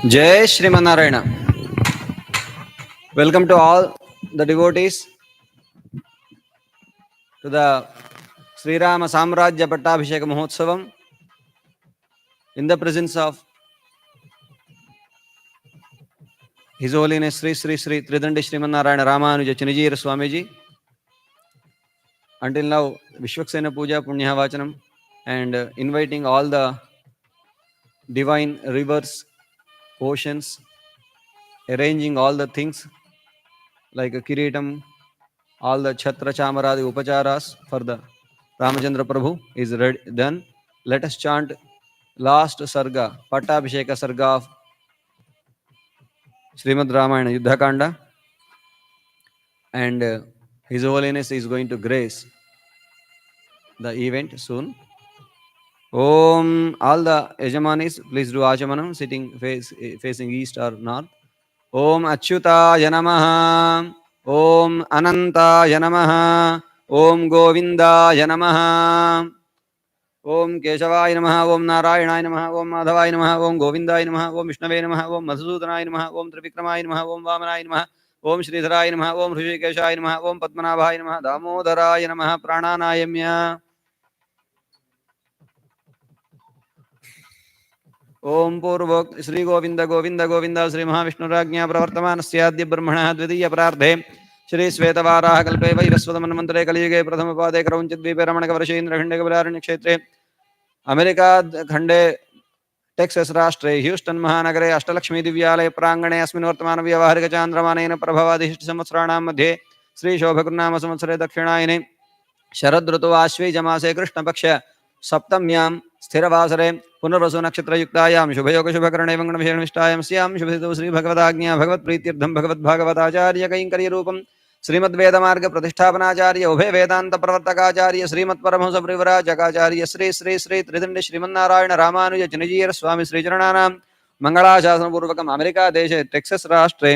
Jai Srimanarayana. Welcome to all the devotees to the Sri Rama Samrajya Pattabhisheka Mahotsavam in the presence of His Holiness Sri Sri Sri Tridandi Srimanarayana Ramanuja ChinnaJeeyar Swamiji. Until now, Vishwaksena Puja Punya Vachanam and inviting all the divine rivers, oceans, arranging all the things like a Kiritam, all the Chhatra Chamaradi Upacharas for the Ramachandra Prabhu is ready, done. Let us chant last Sarga, Pattabhisheka Sarga of Srimad Ramayana Yuddha Kanda, and His Holiness is going to grace the event soon. Om, all the Yajamanis, please do Achamanam, sitting facing east or north. Om Achyutaya Namaha, Om Anantaya Namaha, Om Govindaya Namaha, Om Keshavaya Namaha, Om Narayanaya Namaha, Om Madhavaya Namaha, Om Govindaya Namaha, Om Vishnave Namaha, Om Madhusudanaya Namaha, Om Trivikramaya Namaha, Om Vamanaya Namaha, Om Sridharaya Namaha, Om Hrishikeshaya Namaha, Om Padmanabhaya Namaha, Damodaraya Namaha, Prananayamya. ओम पूर्वोक्त श्री गोविंद गोविंद गोविंद श्री महाविष्णुराज्ञा प्रवर्तमानस्याद्य ब्रह्मणः द्वितीय प्रार्धे श्री श्वेतवाराह कल्पे वैवस्वत मन्वन्तरे कलियुगे प्रथम पादे क्रौञ्चद्वीपे रमणकवर्षेन्द्रखण्डे कपिलारण्य क्षेत्रे America खण्डे Texas राष्ट्रे Houston महानगरे Ashtalakshmi दिव्यालय प्राङ्गणे अस्मिन् वर्तमान व्यावहारिक चान्द्रमानेन प्रभवादिशिष्ट संवत्सराणां मध्ये श्री शोभकृन्नाम संवत्सरे दक्षिणायने शरदृतु आश्वेजमासे कृष्णपक्ष सप्तम्यां स्थिरवासरे पुनर्वसु नक्षत्रयुक्तायां शुभयोगशुभकरणे वङ्गणविषयनिष्ठायां स्यां शुभसिद्धौ श्रीभगवदाज्ञा भगवत्प्रीत्यर्थं भगवद्भागवताचार्यकैङ्कर्यरूपं श्रीमद्वेदमार्ग प्रतिष्ठापनाचार्य उभय वेदांत प्रवर्तकाचार्य श्रीमत्परमहंस परिव्राजकाचार्य श्री श्री श्री त्रिदंड श्रीमन्नारायण रामानुज चिन्नजीयर स्वामी श्रीचरणानां मंगलाशासनपूर्वकम् अमेरिका देशे टेक्सस राष्ट्रे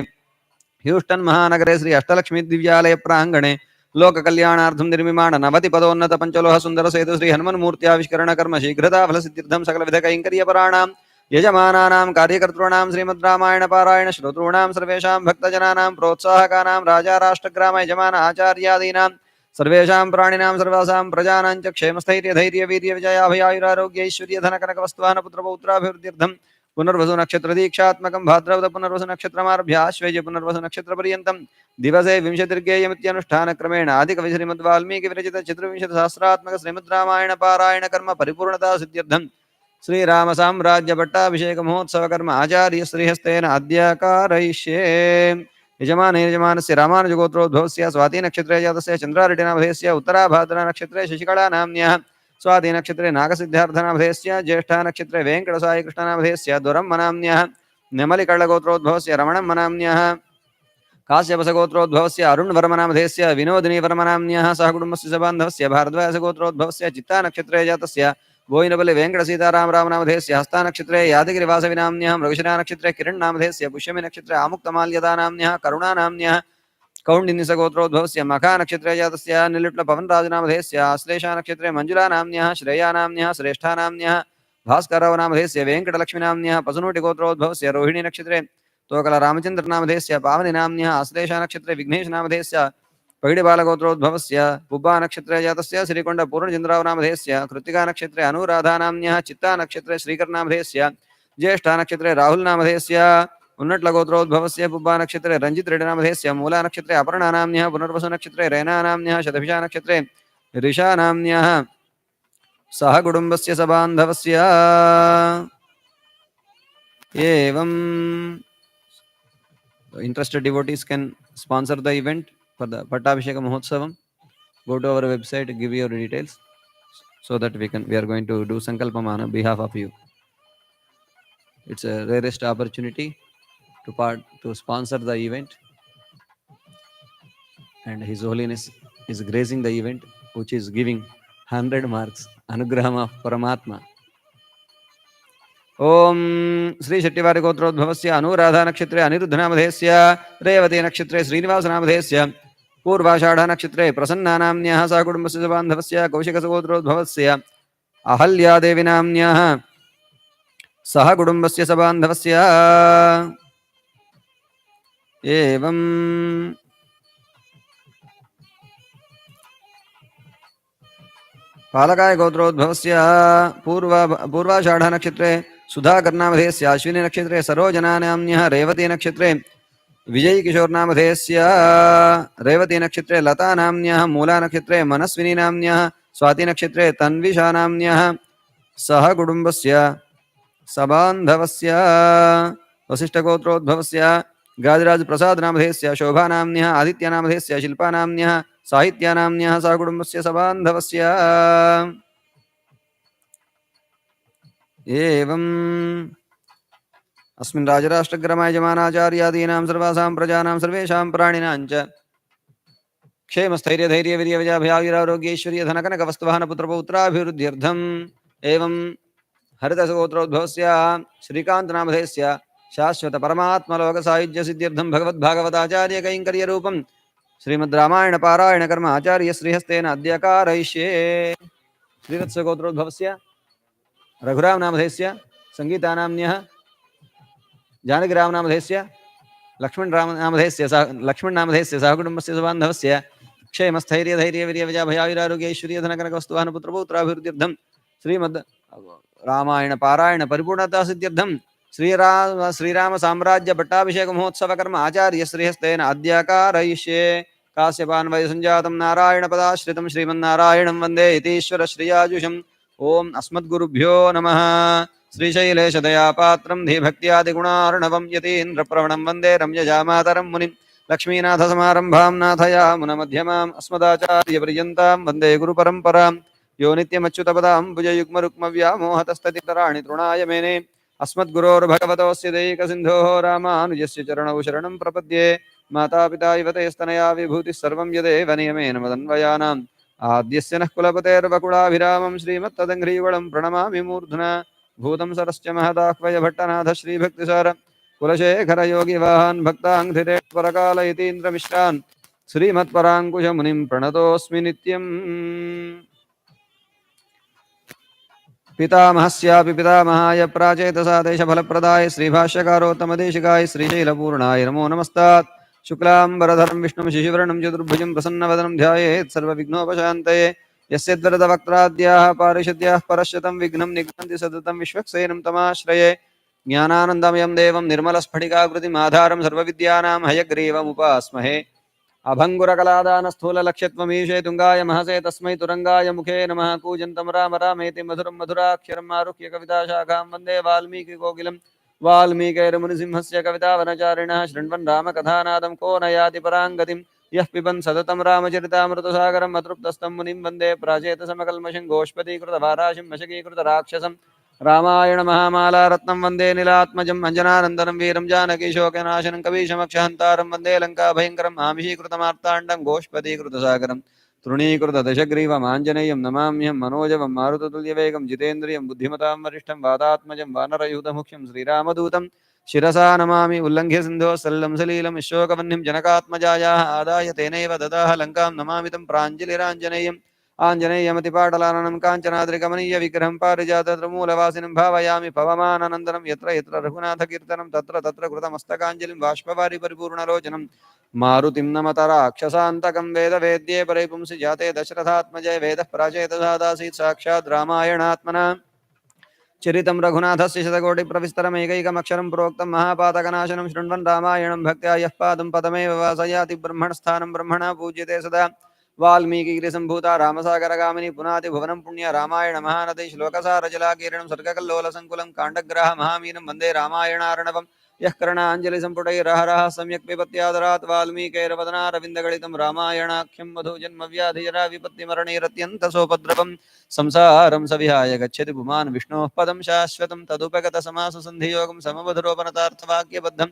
ह्यूस्टन महानगरे श्री अष्टलक्ष्मी दिव्यालय प्रांगणे लोक कल्याणार्थं निर्मिमाण नवति पदोन्नत पंचलोह सुंदर सेतु श्री हनुमन्मूर्त्याविष्करण कर्म शीघ्रता फल सिद्ध्यर्थं सकल विध कैंकर्यपराणां यजमानानां कार्यकर्तॄणां श्रीमद्रामायण पारायण श्रोतॄणां सर्वेषां भक्तजनानां प्रोत्साहकानां राजा राष्ट्रग्राम यजमान आचार्यादीनां सर्वेषां प्राणिनां सर्वासां प्रजानां च क्षेमस्थैर्य धैर्य वीर्य विजयाभयायुरारोग्य ऐश्वर्य धनकनक वस्तुवाहन पुत्रपौत्राभिवृद्ध्यर्थं पुनर्वसु नक्षत्र दीक्षात्मकं भाद्रपद पुनर्वसु नक्षत्रमारभ्य आश्वेज पुनर्वसु नक्षत्र पर्यन्तं दिवसे विंशतिर्गेयमित्यनुष्ठानक्रमेण आदिकवि श्रीमद्वाल्मीकि विरचित चतुर्विंशति सहस्रात्मक श्रीमद्रामायण पारायण कर्म परिपूर्णता सिद्ध्यर्थं श्रीराम साम्राज्य पट्टाभिषेक महोत्सव कर्म आचार्य श्रीहस्तेन अद्य कारयिष्ये यजमानस्य रामानुजगोत्रोद्भवस्य स्वाति नक्षत्रे जातस्य चन्द्रारेड्डिनामधेयस्य उत्तराभाद्रा नक्षत्रे शशिकला नाम्न्यः स्वाति नक्षत्रे नागसिद्धार्थनामधेयस्य ज्येष्ठा नक्षत्रे वेङ्कटसाई कृष्णनामधेयस्य दुरम्मनाम्न्यः नेमलिकळ्ळगोत्रोद्भवस्य रमणम्मनाम्न्यः काश्यपसगोत्रोद्भवस्य अरुणवर्मनामधेयस्य विनोदिनीवर्मनाम्न्यः सह कुटुम्बस्य सबान्धवस्य भारद्वाजगोत्रोद्भवस्य चित्ता नक्षत्रे जातस्य बोयिनपल्लि वेङ्कटसीताराम रामनामधेयस्य हस्ता नक्षत्रे यादगिरिवासविनाम्न्यः मृगशिरा नक्षत्रे किरण नामधेयस्य पुष्यमि नक्षत्रे आमुक्तमाल्यदा नाम्न्यः करुणा नाम्न्यः कौण्डिन्यसगोत्रोद्भवस्य मखा नक्षत्रे जातस्य निलिट्ल पवनराजनामधेयस्य आश्लेषा नक्षत्रे मञ्जुला नाम्न्यः श्रेया नाम्न्यः श्रेष्ठा नाम्न्यः भास्करराव नामधेयस्य वेङ्कटलक्ष्मी नाम्न्यः पसुनूटिगोत्रोद्भवस्य रोहिणी नक्षत्रे तोकल रामचंद्र नामधेयस्य पावनि नाम्न्यः आश्लेषा नक्षत्रे विघ्नेश नामधेयस्य पगिडिबालगोत्रोद्भवस्य पुब्बा नक्षत्रे जातस्य श्रीकोण्ड पूर्णचन्द्राव नामधेयस्य कृत्तिका नक्षत्रे अनुराधा नाम्न्यः चित्ता नक्षत्रे श्रीकर नामधेयस्य ज्येष्ठा नक्षत्रे राहुल नामधेयस्य उन्नट्लगोत्रोद्भवस्य पुब्बा नक्षत्रे रंजित रेड्डी नामधेयस्य मूला नक्षत्रे अपर्णा नाम्न्यः पुनर्वसु नक्षत्रे रैना नाम्न्यः शतभिषा नक्षत्रे ऋषा नाम्न्यः सह कुटुम्बस्य सबान्धवस्य एवं interested devotees can sponsor the event for the Pattabhisheka Mahotsavam. Go to our website, give your details so that we are going to do Sankalpam on behalf of you. It's a rarest opportunity to sponsor the event, and His Holiness is gracing the event, which is giving 100 marks Anugraham of Paramatma. ओम श्री शेट्टिवारी गोत्रोद्भवस्य अनुराधा नक्षत्रे अनिरुद्ध नामधेयस्य रेवती नक्षत्रे श्रीनिवास नामधेयस्य पूर्वाषाढ़ नक्षत्रे प्रसन्ना नाम्न्यः सह कुटुम्बस्य सबान्धवस्य कौशिकसगोत्रोद्भवस्य अहल्या देवी नाम्न्यः सह कुटुम्बस्य सबान्धवस्य एवं पालकाय गोत्रोद्भवस्य पूर्वाषाढ़ नक्षत्रे सुधाकर नामधेयस्य अश्विनी नक्षत्रे सरोजना नाम्न्यः रेवती नक्षत्रे विजय किशोर नामधेयस्य रेवती नक्षत्रे लता नाम्न्यः मूला नक्षत्रे मनस्विनी नाम्न्यः स्वाति नक्षत्रे तन्विषा नाम्न्यः सह कुटुम्बस्य सबान्धवस्य वसिष्ठगोत्रोद्भवस्य गादिराज प्रसाद नामधेयस्य शोभा नाम्न्यः आदित्य नामधेयस्य शिल्पा नाम्न्यः साहित्या नाम्न्यः सह कुटुम्बस्य सबान्धवस्य एवं अस्मिन् राजराष्ट्रग्रामयजमानाचार्यादीनां सर्वासां प्रजानां सर्वेषां प्राणिनां च क्षेमस्थैर्य धैर्य वीर्य विजयाभयायुरारोग्यैश्वर्य धनकनक वस्तुवाहन पुत्रपौत्राभिवृद्ध्यर्थम् एवं हरितसगोत्रोद्भवस्य श्रीकान्त नामधेयस्य शाश्वत परमात्मलोक सायुज्य सिद्ध्यर्थं भगवद्भागवताचार्य कैङ्कर्यरूपं श्रीमद्रामायण पारायण कर्म आचार्य श्रीहस्तेन अद्य कारयिष्ये। श्रीवत्सगोत्रोद्भवस्य रघुराम नामधेयस्य संगीता नाम्न्यः जानकीराम नामधेयस्य लक्ष्मण नामधेयस्य सह कुटुम्बस्य सबान्धवस्य क्षेमस्थैर्य धैर्य वीर्य विजयाभयायुरारोग्य ऐश्वर्य धनकनक वस्तुवाहन पुत्रपौत्राभिवृद्ध्यर्थं श्रीमद् रामायण पारायण परिपूर्णता सिद्ध्यर्थं श्रीराम साम्राज्य पट्टाभिषेक महोत्सव कर्म आचार्य श्रीहस्तेन अद्य कारयिष्ये। काश्यपान्वय संजातं नारायण पदाश्रितं श्रीमन्नारायणं वन्दे यतीश्वर श्रियाजुषम्। ओम अस्मद्गुरुभ्यो नमः। श्रीशैलेश दयापात्रं धीभक्त्यादिगुणार्णवं यतीन्द्रप्रवणं वन्दे रम्यजामातरं मुनिं लक्ष्मीनाथसमारम्भां नाथयामुनमध्यमाम् अस्मदाचार्यपर्यन्तां वन्दे गुरुपरम्पराम्। यो नित्यमच्युतपदाम्बुजयुग्मरुक्मव्यामोहतस्ततितराणि तृणाय मेने अस्मद्गुरोर्भगवतोऽस्य दैकसिन्धोः रामानुजस्य चरणौ शरणं प्रपद्ये मातापिता इव तेस्तनया विभूतिः सर्वं यदेव नियमेन मदन्वयानाम् आद्यस्य नः कुलपतेर्वकुलाभिरामं श्रीमत्तदङ्घ्रीवळं प्रणमामि मूर्ध्ना भूतं सरश्च महदाह्वय भट्टनाथ श्रीभक्तिसार कुलशेखर योगिवाहान् भक्ताङ्घ्रिरेश्वरकाल यतीन्द्रमिश्रान् श्रीमत्पराङ्कुशमुनिं प्रणतोऽस्मि नित्यम् पितामहस्यापि पितामहाय प्राचेतसा देशफलप्रदाय श्रीभाष्यकारोत्तमदेशिकाय श्रीशैलपूर्णाय नमो नमस्तात् शुक्लाम्बरधरं विष्णुं शशिवर्णं चतुर्भुजं प्रसन्नवदनं ध्यायेत् सर्वविघ्नोपशान्तये यस्य द्वरदवक्त्राद्याः पारिषद्याः परश्यतं विघ्नं निघ्नन्ति सततं विश्वक्सेनं तमाश्रये ज्ञानानन्दमयं देवं निर्मलस्फटिकाकृतिम् आधारं सर्वविद्यानां हयग्रीवमुपास्महे अभङ्गुरकलादानस्थूललक्ष्यत्वमीशे तुङ्गाय महसे तस्मै तुरङ्गाय मुखे नमः कूजन्तं राम रामेति मधुरं मधुराक्षरम् आरुह्य कविताशाखां वन्दे वाल्मीकिकोकिलं वाल्मीकैर्मुनिसिंहस्य कवितावनचारिणः शृण्वन् रामकथानादं को न याति पराङ्गतिं यः पिबन् सततं रामचरितामृतसागरम् अतृप्तस्तं मुनिं वन्दे प्राचेतसमकल्मषं गोष्पदीकृतभाराशिं मशकीकृतराक्षसं रामायण महामाला रत्नं वन्दे नीलात्मजम् अंजनानन्दनं वीरं जानकीशोकनाशनं कवीशमक्षहन्तारं वन्दे लङ्काभयङ्करम् आमिषीकृतमार्ताण्डं गोष्पदीकृतसागरं तृणीकृतदशग्रीवमाञ्जनेयं नमाम्यहं मनोजवं मारुततुल्यवेगं जितेन्द्रियं बुद्धिमतां वरिष्ठं वातात्मजं वानरयूथमुख्यं श्रीरामदूतं शिरसा नमामि उल्लङ्घ्य सिन्धोः सलिलं सलीलं शोकवह्निं जनकात्मजायाः आदाय तेनैव ददाह लङ्कां नमामि तं प्राञ्जलिराञ्जनेयम् आञ्जनेयमतिपाटलाननं काञ्चनाद्रिकमनीय विग्रहं पारिजातद्रमूलवासिनं भावयामि पवमाननन्दनं यत्र यत्र रघुनाथकीर्तनं तत्र तत्र कृतमस्तकाञ्जलिं बाष्पवारि परिपूर्णलोचनं मारुतिं नमत राक्षसान्तकं वेदवेद्ये परिपुंसि जाते दशरथात्मजय वेदः प्राचेतसादासीत् साक्षात् रामायणात्मना चरितं रघुनाथस्य शतकोटिप्रविस्तरमेकैकमक्षरं प्रोक्तं महापातकनाशनं शृण्वन् रामायणं भक्त्या यः पादं पदमेव वासयाति ब्रह्मणस्थानं ब्रह्मणा पूज्यते सदा वाल्मीकिगिरिसम्भूता रामसागरगामिनी पुनातिभुवनं पुण्य रामायण महानदी श्लोकसारजलाकीर्णं सर्गकल्लोलसङ्कुलं काण्डग्राह महामीनं वन्दे रामायणार्णवं यः कर्णाञ्जलिसम्पुटैरहरः सम्यक् पिबत्यादरात् वाल्मीकैर्वदनारविन्दगलितं रामायणाख्यं मधुजन्मव्याधिजरा विपत्तिमरणैरत्यन्तसोपद्रवं संसारं सविहाय गच्छति पुमान् विष्णोः पदं शाश्वतं तदुपगतसमाससन्धियोगं सममधुरोपनतार्थवाक्यबद्धं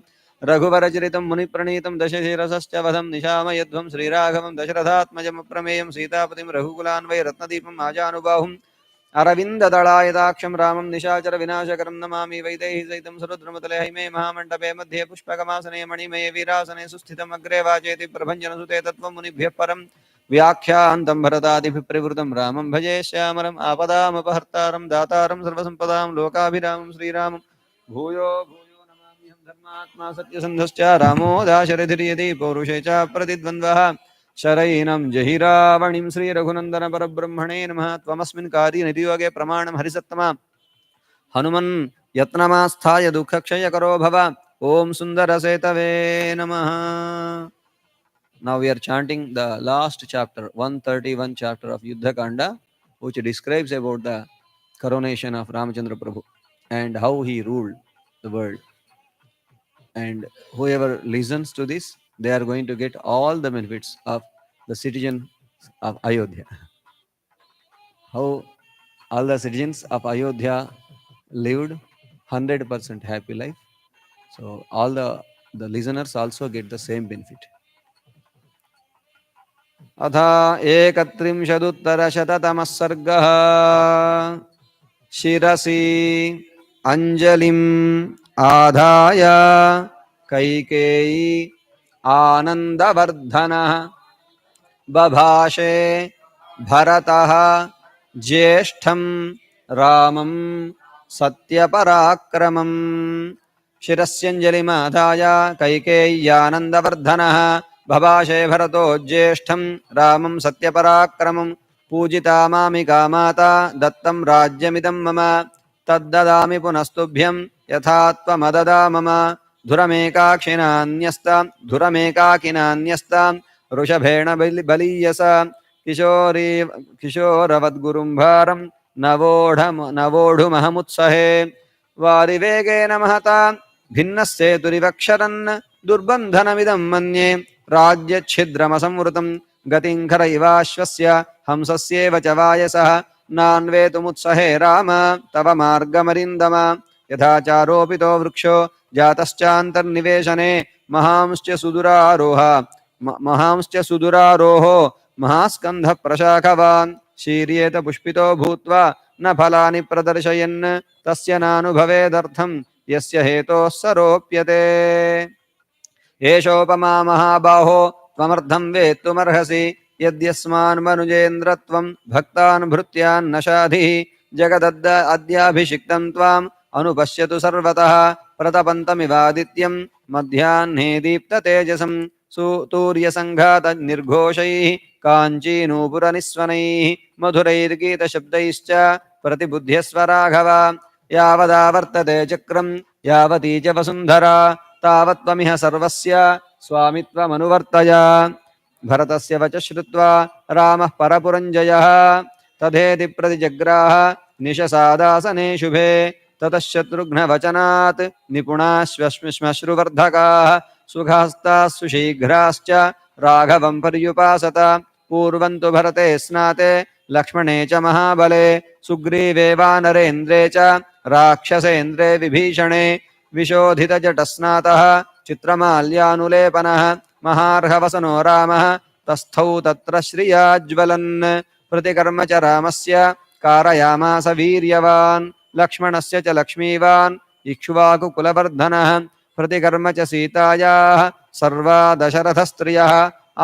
रघुवरचरितं मुनिप्रणीतं दशशिरसश्च वधं निशामयध्वं श्रीराघवं दशरथात्मजमप्रमेयं सीतापतिं रघुकुलान्वै रत्नदीपम् आजानुबाहुम् अरविन्ददलायताक्षं रामं निशाचर विनाशकरं नमामि वैदेही सहितं सरुद्रमतले हैमे महामण्डपे मध्ये पुष्पकमासने मणिमये वीरासने सुस्थितम् अग्रे वाचेति प्रभञ्जनसुते तत्त्वं मुनिभ्यः परं व्याख्यान्तं भरतादिभिः परिवृतं रामं भजे श्यामलम् आपदामपहर्तारं दातारं सर्वसम्पदां लोकाभिरामं श्रीरामं भूयो धर्मात्मा सत्यसन्धश्च रामो दाशरथिर्यदि पौरुषे च प्रतिद्वन्द्वः शरैनं जहि रावणिं श्रीरघुनन्दन परब्रह्मणे नमः त्वमस्मिन् कार्यनिर्योगे प्रमाणं हरिसत्तमा हनुमन् यत्नमास्थाय दुःखक्षयकरो भव ॐ सुन्दरसेतवे नमः. Now we are chanting the last chapter, 131 chapter of Yuddha Kanda, which describes about the coronation of Ramachandra Prabhu and how he ruled the world. And whoever listens to this, they are going to get all the benefits of the citizen of Ayodhya. How all the citizens of Ayodhya lived 100% happy life. So all the listeners also get the same benefit. अथा एकत्रिंशदुत्तरशततमः सर्गः. शिरसि अंजलिम् आधाय कैकेयी आनन्दवर्धनः बभाषे भरतः ज्येष्ठं रामं सत्यपराक्रमम्. शिरस्यञ्जलिमाधाय कैकेय्यानन्दवर्धनः भभाषे भरतो ज्येष्ठं रामं सत्यपराक्रमं. पूजिता मामिका माता दत्तं राज्यमिदं मम तद्ददामि पुनस्तुभ्यं यथा त्वमददा मम. धुरमेकाकिनान्यस्तां वृषभेण बलीयसा किशोरवद्गुरुं भारं नवोढुमहमुत्सहे. वारिवेगेन महता भिन्नस्येतुरिवक्षरन् दुर्बन्धनमिदं मन्ये राज्यच्छिद्रमसंवृतं गतिं खरैवाश्वस्य हंसस्येव च वायसः नान्वेतुमुत्सहे राम तव मार्गमरिन्दम यथा चारोपितो वृक्षो जातश्चान्तर्निवेशने महांश्च सुदुरारोहो महास्कन्धः प्रशाखवान् शीर्येत पुष्पितो भूत्वा न फलानि प्रदर्शयन् तस्य नानुभवेदर्थं यस्य हेतोः सरोप्यते एषोपमा महाबाहो त्वमर्थं वेत्तुमर्हसि यद्यस्मान् मनुजेन्द्रत्वं भक्तान् भृत्यान् न शाधिः जगदद्द अद्याभिषिक्तं त्वाम् अनुपश्यतु सर्वतः प्रतपन्तमिवादित्यं मध्याह्ने दीप्ततेजसं सूर्यसङ्घात निर्घोषैः काञ्चीनूपुरनिस्वनैः मधुरैर्गीतशब्दैश्च प्रतिबुध्यस्व राघव यावदावर्तते चक्रं यावती च वसुन्धरा तावत्त्वमिह सर्वस्य स्वामित्वमनुवर्तय भरतस्य वच श्रुत्वा रामः परपुरञ्जयः तथेति प्रतिजग्राह निशसादासने शुभे ततः शत्रुघ्नवचनात् निपुणाश्वश्मश्रुवर्धकाः सुखास्ताः सुशीघ्राश्च राघवं पर्युपासत पूर्वं तु भरते स्नाते लक्ष्मणे च महाबले सुग्रीवे वानरेन्द्रे च राक्षसेन्द्रे विभीषणे विशोधितजटस्नातः चित्रमाल्यानुलेपनः महार्हवसनो रामः तस्थौ तत्र श्रियाज्वलन् प्रतिकर्म च रामस्य कारयामास वीर्यवान् लक्ष्मणस्य च लक्ष्मीवान् इक्ष्वाकुकुलवर्धनः प्रतिकर्म च सीतायाः सर्वा दशरथस्त्रियः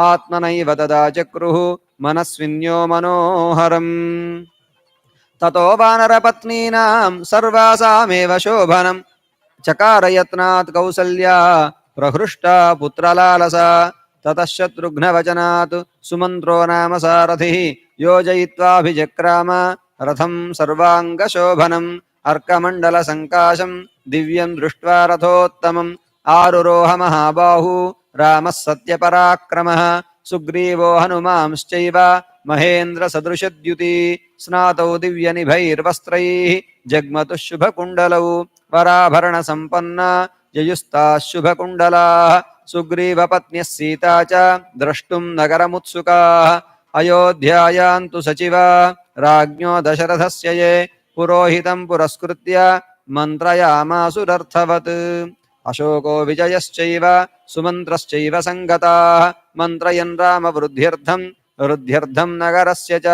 आत्मनैव तदा चक्रुः मनस्विन्यो मनोहरम् ततो वानरपत्नीनां सर्वासामेव शोभनं चकारयत्नात् कौसल्या प्रहृष्टा पुत्रलालसा ततः शत्रुघ्नवचनात् सुमन्त्रो नाम सारथिः योजयित्वाभिजक्राम रथं सर्वाङ्गशोभनम् अर्कमण्डलसङ्काशं दिव्यं दृष्ट्वा रथोत्तमम् आरुरोह महाबाहु रामः सत्यपराक्रमः सुग्रीवो हनुमांश्चैव महेन्द्रसदृशद्युति स्नातौ दिव्यनिभैर्वस्त्रैः जग्मतुः शुभकुण्डलौ वराभरणसम्पन्ना ययुस्ताः शुभकुण्डलाः सुग्रीवपत्न्यः सीता च द्रष्टुं नगरमुत्सुकाः अयोध्यायां तु सचिवा राज्ञो दशरथस्य ये पुरोहितं पुरस्कृत्य मन्त्रयामासुरर्थवत् अशोको विजयश्चैव सुमन्त्रश्चैव सङ्गताः मन्त्रयन् रामवृद्ध्यर्थं नगरस्य च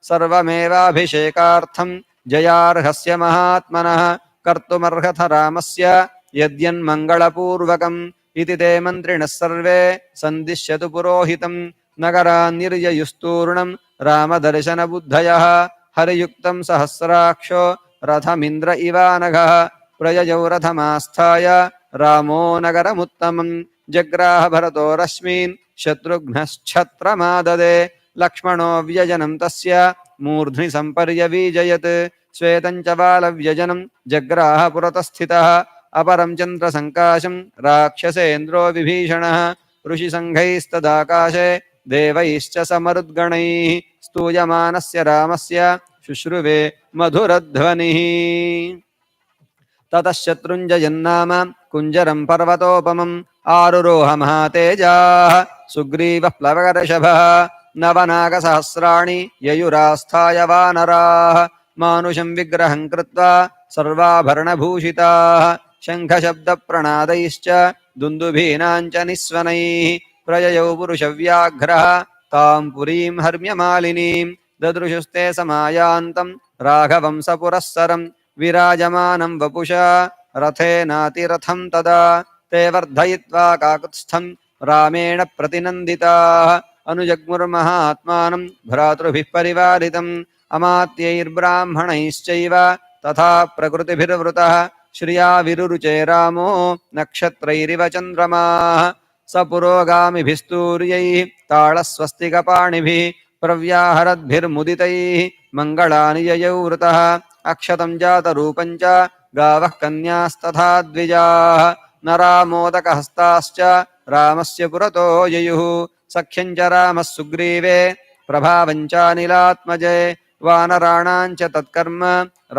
सर्वमेवाभिषेकार्थं जयार्हस्य महात्मनः कर्तुमर्हथ रामस्य यद्यन्मङ्गलपूर्वकम् इति ते मन्त्रिणः सर्वे सन्दिश्यतु पुरोहितं नगरान्निर्ययुस्तूर्णं रामदर्शनबुद्धयः हरियुक्तं सहस्राक्षो रथमिन्द्र इवानघः प्रययौ रथमास्थाय रामो नगरमुत्तमं जग्राह भरतो रश्मीन् शत्रुघ्नश्छत्रमाददे लक्ष्मणो व्यजनं तस्य मूर्ध्नि सम्पर्यवीजयत् श्वेतं च बालव्यजनं जग्राह पुरतस्थितः अपरं चन्द्रसङ्काशं राक्षसेन्द्रो विभीषणः ऋषिसङ्घैस्तदाकाशे देवैश्च समरुद्गणैः स्तूयमानस्य रामस्य शुश्रुवे मधुरध्वनिः ततः शत्रुञ्जयन्नाम कुञ्जरं पर्वतोपमम् आरुरोह महातेजाः सुग्रीवः प्लवगर्षभः नवनागसहस्राणि ययुरास्थाय वानराः मानुषं विग्रहं कृत्वा सर्वाभरणभूषिताः शङ्खशब्दप्रणादैश्च दुन्दुभीनां च निस्वनैः प्रययौ पुरुषव्याघ्रः तां पुरीं हर्म्यमालिनीं ददृशुस्ते समायान्तं राघवं सपुरःसरं विराजमानं वपुषा रथेनातिरथं तदा ते वर्धयित्वा काकुत्स्थं रामेण प्रतिनन्दिताः अनुजग्मुर्महात्मानं भ्रातृभिः परिवारितम् अमात्यैर्ब्राह्मणैश्चैव तथा प्रकृतिभिर्वृतः श्रिया विरुरुचे रामो नक्षत्रैरिव चन्द्रमाः स पुरोगामिभिस्तूर्यैः ताळस्वस्तिकपाणिभिः प्रव्याहरद्भिर्मुदितैः मङ्गलानि ययौ वृतः अक्षतं जातरूपं च गावः कन्यास्तथा द्विजाः नरामोदकहस्ताश्च रामस्य पुरतो ययुः सख्यं च रामः सुग्रीवे प्रभावं चानिलात्मजे वानराणां च तत्कर्म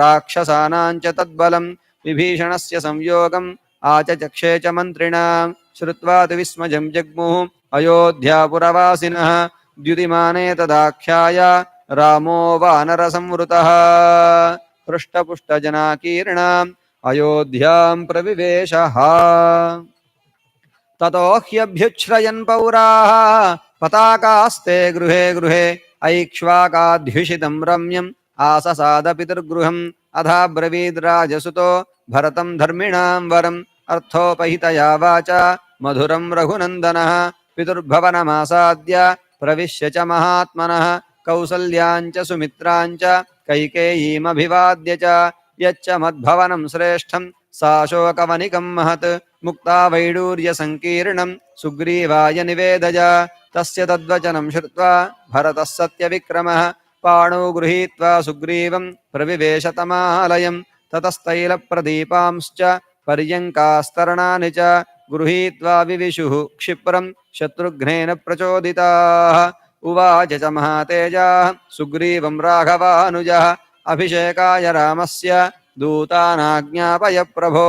राक्षसानां च तद्बलं विभीषणस्य संयोगम् आचचक्षे च मन्त्रिणां श्रुत्वा तु विस्मजं जग्मुः अयोध्यापुरवासिनः द्युतिमाने तदाख्याय रामो वानरसंवृतः हृष्टपुष्टजनाकीर्णाम् अयोध्यां प्रविवेशः ततो ह्यभ्युच्छ्रयन् पौराः पताकास्ते गृहे गृहे ऐक्ष्वाकाध्युषितं रम्यम् आससाद पितृगृहम् अधा ब्रवीद्राजसुतो भरतं धर्मिणां वरम् अर्थोपहितया वाचा मधुरं रघुनन्दनः पितुर्भवनमासाद्य प्रविश्य च महात्मनः कौसल्याञ्च सुमित्राञ्च कैकेयीमभिवाद्य च यच्च मद्भवनं श्रेष्ठं साशोकवनिकं महत् मुक्ता वैडूर्यसङ्कीर्णं सुग्रीवाय निवेदय तस्य तद्वचनं श्रुत्वा भरतः सत्यविक्रमः पाणौ गृहीत्वा सुग्रीवं प्रविवेशतमालयं ततस्तैलप्रदीपांश्च पर्यङ्कास्तरणानि च गृहीत्वा विविशुः क्षिप्रं शत्रुघ्नेन प्रचोदिताः उवाच च महातेजाः सुग्रीवं राघवानुजः अभिषेकाय रामस्य दूतानाज्ञापय प्रभो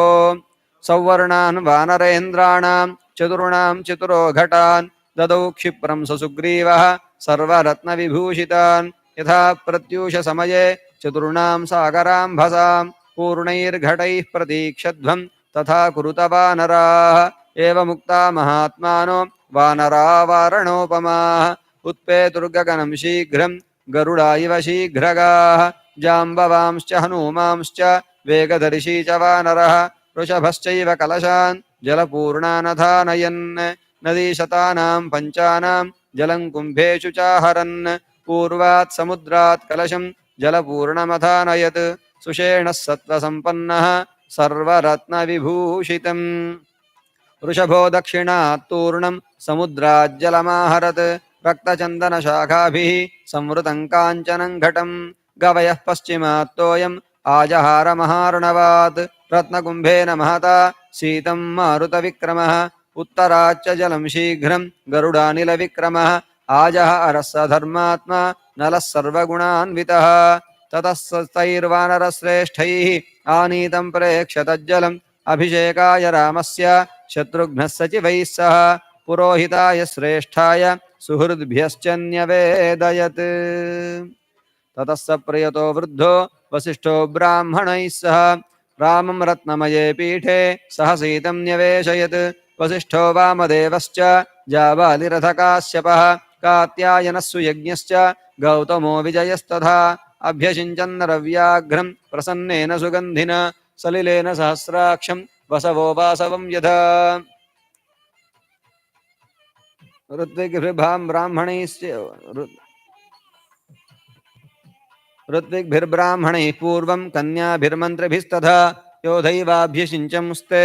सौवर्णान् वानरेन्द्राणां चतुर्णां चतुरो घटान् ददौ क्षिप्रं सुग्रीवः सर्वरत्नविभूषितान् यथा प्रत्यूषसमये चतुर्णां सागराम्भसां पूर्णैर्घटैः प्रतीक्षध्वं तथा कुरुत वानराः एवमुक्ता महात्मानो वानरा वारणोपमाः उत्पेतुर्गगनं शीघ्रं गरुडा इव शीघ्रगाः जाम्बवांश्च हनूमांश्च वेगदर्शी च वानरः वृषभश्चैव कलशान् जलपूर्णानधानयन् नदीशतानां पञ्चानां जलं कुम्भेषु चाहरन् पूर्वात् समुद्रात् कलशं जलपूर्णमधानयत् सुषेणः सत्त्वसम्पन्नः सर्वरत्नविभूषितम् वृषभो दक्षिणात् तूर्णं समुद्राज्जलमाहरत् रक्तचन्दनशाखाभिः संवृतं काञ्चनं घटं गवयः पश्चिमात् तोयम् आजहारमहार्णवात् रत्नकुम्भेन महता शीतं मारुतविक्रमः उत्तराच्च जलं शीघ्रं गरुडानिलविक्रमः आजहारः स धर्मात्मा नलः सर्वगुणान्वितः ततः तैर्वानरश्रेष्ठैः आनीतं प्रेक्ष्य तज्जलम् अभिषेकाय रामस्य शत्रुघ्नः सचिवैः सह पुरोहिताय श्रेष्ठाय सुहृद्भ्यश्च न्यवेदयत् ततः स प्रयतो वृद्धो वसिष्ठो ब्राह्मणैः सह रामं रत्नमये पीठे सह सीतं न्यवेशयत् वसिष्ठो वामदेवश्च जाबालिरथकाश्यपः कात्यायनः सुयज्ञश्च गौतमो विजयस्तथा अभ्यषिञ्चन्नरव्याघ्रं प्रसन्नेन सुगन्धिना सलिलेन सहस्राक्षं वसवो वासवं यथा ऋत्विग्भिर्ब्राह्मणैः पूर्वं कन्याभिर्मन्त्रिभिस्तथा योधैवाभ्यषिञ्चमुस्ते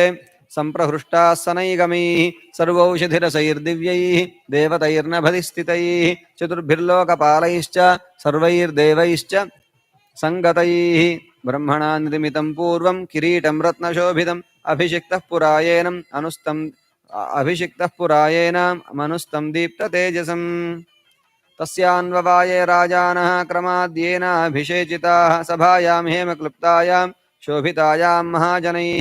सम्प्रहृष्टाः सनैगमैः सर्वौषधिरसैर्दिव्यैः देवतैर्नभधिस्थितैः चतुर्भिर्लोकपालैश्च सर्वैर्देवैश्च संगतैः ब्रह्मणा निर्मितं पूर्वं किरीटं रत्नशोभितम् अभिषिक्तः पुरायेन मनुस्तं दीप्ततेजसम् तस्यान्ववाये राजानः क्रमाद्येनाभिषेचिताः सभायां हेमक्लुप्तायां शोभितायां महाजनैः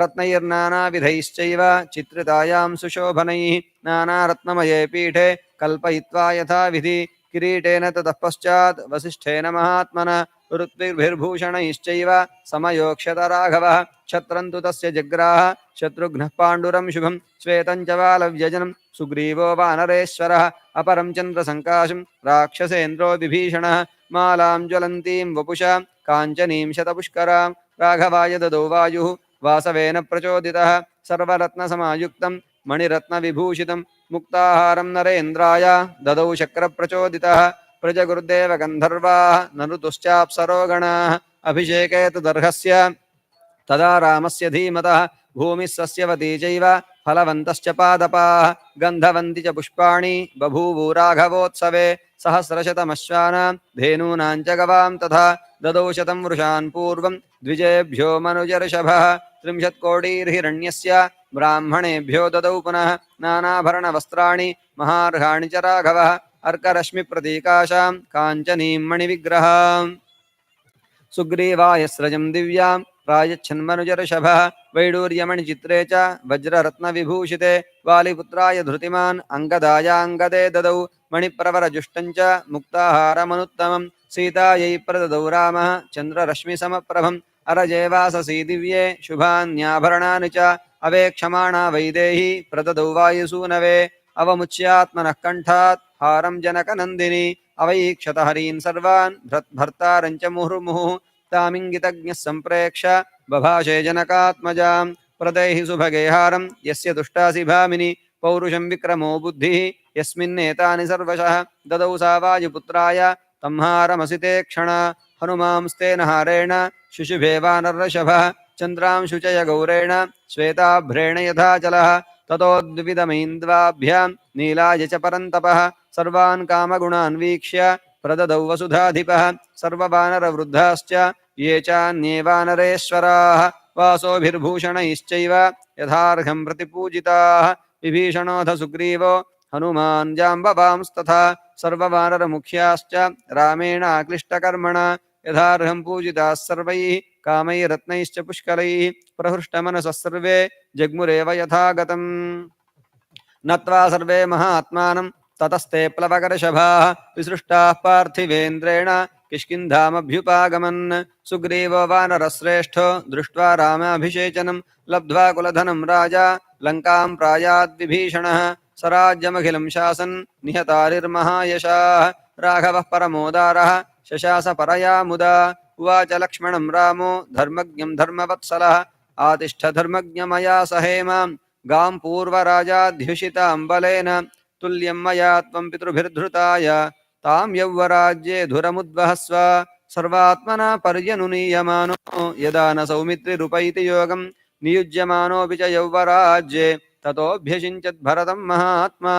रत्नैर्नानाविधैश्चैव चित्रितायां सुशोभनैः नानारत्नमये पीठे कल्पयित्वा यथाविधि किरीटेन ततः पश्चात् वसिष्ठेन महात्मना ऋत्विर्भिर्भूषणैश्चैव समयोक्ष्यत राघवः छत्रं तु तस्य जग्राह शत्रुघ्नः पाण्डुरं शुभं श्वेतं च बालव्यजनं सुग्रीवो वानरेश्वरः अपरं चन्द्रसङ्काशं राक्षसेन्द्रो विभीषणः मालां ज्वलन्तीं वपुषा काञ्चनीं शतपुष्करां राघवाय ददौ वायुः वासवेन प्रचोदितः सर्वरत्नसमायुक्तं मणिरत्नविभूषितं मुक्ताहारं नरेन्द्राय ददौ शक्रप्रचोदितः प्रजगुर्देव गन्धर्वाः नरुतुश्चाप्सरोगणाः अभिषेके तदर्हस्य तदा रामस्य धीमतः भूमिः सस्यवती चैव फलवन्तश्च पादपाः गन्धवन्ति च पुष्पाणि बभूवु राघवोत्सवे सहस्रशतमश्वानां धेनूनां च गवां तथा ददौ शतं वृषान् पूर्वं द्विजेभ्यो मनुजर्षभः 30 कोटिर्हिरण्यस्य ब्राह्मणेभ्यो ददौ पुनः नानाभरणवस्त्राणि महार्हाणि च राघवः अर्करश्मिप्रतीकाशां काञ्चनीं मणिविग्रहाम् सुग्रीवाय स्रजं दिव्यां प्रायच्छन्मनुजर्षभः वैडूर्यमणिचित्रे च वज्ररत्नविभूषिते वालिपुत्राय धृतिमान् अङ्गदायाङ्गदे ददौ मणिप्रवरजुष्टं च मुक्ताहारमनुत्तमं सीतायै प्रददौ रामः चन्द्ररश्मिसमप्रभम् अरजेवाससी दिव्ये शुभान्याभरणानि च अवेक्षमाणा वैदेही प्रददौ वायुसूनवे अवमुच्यात्मनः कण्ठात् हारं जनकनन्दिनी अवैक्षत हरीन् सर्वान् भर्तारं च मुहुर्मुहुः तामिङ्गितज्ञः सम्प्रेक्ष बभाषे जनकात्मजां प्रदेहि सुभगे हारं यस्य तुष्टासि भामिनि पौरुषं विक्रमो बुद्धिः यस्मिन्नेतानि सर्वशः ददौ सा वायुपुत्राय तं हारमसिते क्षण हनुमांस्तेन हारेण शुशुभे वानरषभः चन्द्रांशुचय गौरेण श्वेताभ्रेण यथाचलः ततोद्विदमैन्द्वाभ्यां नीलाय च परन्तपः सर्वान् कामगुणान् वीक्ष्य प्रददौ वसुधाधिपः सर्ववानरवृद्धाश्च ये चान्ये वानरेश्वराः वासोभिर्भूषणैश्चैव यथार्हं प्रतिपूजिताः विभीषणोऽथ सुग्रीवो हनुमान् जाम्बवांस्तथा सर्ववानरमुख्याश्च रामेण आक्लिष्टकर्मणा यथार्हं पूजिताः सर्वैः कामैरत्नैश्च पुष्कलैः प्रहृष्टमनसः सर्वे जग्मुरेव यथागतम् नत्वा सर्वे महात्मानं ततस्ते प्लवकर्षभाः विसृष्टाः पार्थिवेन्द्रेण किष्किन्धामभ्युपागमन् सुग्रीवो वानरश्रेष्ठो दृष्ट्वा रामाभिषेचनं लब्ध्वा कुलधनं राजा लङ्कां प्रायाद्विभीषणः स्वराज्यमखिलं शासन् निहतारिर्महायशाः राघवः परमोदारः शशास परया मुदा उवाच लक्ष्मणं रामो धर्मज्ञं धर्मवत्सलः आतिष्ठ धर्मज्ञ मया सहेमां गां पूर्वराजाध्युषितां बलेन तुल्यं मया त्वं पितृभिर्धृताय तां यौवराज्ये धुरमुद्वहस्व सर्वात्मना पर्यनुनीयमानो यदा न सौमित्रिरुपैति योगं नियुज्यमानोऽपि च यौवराज्ये ततोऽभ्यषिञ्चत् भरतं महात्मा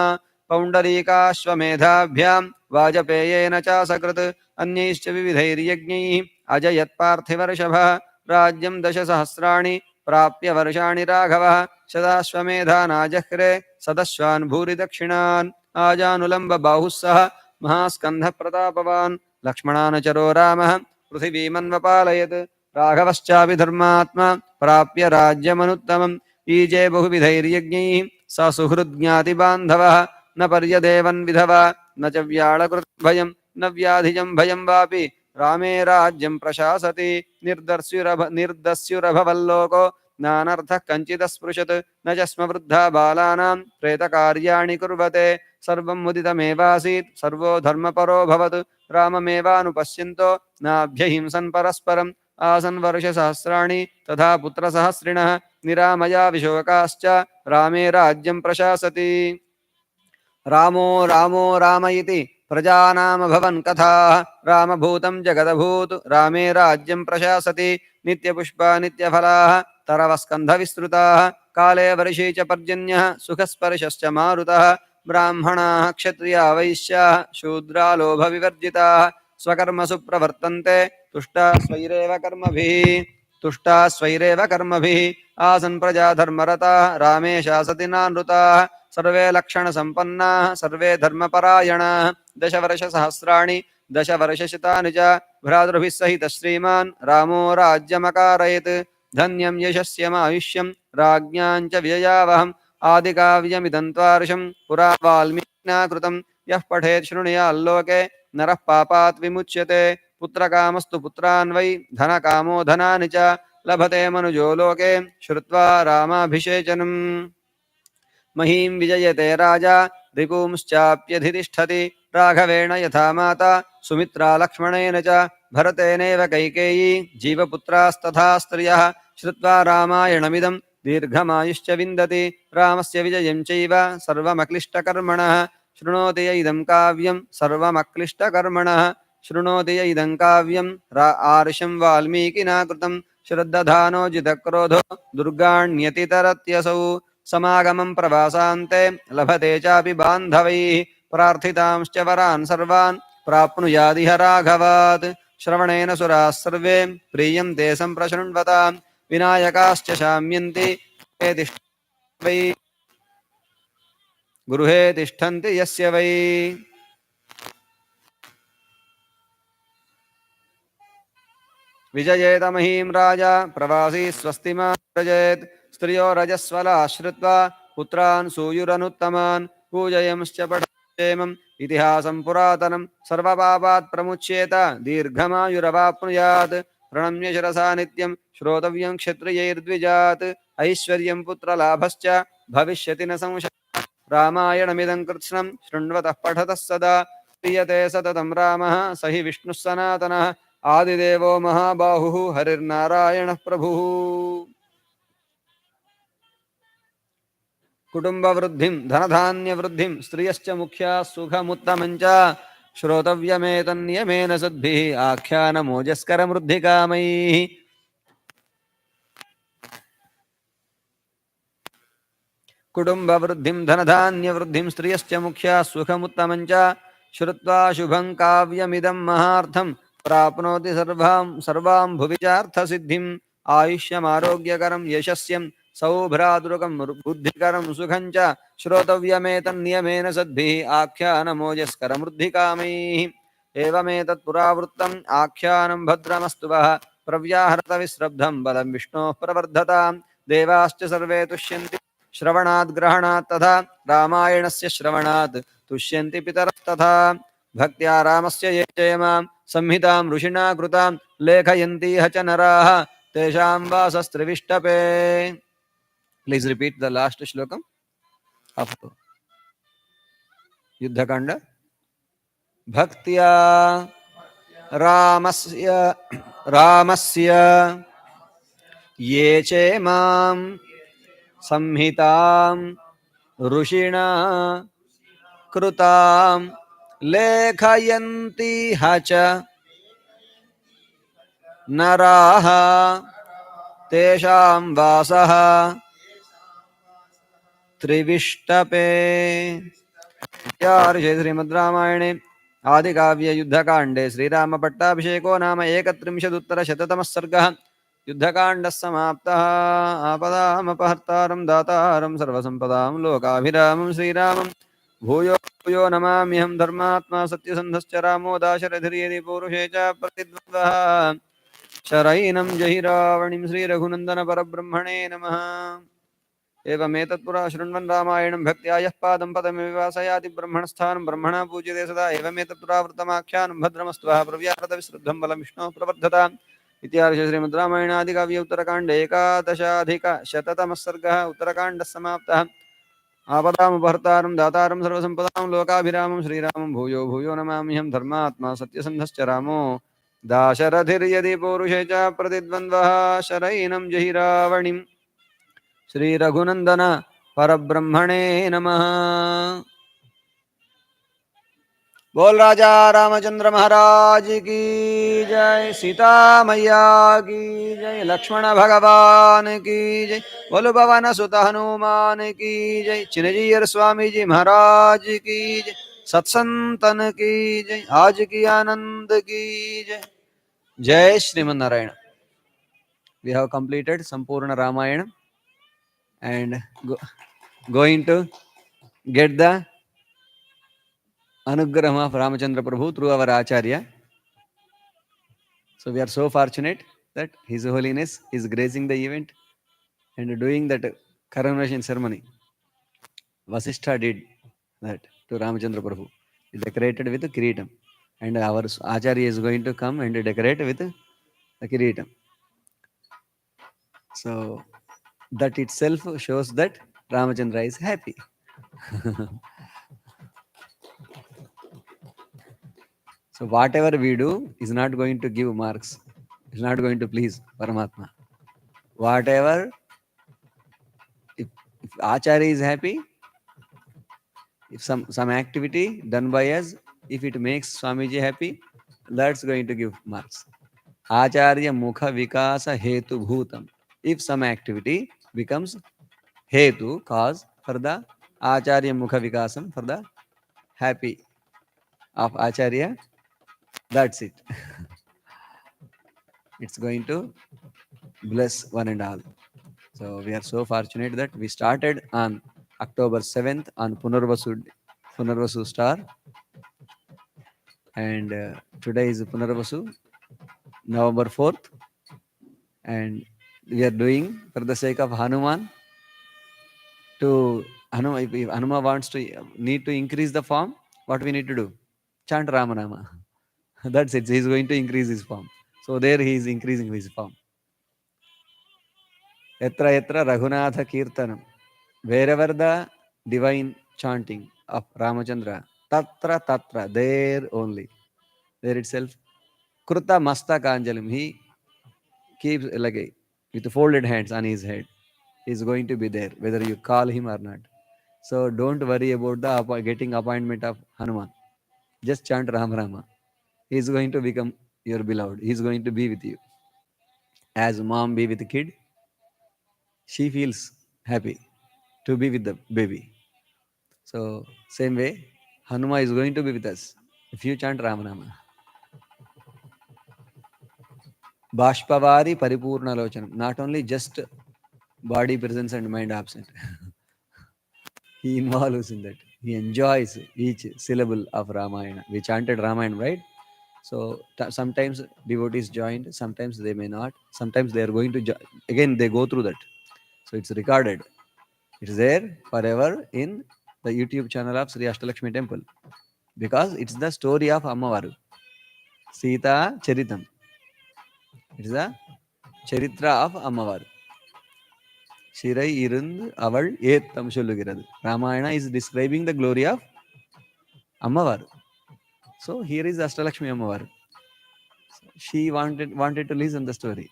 पौण्डरीकाश्वमेधाभ्यां वाजपेयेन च सकृत् अन्यैश्च विविधैर्यज्ञैः अजयत्पार्थिवर्षभः राज्यं दशसहस्राणि प्राप्य वर्षाणि राघवः शताश्वमेधानाजह्रे सदश्वान् भूरि दक्षिणान् आजानुलम्ब बाहुः सह महास्कन्धः प्रतापवान् लक्ष्मणानुचरो रामः पृथिवीमन्वपालयत् राघवश्चापि धर्मात्मा प्राप्य राज्यमनुत्तमम् ईजे बहुविधैर्यज्ञैः स सुहृद्ज्ञातिबान्धवः न पर्यदेवन् विधवा न च व्याळकृद्भयं न व्याधिजं भयं वापि रामे राज्यं प्रशासति निर्दस्युरभवल्लोको नानर्थः कञ्चिदस्पृशत् न च स्म वृद्धा बालानां प्रेतकार्याणि कुर्वते सर्वं मुदितमेवासीत् सर्वो धर्मपरोऽभवत् राममेवानुपश्यन्तो नाभ्यहिंसन् परस्परम् आसन् वर्षसहस्राणि तथा पुत्रसहस्रिणः निरामया विशोकाश्च रामे राज्यं प्रशासति रामो रामो राम इति प्रजानामभवन् कथाः रामभूतं जगदभूत् रामे राज्यं प्रशासति नित्यपुष्पा नित्यफलाः तरवस्कन्धविस्तृताः काले वर्षे च पर्जन्यः सुखस्पर्शश्च मारुतः ब्राह्मणाः क्षत्रिया वैश्याः शूद्रा लोभविवर्जिताः स्वकर्मसु प्रवर्तन्ते तुष्टा स्वैरेव कर्मभिः आसन् प्रजाधर्मरताः रामे शासति नानृताः सर्वे लक्षणसम्पन्नाः सर्वे धर्मपरायणाः दशवर्षसहस्राणि दशवर्षशतानि च भ्रातृभिः सहितः श्रीमान् रामो राज्यमकारयत् धन्यं यशस्यमायुष्यं राज्ञां च व्ययावहम् आदिकाव्यमिदं त्वार्षं पुरा वाल्मीकिना कृतं यः पठेत् शृणुयाल्लोके नरः पापात् विमुच्यते पुत्रकामस्तु पुत्रान् वै धनकामो धनानि च लभते मनुजो लोके श्रुत्वा रामाभिषेचनम् महीं विजयते राजा रिपुंश्चाप्यधितिष्ठति राघवेण यथा माता सुमित्रा लक्ष्मणेन च भरतेनैव कैकेयी जीवपुत्रास्तथा स्त्रियः श्रुत्वा रामायणमिदं दीर्घमायुश्च विन्दति रामस्य विजयं चैव सर्वमक्लिष्टकर्मणः शृणोति य इदं काव्यं सर्वमक्लिष्टकर्मणः शृणोति य इदं काव्यं आर्षं वाल्मीकिना कृतं श्रद्दधानो जितक्रोधो दुर्गाण्यतितरत्यसौ समागमं प्रवासान्ते लभते चापि बान्धवैः प्रार्थितांश्च वरान् सर्वान् प्राप्नुयादिह राघवात् श्रवणेन सुराः सर्वे प्रीयन्ते सम्प्रशृण्वतां विनायकाश्च शाम्यन्ति वै गृहे तिष्ठन्ति यस्य वै विजयेत महीं राजा प्रवासी स्वस्तिमा प्रजयेत् स्त्रियो रजस्वला श्रुत्वा पुत्रान् सूयुरनुत्तमान् पूजयंश्च पठेमम् इतिहासं पुरातनं सर्वपापात् प्रमुच्येत दीर्घमायुरवाप्नुयात् प्रणम्य शिरसा नित्यं श्रोतव्यं क्षत्रियैर्द्विजात् ऐश्वर्यं पुत्रलाभश्च भविष्यति न संशयः रामायणमिदं कृत्स्नं शृण्वतः पठतः सदा प्रीयते सततं रामः स हि विष्णुः सनातनः आदिदेवो महाबाहुः हरिर्नारायणः प्रभुः कुटुम्बवृद्धिं धनधान्यवृद्धिं स्त्रियश्च मुख्या सुखमुत्तमञ्च श्रोतव्यमेतन्नियमेन सद्भिः आख्यानमोजस्करमृद्धिकामैः कुटुम्बवृद्धिं धनधान्यवृद्धिं स्त्रियश्च मुख्या सुखमुत्तमञ्च श्रुत्वा शुभं काव्यमिदं महार्थं प्राप्नोति सर्वां भुवि चार्थसिद्धिम् आयुष्यमारोग्यकरं यशस्यं सौभ्रातृकं बुद्धिकरं सुखं च श्रोतव्यमेतन्नियमेन सद्भिः आख्यानमोजस्करमृद्धिकामैः एवमेतत् पुरावृत्तम् आख्यानं भद्रमस्तु वः प्रव्याहृतविस्रब्धं बलं विष्णोः प्रवर्धतां देवाश्च सर्वे तुष्यन्ति श्रवणात् ग्रहणात् तथा रामायणस्य श्रवणात् तुष्यन्ति पितरस्तथा भक्त्या रामस्य ये जयमां संहितां ऋषिणा कृतां लेखयन्तीह च नराः तेषां वासस्त्रिविष्टपे प्लीज रिपीट द लास्ट श्लोकम ऑफ युद्धकांड भक्त्या रामस्य रामस्य ये चेमां संहितां ऋषिणा कृतां लेखयन्ति ह च नराः तेषां वासः त्रिविष्टपे श्रीमद् रामायणे आदिकाव्ये युद्धकाण्डे श्रीराम पट्टाभिषेको नाम 31उत्तरशततमः सर्गः युद्धकाण्डः समाप्तः आपदामपहर्तारं दातारं सर्वसम्पदां लोकाभिरामं श्रीरामं भूयो भूयो नमाम्यहं धर्मात्मा सत्यसन्धश्च रामो दाशरथिर्यदि पौरुषे च प्रतिद्वन्द्वः शरैनं जहि रावणिं श्रीरघुनन्दन परब्रह्मणे नमः एवमेतत्पुरा शृण्वन् रामायणं भक्त्या यः पादं पदमिवासयाति ब्रह्मणस्थानं ब्रह्मणा पूज्यते सदा एवमेतत्पुरावृत्तमाख्यानं भद्रमस्त्वः प्रव्याहृतविश्रुद्धं बलं विष्णोः प्रवर्धताम् इत्यार्षे श्रीमद् रामायणादिकाव्ये उत्तरकाण्डे 11अधिकशततमः सर्गः उत्तरकाण्डः समाप्तः आपदामुपहर्तारं दातारं सर्वसम्पदां लोकाभिरामं श्रीरामं भूयो भूयो नमाम्यहं धर्मात्मा सत्यसन्धश्च रामो दाशरथिर्यदि पौरुषे च प्रतिद्वन्द्वः शरैनं जहि रावणिं श्री रघुनंदन परब्रह्मणे नमः। बोल राजा रामचंद्र महाराज की जय, सीता मैया की जय, लक्ष्मण भगवान की जय, बोल भवन सुत हनुमान की जय, चिन्नजीयर स्वामी जी महाराज की जय, सत्संतन की जय, आज की आनंद की जय। जय Shriman Narayan. We have completed Sampurna Ramayana and going to get the Anugraham of Ramachandra Prabhu through our Acharya. So we are so fortunate that His Holiness is gracing the event and doing that coronation ceremony. Vasishtha did that to Ramachandra Prabhu. He decorated with the Kiritam. And our Acharya is going to come and decorate with the Kiritam. So that itself shows that Ramachandra is happy. So whatever we do is not going to give marks. It's not going to please Paramatma. Whatever, if Acharya is happy, if some activity done by us, if it makes Swamiji happy, that's going to give marks. Acharya Mukha Vikasa Hetu Bhutam. If some activity becomes Hetu, cause for the Acharya Mukha Vikasam, for the happy of Acharya, that's it. It's going to bless one and all. So we are so fortunate that we started on October 7th on Punarvasu star, and today is Punarvasu, November 4th. And we are doing for the sake of Hanuman. To Hanuma, if Hanuma wants to need to increase the form, what we need to do? Chant Ramanama. That's it. He is going to increase his form. So there he is increasing his form. Yatra yatra Raghunatha Kirtanam. Wherever the divine chanting of Ramachandra, tatra tatra, there only, there itself. Kruta Mastaka Anjalim. He keeps like with folded hands on his head. He is going to be there, whether you call him or not. So don't worry about the getting appointment of Hanuman. Just chant Ram Rama. He is going to become your beloved. He is going to be with you. As mom be with the kid, she feels happy to be with the baby. So same way, Hanuma is going to be with us. If you chant Ram Rama. Bashpavari Paripurna Lochanam. Not only just body presence and mind absent. He involves in that. He enjoys each syllable of Ramayana. We chanted Ramayana, right? So sometimes devotees joined, sometimes they may not. Sometimes they are going to again they go through that. So it's recorded. It's there forever in the YouTube channel of Sri Ashtalakshmi Temple because it's the story of Ammavaru, Sita Charitam. It's the Charitra of Ammavaru. Shirai irund aval ஏத்தம் சொல்லுகிறது. Ramayana is describing the glory of Ammavaru. So here is Ashtalakshmi Ammavaru. She wanted to listen the story,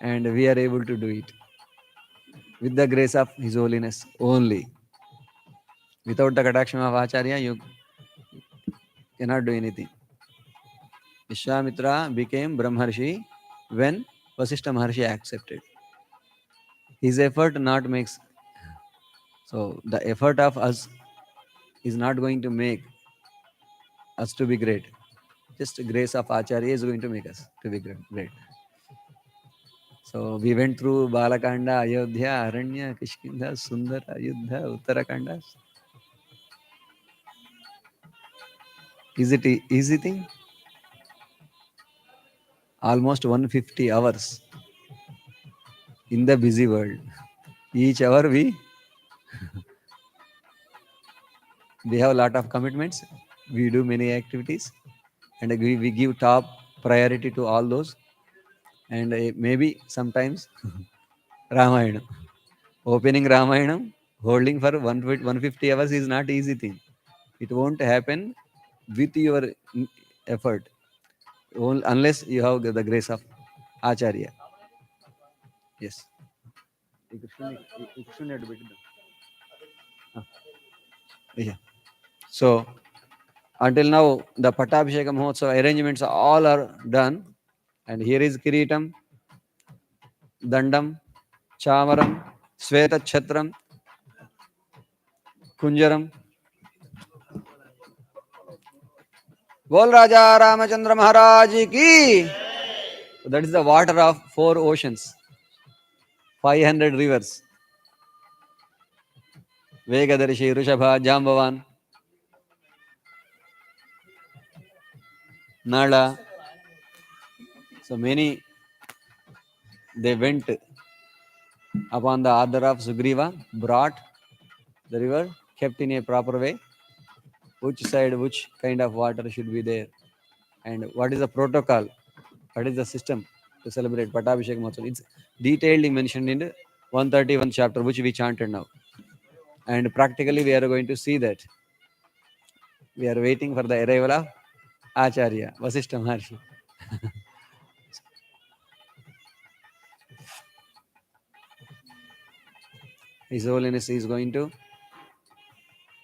and we are able to do it with the grace of His Holiness only. Without the Kataksham of Acharya, you cannot do anything. Vishwamitra became Brahmarshi when Vasishta Maharshi accepted. His effort not makes, so the effort of us is not going to make us to be great. Just the grace of Acharya is going to make us to be great. So we went through Balakanda, Ayodhya, Aranya, Kishkinda, Sundara, Ayodhya, Uttarakanda. Is it easy thing? Almost 150 hours in the busy world. Each hour we have a lot of commitments. We do many activities, and we give top priority to all those. And maybe sometimes Ramayana. Opening Ramayana, holding for 150 hours is not easy thing. It won't happen with your effort unless you have the grace of Acharya. Yes. Yeah. So until now, the Pattabhisheka Mahotsav arrangements all are done. And here is Kiritam, Dandam, Chamaram, Sveta Chhatram, Kunjaram. Bol Raja Ramachandra Maharaj ki. So that is the water of 4 oceans, 500 rivers. Vegadarshi, Rishabha, Jambavan, Nala. So many, they went upon the order of Sugriva, brought the river, kept in a proper way, which side, which kind of water should be there, and what is the protocol, what is the system to celebrate Pattabhishek Mahotsav. It's detailedly mentioned in 131 chapter, which we chanted now. And practically, we are going to see that. We are waiting for the arrival of Acharya, Vasishta Maharshi. His Holiness is going to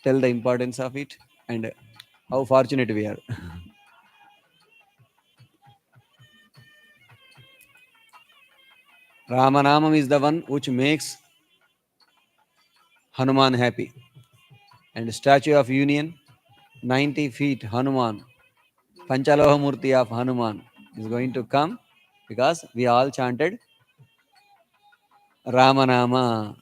tell the importance of it and how fortunate we are. Ramanamam is the one which makes Hanuman happy. And statue of union, 90 feet Hanuman, Panchaloha Murti of Hanuman is going to come because we all chanted Ramanama,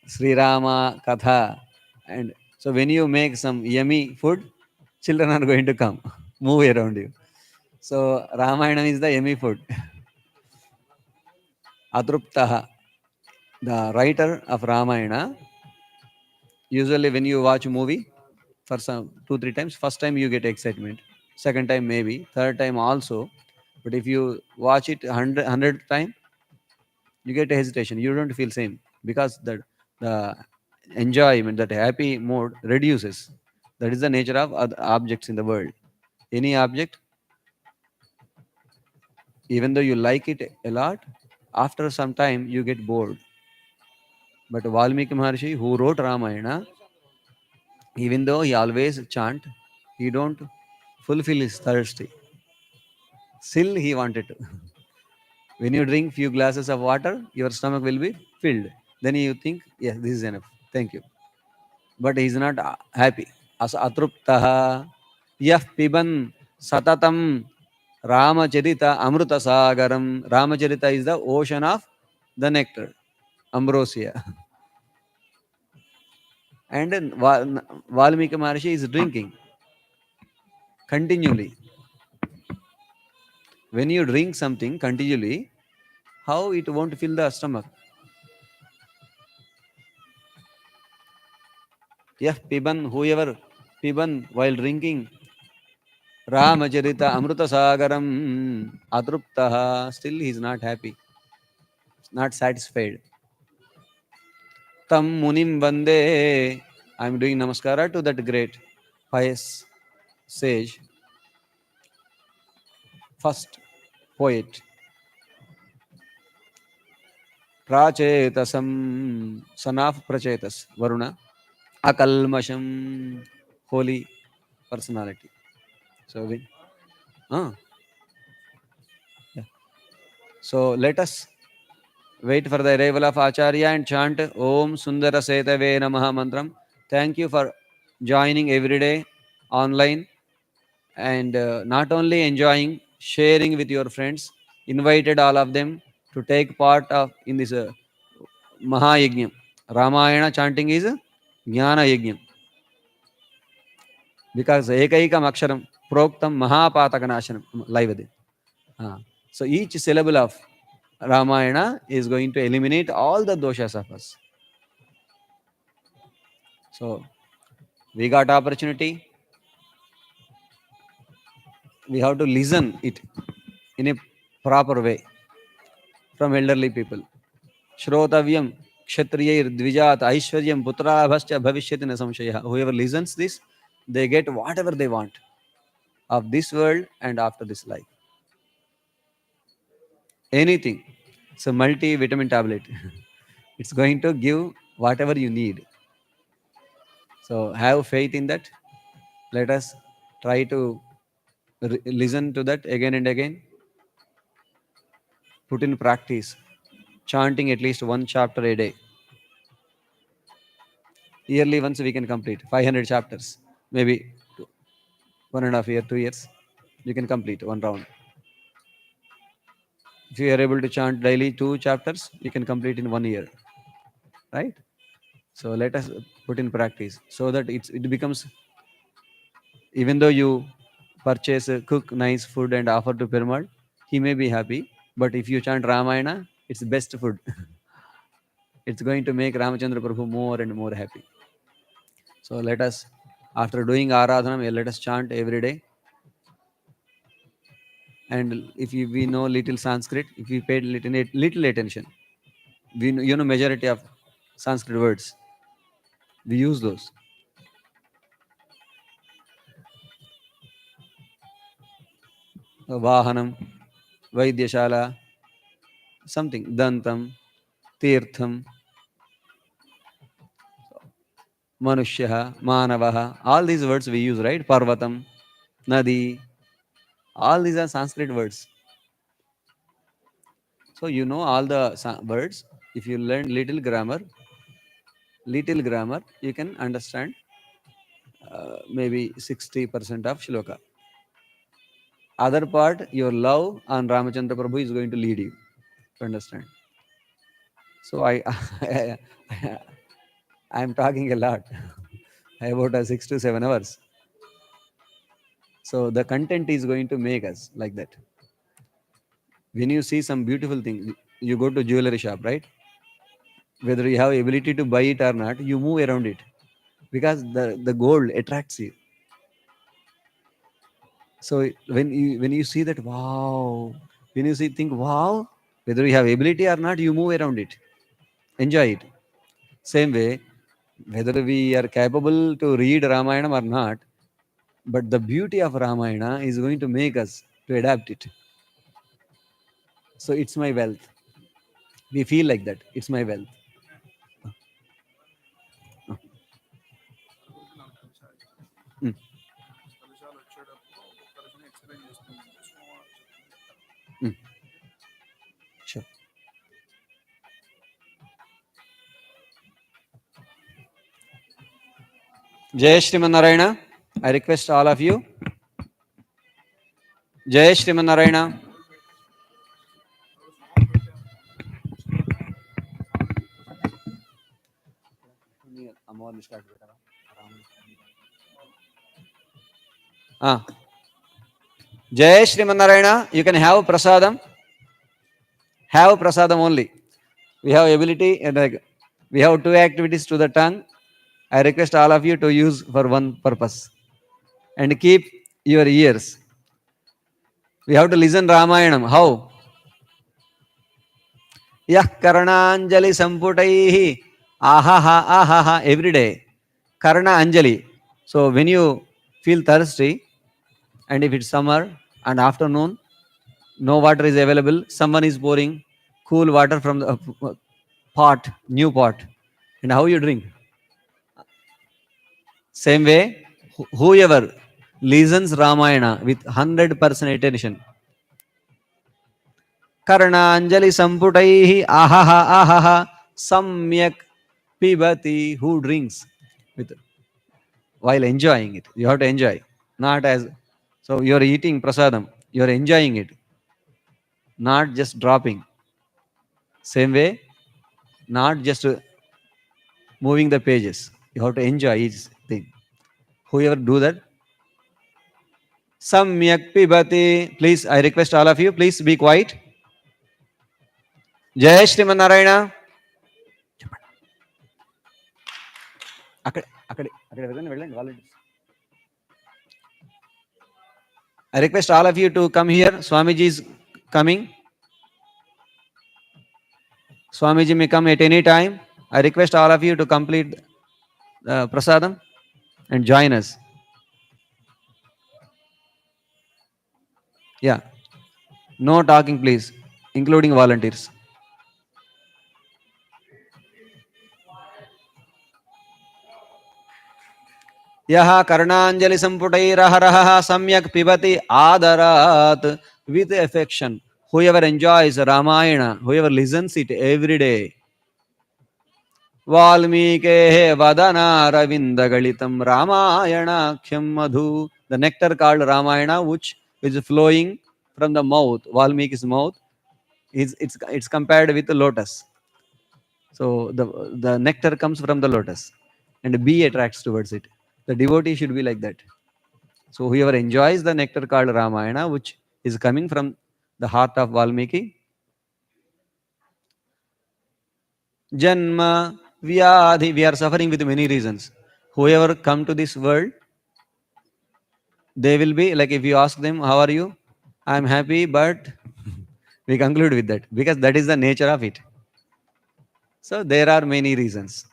Sri Rama Katha. And so when you make some yummy food, children are going to come, move around you. So Ramayana is the yummy food. Atruptaha. The writer of Ramayana, usually when you watch a movie for some 2 3 times, first time you get excitement, second time maybe, third time also. But if you watch it 100 time, you get hesitation. You don't feel same because the enjoyment, that happy mode reduces. That is the nature of other objects in the world. Any object, even though you like it a lot, after some time you get bored. But Valmiki Maharshi, who wrote Ramayana, even though he always chant, he don't fulfill his thirsty. Still he wanted to. When you drink few glasses of water, your stomach will be filled. Then you think, yes, this is enough. Thank you. But he is not happy. As atruptaha yah piban satatam Ramacharita Amruta Sagaram. Ramacharita is the ocean of the nectar, ambrosia. And then Valmiki Maharshi is drinking continually. When you drink something continually, how it won't fill the stomach? Yeah, piban, whoever piban while drinking Ramacharita Amruta Sagaram Atruptaha, still he is not happy, not satisfied. Tam Munim Vande. I am doing namaskara to that great pious sage, first poet. Prachetasam, son of Prachetas, Varuna. Akalmasham, holy personality. So, uh, yeah. So let us wait for the arrival of Acharya and chant Om Sundara Setave Namaha Mantram. Thank you for joining every day online, and not only enjoying, sharing with your friends. Invited all of them to take part of in this Mahayajnam. Ramayana chanting is Jnana Yajnam, because Ekaikam Aksharam Proktam Mahapatakanashanam Laivade. So each syllable of Ramayana is going to eliminate all the doshas of us. So we got opportunity. We have to listen it in a proper way from elderly people. Shrotavyam kshatriyir dvijat aishwaryam putrabhascha bhavishyati na samshaya. Whoever listens this, they get whatever they want of this world and after this life. Anything. It's a multivitamin tablet. It's going to give whatever you need. So have faith in that. Let us try to listen to that again and again. Put in practice. Chanting at least one chapter a day. Yearly once we can complete 500 chapters. Maybe 1.5 year, 2 years. You can complete one round. If you are able to chant daily 2 chapters, you can complete in 1 year. Right? So let us put in practice so that it becomes, even though you purchase, cook nice food and offer to Perumal, he may be happy. But if you chant Ramayana, it's best food. It's going to make Ramachandra Prabhu more and more happy. So let us, after doing Aradhana, let us chant every day. And if we know little Sanskrit, if we paid little attention, we know, majority of Sanskrit words, we use those. Vahanam, Vaidyashala, something, Dantam, Tirtham, Manushya, Manavaha, all these words we use, right? Parvatam, Nadi, all these are Sanskrit words. So you know all the words. If you learn little grammar, you can understand maybe 60% of shloka. Other part, your love on Ramachandra Prabhu is going to lead you to understand. So I am talking a lot about 6 to 7 hours. So the content is going to make us like that. When you see some beautiful thing, You go to jewelry shop, right? Whether you have ability to buy it or not, you move around it because the gold attracts you. So when you see that, wow, when you see think wow, whether you have ability or not, you move around it, enjoy it. Same way, whether we are capable to read Ramayana or not, but the beauty of Ramayana is going to make us to adapt it. So it's my wealth. We feel like that. It's my wealth. Mm, mm, sure. Jai Shriman Narayana. I request all of you. Jai Shriman Narayana. Ah. Jai Shriman Narayana. You can have prasadam. Have prasadam only. We have ability and we have two activities to the tongue. I request all of you to use for one purpose and keep your ears. We have to listen Ramayanam. How? Yah Karnanjali Samputaihi Ahaha Ahaha every day. Karna Anjali. So when you feel thirsty and if it's summer and afternoon, no water is available, someone is pouring cool water from the pot, new pot. And how you drink? Same way, whoever listens Ramayana with 100% attention, Karnanjali Samputaihi Ahaha Ahaha Samyak Pibati, who drinks with while enjoying it. You have to enjoy, not as so you're eating prasadam, you're enjoying it, not just dropping. Same way, not just moving the pages. You have to enjoy each thing. Whoever do that, Samyak Pibati. Please, I request all of you, please be quiet. Jai Shriman Narayana. అక్కడే అక్కడే అక్కడ వెళ్ళండి వెళ్ళండి volunteers. I request all of you to come here. Swamiji is coming. Swamiji may come at any time. I request all of you to complete prasadam and join us. Yeah, no talking, please, including volunteers. यह कर्णांजलि संपुटैरहरः सम्यक पिबति आदरात with affection. Whoever enjoys Ramayana, whoever listens it every day. वाल्मीकेः वदनारविन्दगलितं रामायणाख्यं Madhu. The nectar called Ramayana, which is flowing from the mouth, Valmiki's mouth, it's compared with the lotus. So the nectar comes from the lotus, and a bee attracts towards it. The devotee should be like that. So whoever enjoys the nectar called Ramayana, which is coming from the heart of Valmiki, Janma, Vyadhi, we are suffering with many reasons. Whoever come to this world, they will be like, if you ask them, how are you? I am happy, but we conclude with that because that is the nature of it. So there are many reasons.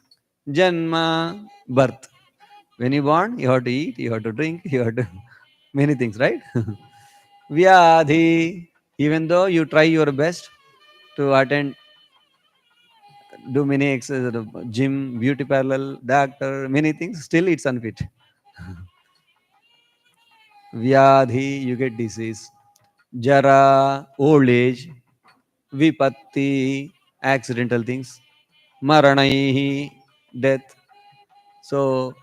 Janma, birth. When you born, you have to eat, you have to drink, you have to many things, right? Vyadhi, even though you try your best to attend, do many exercises, gym, beauty parlor, doctor, many things, still it's unfit. Vyadhi, you get disease. Jara, old age. Vipatti, accidental things. Maranaihi, death. So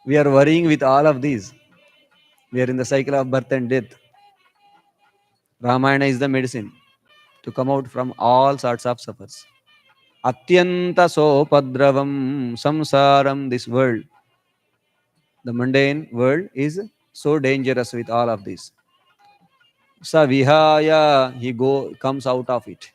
we are worrying with all of these. We are in the cycle of birth and death. Ramayana is the medicine to come out from all sorts of suffers. Atyanta sopadravam samsaram, this world, the mundane world is so dangerous with all of this. Sa vihaya, he comes out of it.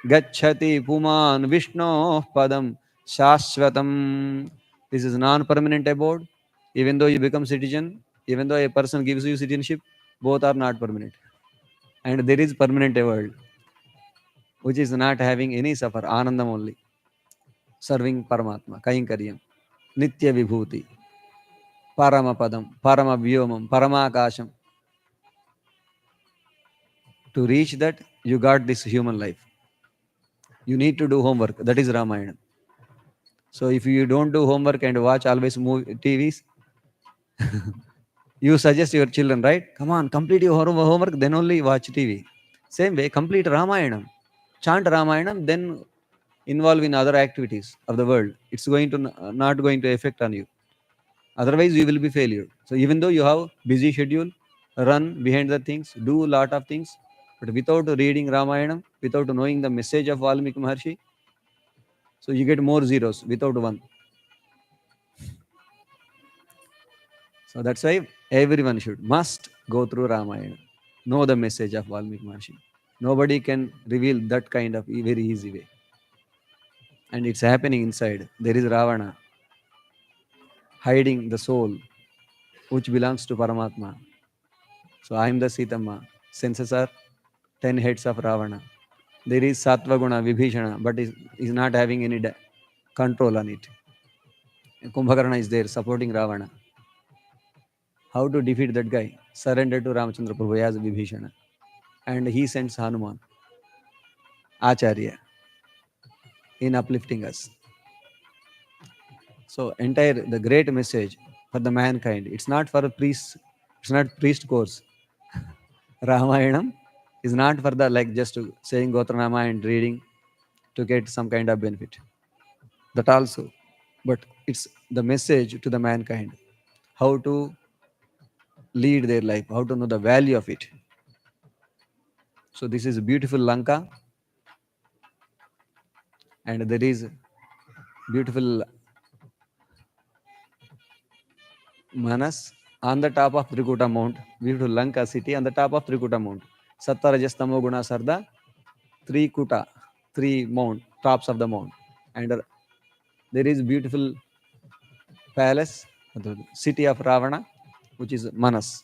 Gachati puman Vishno padam shashvatam. This is non-permanent abode. Even though you become citizen, even though a person gives you citizenship, both are not permanent. And there is permanent world, which is not having any suffer, anandam only, serving Paramatma, Kainkaryam, Nitya Vibhuti, Paramapadam, Paramavyomam, Paramakasham. To reach that, you got this human life. You need to do homework. That is Ramayana. So if you don't do homework and watch always TVs, you suggest your children, right? Come on, complete your homework, then only watch TV. Same way, complete Ramayana, chant Ramayana, then involve in other activities of the world. It's going to not going to affect on you. Otherwise, you will be failure. So even though you have busy schedule, run behind the things, do a lot of things, but without reading Ramayana, without knowing the message of Valmiki Maharshi, so you get more zeros without one. So that's why everyone must go through Ramayana, know the message of Valmiki Maharshi. Nobody can reveal that kind of very easy way. And it's happening inside. There is Ravana hiding the soul which belongs to Paramatma. So I am the Sitama. Senses are 10 heads of Ravana. There is Sattva Guna, Vibhishana, but is not having any control on it. Kumbhakarna is there supporting Ravana. How to defeat that guy? Surrender to Ramachandra Prabhu as Vibhishana. And he sends Hanuman, Acharya, in uplifting us. So entire the great message for the mankind. It's not for a priest. It's not priest course. Ramayanam is not for the like just saying Gotranama and reading to get some kind of benefit. That also, but it's the message to the mankind. How to lead their life, how to know the value of it. So this is a beautiful Lanka, and there is beautiful Manas on the top of Trikuta Mount, beautiful Lanka city on the top of Trikuta Mount. Satta Rajas Tamo Guna Sarda, three Kuta, three mount, tops of the mount. And there is beautiful palace, the city of Ravana, which is Manas,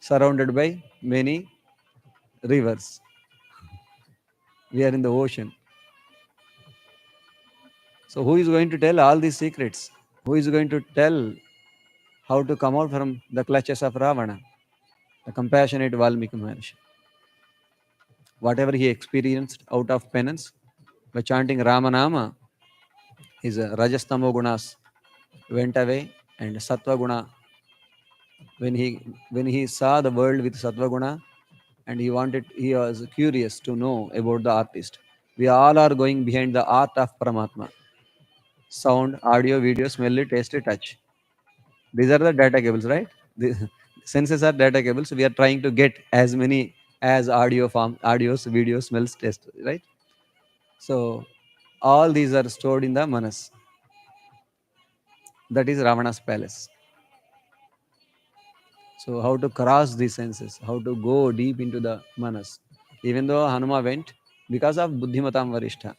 surrounded by many rivers. We are in the ocean. So who is going to tell all these secrets? Who is going to tell how to come out from the clutches of Ravana? The compassionate Valmiki Maharshi. Whatever he experienced out of penance, by chanting Ramanama, his Rajastamo gunas went away, and Sattva guna, when he saw the world with Sattva guna, and he was curious to know about the artist. We all are going behind the art of Paramatma. Sound, audio, video, smell, taste, touch. These are the data cables, right? The senses are data cables. We are trying to get as many as audios, videos, smells, taste, right? So all these are stored in the Manas. That is Ravana's palace. So how to cross these senses, how to go deep into the Manas. Even though Hanuma went, because of Buddhimatam Varishtha,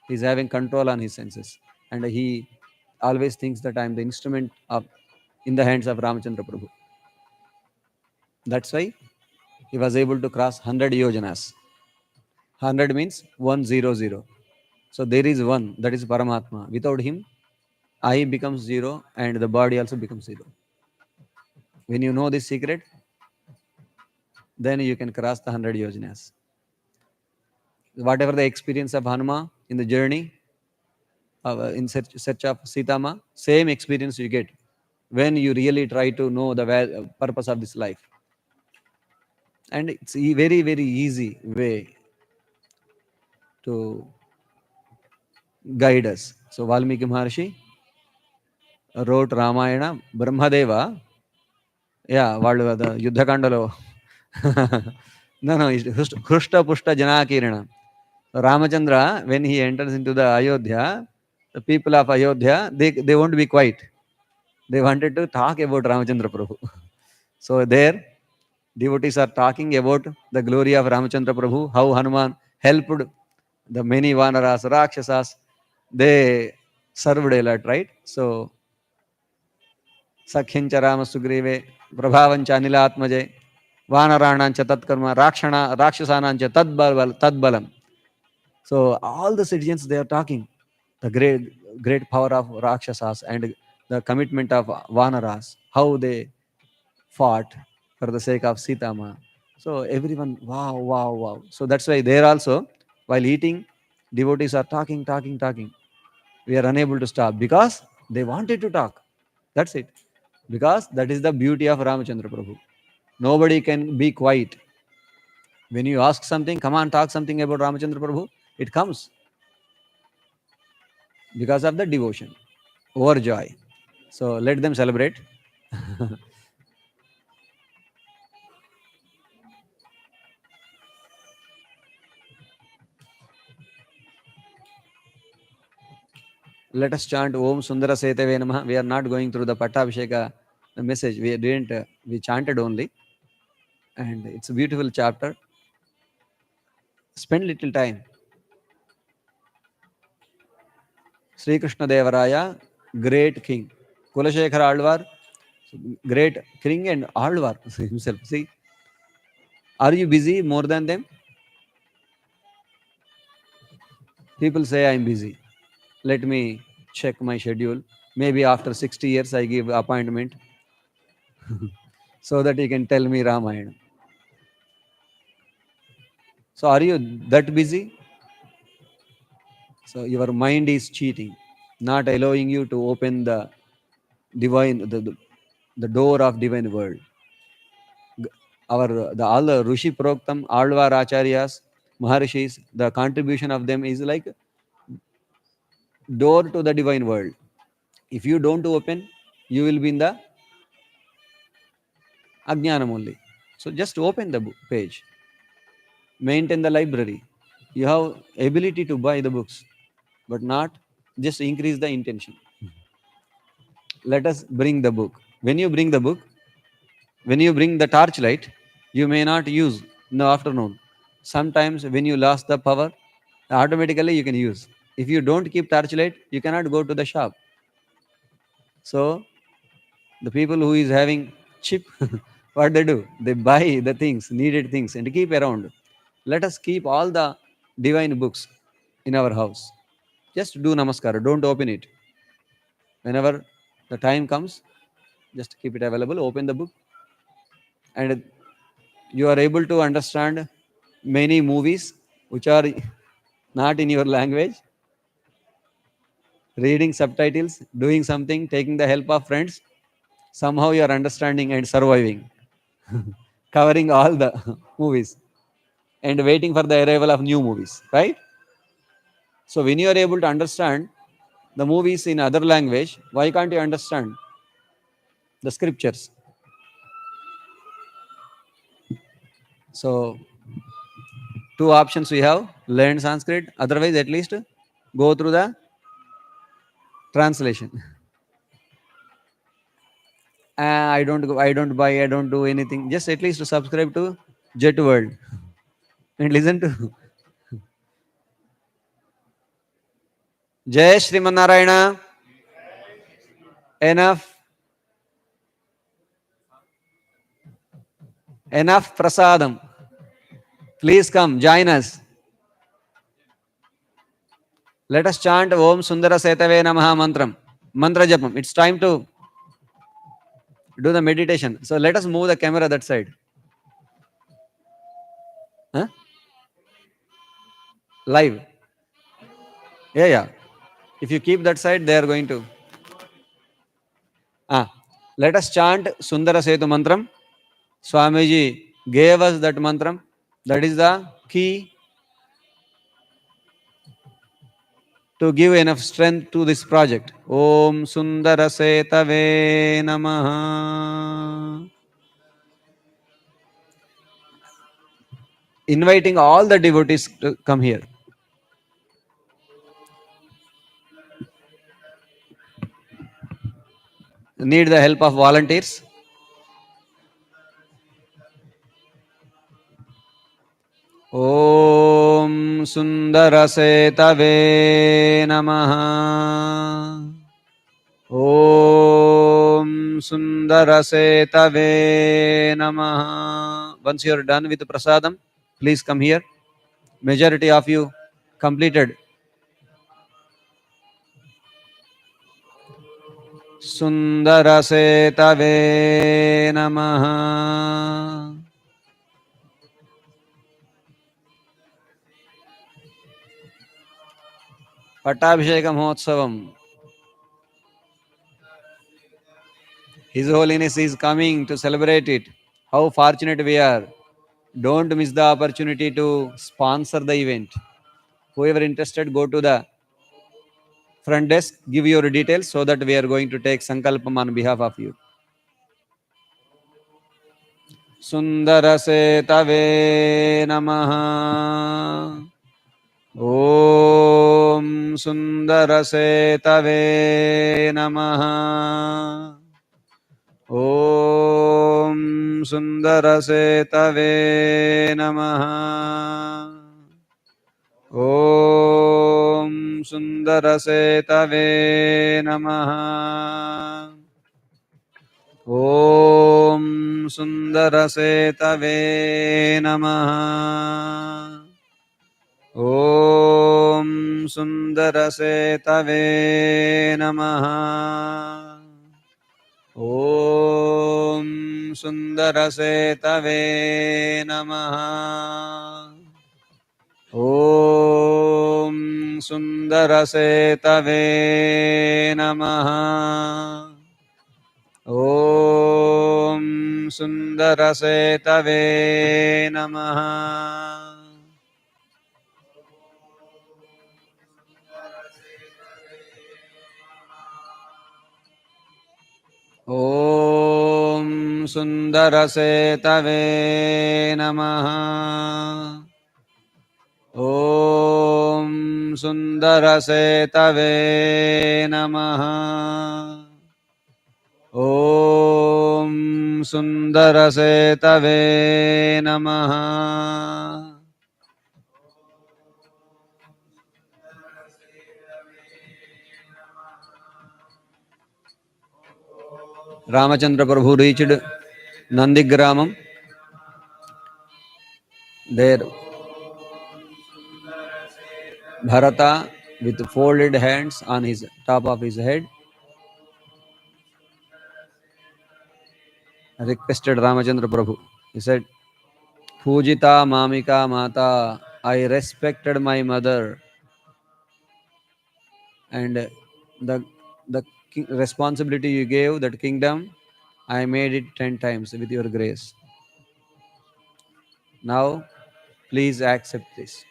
he's having control on his senses. And he always thinks that I am the instrument of in the hands of Ramachandra Prabhu. That's why he was able to cross 100 yojanas. 100 means 100. So there is one, that is Paramatma. Without him, I becomes zero and the body also becomes zero. When you know this secret, then you can cross the 100 yojanas. Whatever the experience of Hanuma in the journey, in search of Sitama, same experience you get when you really try to know the purpose of this life. And it's a very, very easy way to guide us. So Valmiki Maharshi wrote Ramayana. Brahmadeva, వాళ్ళు యుద్ధకాండలో no, it's Hrushta Pushta Janakirana. Ramachandra, when he enters into the Ayodhya, the people of Ayodhya, they won't be quiet. They wanted to talk about Ramachandra Prabhu. So there, devotees are talking about the glory of Ramachandra Prabhu, how Hanuman helped the many Vanaras, Rakshasas, they served a lot, right? So, Sakhincha Rama Sugrive, Prabhavancha Nilatmaje, Vanaranancha Tatkarma, Rakshasanancha Tadbalam. So, all the citizens they are talking, the great power of Rakshasas and the commitment of Vanaras, how they fought for the sake of Sitama. So everyone, wow, wow, wow. So that's why there also, while eating, devotees are talking, talking, talking. We are unable to stop because they wanted to talk. That's it. Because that is the beauty of Ramachandra Prabhu. Nobody can be quiet. When you ask something, come on, talk something about Ramachandra Prabhu, it comes because of the devotion, overjoy. So let them celebrate. Let us chant Om Sundara Setave Namaha. We are not going through the Pattabhisheka message. We didn't, we chanted only. And it's a beautiful chapter. Spend little time. Sri Krishna Devaraya, great king. Kulashekara Alvar, great king and Alvar himself. See, are you busy more than them? People say I'm busy. Let me check my schedule. Maybe after 60 years I give appointment so that he can tell me Ramayana. So are you that busy? So your mind is cheating, not allowing you to open the divine, the door of divine world. Our the all the Rishi Proktam, Alvar Acharyas, Maharishis, the contribution of them is like door to the divine world. If you don't open, you will be in the Ajnanam only. So just open the page, maintain the library. You have ability to buy the books, but not just increase the intention. Let us bring the book. When you bring the torchlight, you may not use in the afternoon. Sometimes when you lost the power, automatically you can use. If you don't keep torchlight, you cannot go to the shop. So the people who is having cheap, what they do? They buy the things, needed things, and keep around. Let us keep all the divine books in our house. Just do namaskar. Don't open it. Whenever the time comes, just keep it available. Open the book, and you are able to understand many movies which are not in your language, reading subtitles, doing something, taking the help of friends. Somehow you are understanding and surviving, covering all the movies and waiting for the arrival of new movies, right? So when you are able to understand the movies in other language, why can't you understand the scriptures? So two options we have: learn Sanskrit, otherwise at least go through the translation. I don't go, I don't buy, I don't do anything. Just at least subscribe to Jet World and listen to Jai Sriman Narayana. Enough, enough prasadam. Please come, join us. Let us chant Om Sundara Setave Namaha mantram. Mantra japam. It's time to do the meditation. So let us move the camera that side. Huh? Live. Yeah, yeah. If you keep that side, they are going to. Let us chant Sundara Setu mantram. Swamiji gave us that mantram. That is the key to give enough strength to this project. Om Sundara Setave Namaha. Inviting all the devotees to come here. Need the help of volunteers. Om Sundarasetave Namaha. Om Sundarasetave Namaha. Once you are done with prasadam, please come here. Majority of you completed. Sundarasetave Namaha. Pattabhisheka Mahotsavam. His Holiness is coming to celebrate it. How fortunate we are. Don't miss the opportunity to sponsor the event. Whoever interested, go to the front desk, give your details so that we are going to take Sankalpam on behalf of you. Sundarasetave Namaha. Om Sundarasetave Namaha. Om Sundarasetave Namaha. Om Sundarasetave Namaha. Om Sundarasetave Namaha. Om Sundarasetave Namaha. Om Sundarasetave Namaha. Om Sundarasetave Namaha. Om Sundarasetave Namaha. Om Sundarasetave Namaha. Om Sundarasetave Namaha. Om Sundarasetave Namaha. Ramachandra Prabhu reached Nandigramam. There Bharata, with folded hands on his top of his head, requested Ramachandra Prabhu. He said, Pujita Mamika Mata, I respected my mother, and the responsibility you gave, that kingdom, I made it 10 times with your grace. Now, please accept this.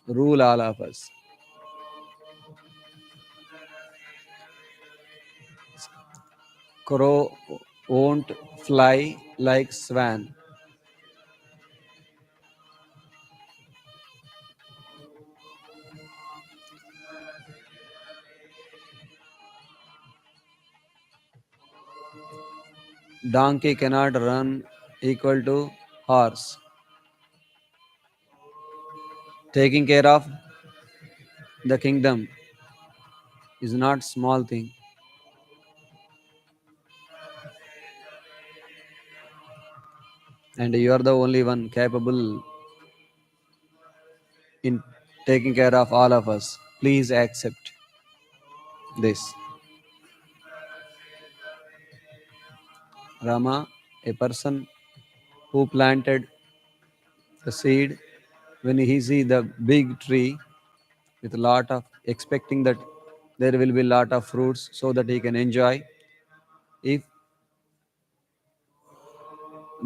Rule all of us. Crow won't fly like swan. Donkey cannot run equal to horse. Taking care of the kingdom is not small thing. And you are the only one capable in taking care of all of us. Please accept this. Rama, a person who planted the seed, when he see the big tree with a lot of expecting that there will be a lot of fruits so that he can enjoy, if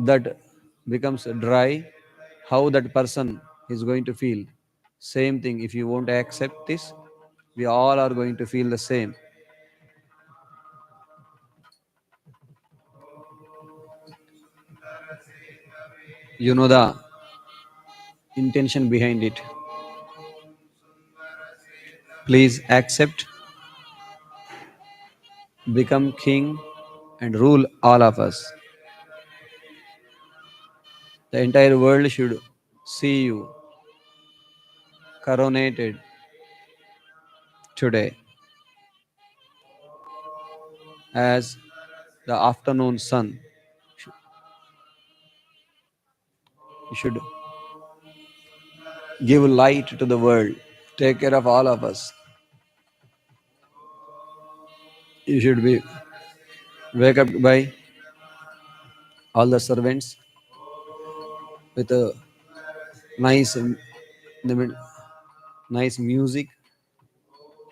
that becomes dry, how that person is going to feel? Same thing, if you won't accept this, we all are going to feel the same. You know the intention behind it. Please accept, become king, and rule all of us. The entire world should see you coronated today as the afternoon sun. You should give light to the world. Take care of all of us. You should be wake up by all the servants with a nice, nice music,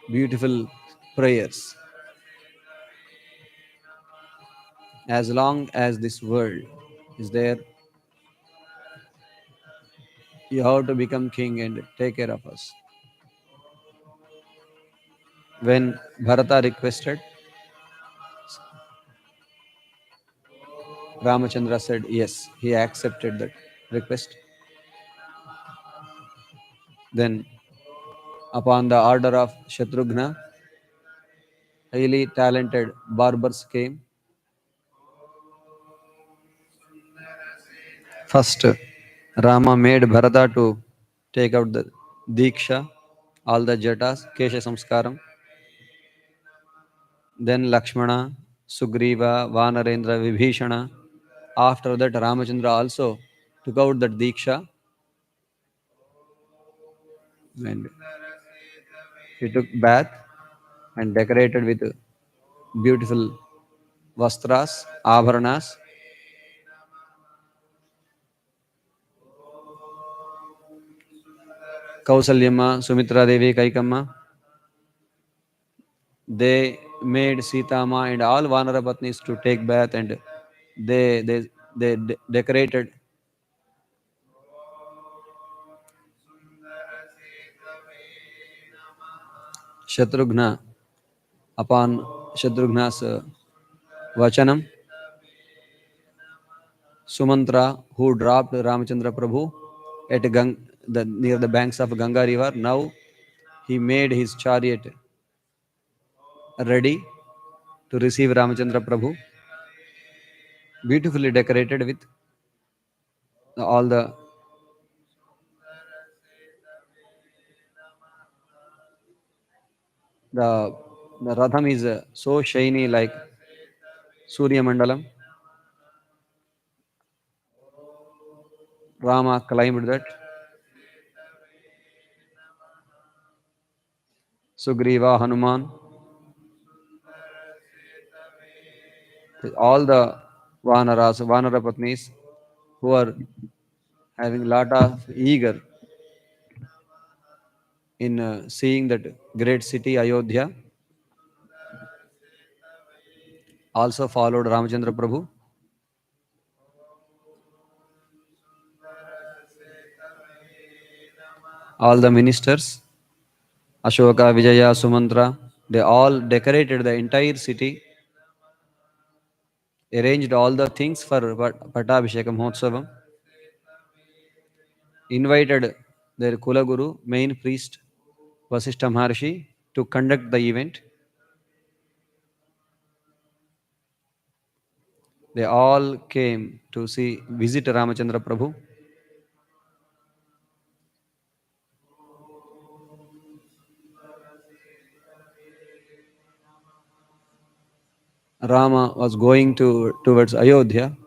beautiful prayers. As long as this world is there, you have to become king and take care of us. When Bharata requested, Ramachandra said yes. He accepted that request. Then, upon the order of Shatrughna, highly talented barbers came. First, Rama made Bharata to take out the Diksha, all the jatas, Kesha Samskaram. Then Lakshmana, Sugriva, Vanarendra, Vibhishana. After that, Ramachandra also took out that Diksha and he took bath and decorated with beautiful vastras, abharanas. Kausalyamma, Sumitra Devi, Kaikamma, they made Sita Ma and all Vanara Patnis to take bath and they decorated Shatrughna upon Shatrughna's Vachanam. Sumantra, who dropped Ramachandra Prabhu at near the banks of Ganga river, now he made his chariot ready to receive Ramachandra Prabhu, beautifully decorated with all the the Ratham is so shiny like Surya Mandalam. Rama climbed that. Sugriva, Hanuman, all the Vanaras, Vanara Patnis who are having lot of eager in seeing that great city Ayodhya also followed Ramachandra Prabhu. All the ministers, Ashoka, Vijaya, Sumantra, they all decorated the entire city, arranged all the things for Pattabhisheka Mahotsavam, invited their Kula Guru, main priest, Vasishtha Maharshi, to conduct the event. They all came to visit Ramachandra Prabhu. Rama was going towards Ayodhya.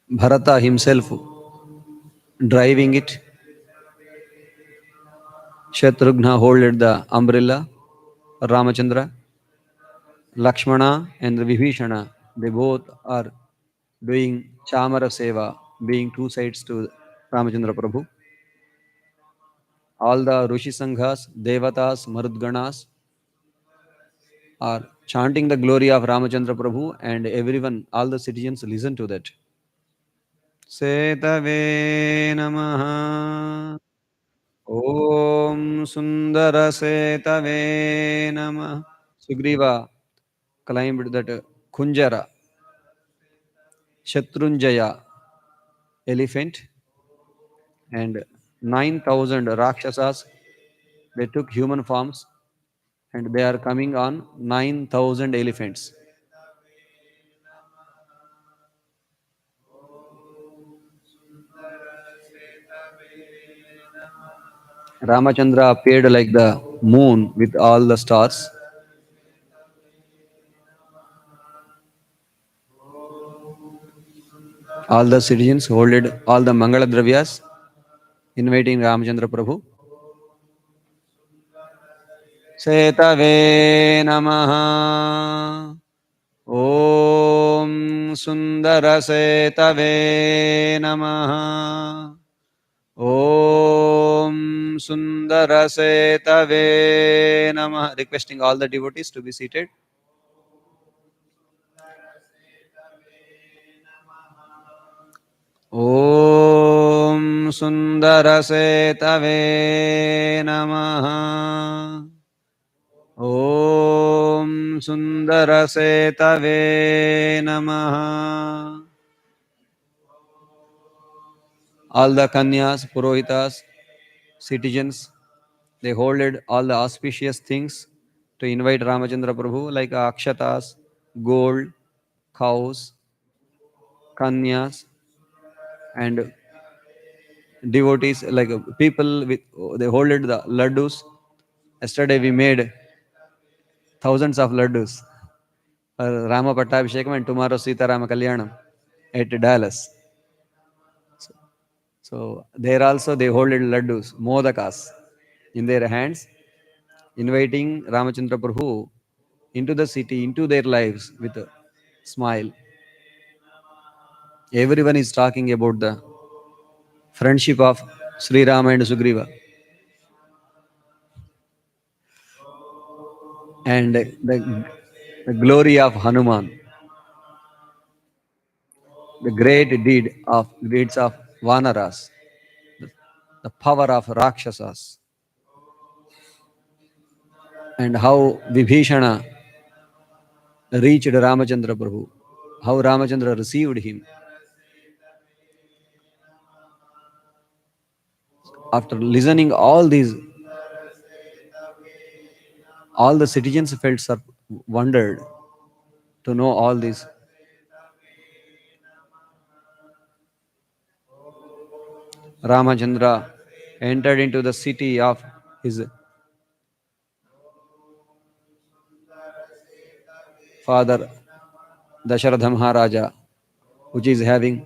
Bharata himself driving it. Shatrughna holded the umbrella. Ramachandra, Lakshmana, and Vibhishana, they both are doing Chamara Seva, being two sides to Ramachandra Prabhu. All the Rishi Sanghas, Devatas, Marudganas are chanting the glory of Ramachandra Prabhu, and everyone, all the citizens listen to that. Setave Namaha. Om Sundara Setave Namaha. Sugriva climbed that Kunjara, Shatrunjaya elephant, and 9,000 Rakshasas, they took human forms and they are coming on 9,000 elephants. Ramachandra appeared like the moon with all the stars. All the citizens holded all the Mangala Dravyas, inviting Ramachandra Prabhu. Setave Namaha. Om Sundara Setave Namaha. Om Sundara Setave Namaha. Requesting all the devotees to be seated. Om Sundara Setave Namaha. Om Sundara Setave Namaha. All the Kanyas, Purohitas, citizens, they holded all the auspicious things to invite Ramachandra Prabhu like akshatas, gold, cows, kanyas, and devotees like people with they holded the laddus. Yesterday we made thousands of laddus for Rama Pattabhishekam and tomorrow Sita Rama Kalyanam at Dallas. So there also they holded laddus, modakas in their hands, inviting Ramachandra Prabhu into the city, into their lives with a smile. Everyone is talking about the friendship of Sri Rama and Sugriva and the glory of Hanuman, the great deeds of Vanaras, the power of Rakshasas, and how Vibhishana reached Ramachandra Prabhu, how Ramachandra received him. After listening all these, all the citizens felt wondered to know all this. Ramachandra entered into the city of his father Dasharatha Maharaja, which is having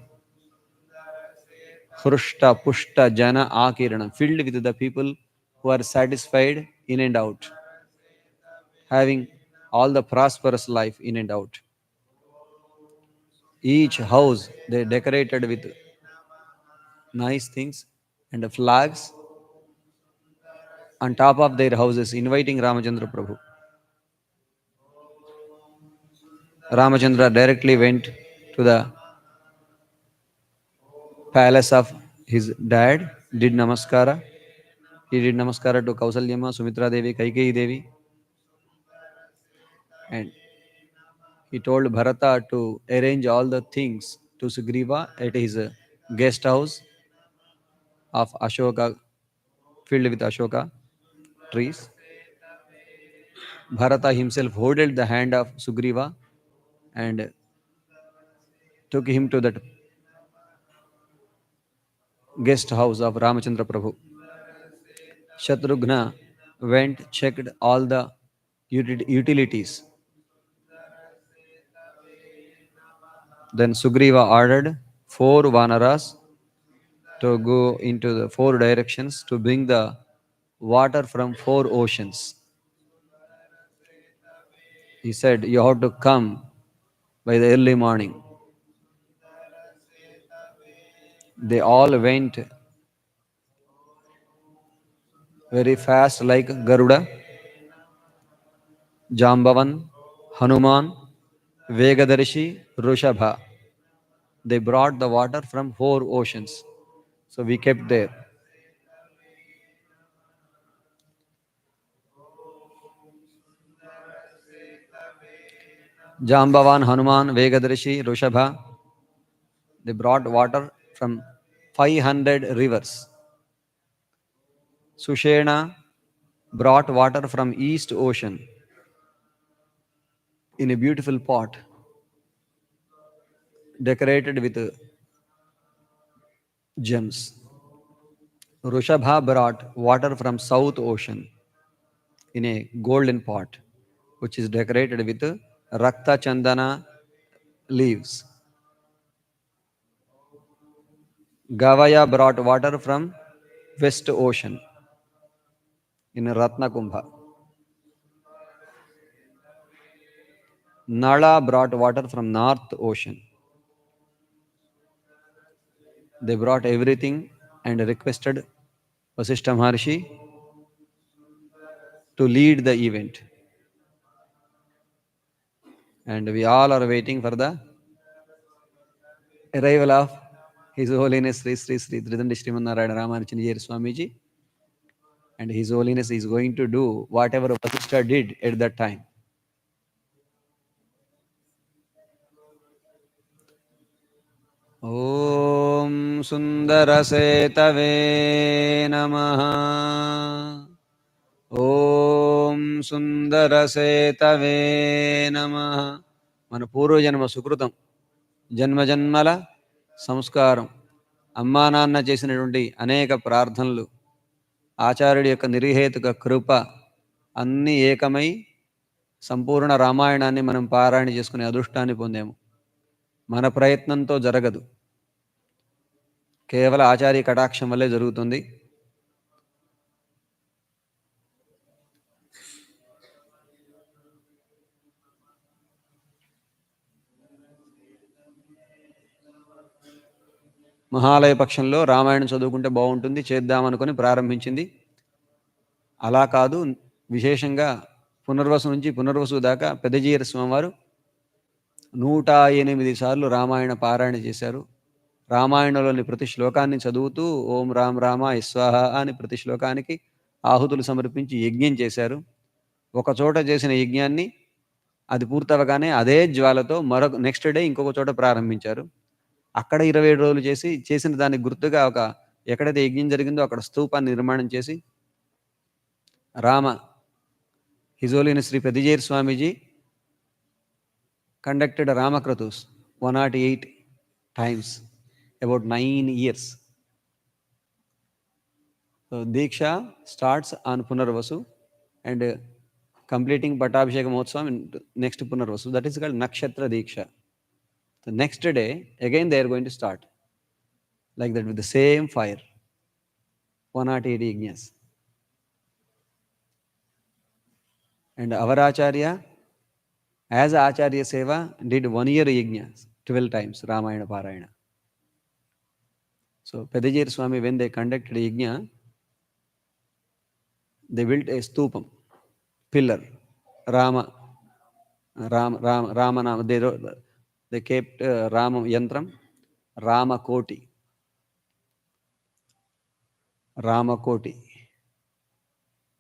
Hrushta Pushta Jana Akirana, filled with the people who are satisfied in and out, having all the prosperous life in and out. Each house they decorated with nice things and flags on top of their houses, inviting Ramachandra Prabhu. Ramachandra directly went to the palace of his dad, did namaskara. He did namaskara to Kausalyama, Sumitra Devi, Kaikeyi Devi, and he told Bharata to arrange all the things to Sugriva at his guest house of Ashoka, filled with Ashoka trees. Bharata himself holded the hand of Sugriva and took him to that guest house of Ramachandra Prabhu. Shatrughna went, checked all the utilities. Then Sugriva ordered 4 Vanaras to go into the 4 directions to bring the water from 4 oceans. He said, you have to come by the early morning. They all went very fast like Garuda, Jambavan, Hanuman, Vegadarshi, Rushabha. They brought the water from 4 oceans. So we kept there. Jambavan, Hanuman, Vegadarshi, Rushabha, they brought water from 500 rivers. Sushena brought water from East Ocean in a beautiful pot decorated with gems. Rushabha brought water from South Ocean in a golden pot, which is decorated with Rakta Chandana leaves. Gavaya brought water from West Ocean in a Ratna Kumbha. Nala brought water from North Ocean. They brought everything and requested Vasishtha Maharshi to lead the event. And we all are waiting for the arrival of His Holiness Sri Sri Sri Tridandi Srimanarayana Ramana ChinnaJeeyar Swamiji. And His Holiness is going to do whatever Vasishtha did at that time. Om Sundarasetave Namaha. ఓం సుందరసేతవే నమః. మన పూర్వజన్మ సుకృతం, జన్మజన్మల సంస్కారం, అమ్మా నాన్న చేసినటువంటి అనేక ప్రార్థనలు, ఆచార్యుడి యొక్క నిర్హేతుక కృప అన్నీ ఏకమై సంపూర్ణ రామాయణాన్ని మనం పారాయణ చేసుకునే అదృష్టాన్ని పొందాము. మన ప్రయత్నంతో జరగదు, కేవలం ఆచార్య కటాక్షం వల్లే జరుగుతుంది. మహాలయ పక్షంలో రామాయణం చదువుకుంటే బాగుంటుంది చేద్దామనుకొని ప్రారంభించింది. అలా కాదు, విశేషంగా పునర్వసు నుంచి పునర్వసు దాకా పెద్దజీయర స్వామివారు 108 సార్లు రామాయణ పారాయణ చేశారు. రామాయణంలోని ప్రతి శ్లోకాన్ని చదువుతూ ఓం రామ్ రామ యస్వాహ అని ప్రతి శ్లోకానికి ఆహుతులు సమర్పించి యజ్ఞం చేశారు. ఒక చోట చేసిన యజ్ఞాన్ని అది పూర్తవగానే అదే జ్వాలతో మరొక నెక్స్ట్ డే ఇంకొక చోట ప్రారంభించారు. అక్కడ 27 రోజులు చేసిన దానికి గుర్తుగా ఎక్కడైతే యజ్ఞం జరిగిందో అక్కడ స్తూపాన్ని నిర్మాణం చేసి Rama His Holiness Sri Pedijayar Swamiji conducted Ramakratus 108 times, about 9 years. So Diksha starts on Punarvasu and completing Pattabhisheka Mahotsavam in next Punarvasu. That is called Nakshatra Diksha. The next day, again they are going to start like that with the same fire, 108 yajnas. And our Acharya, as Acharya Seva, did 1 year yajna, 12 times Ramayana Parayana. So Pedijayar Swami, when they conducted yajna, they built a stupam, pillar, Rama Nama. They kept Rama Yantram, Rama Koti. Rama Koti.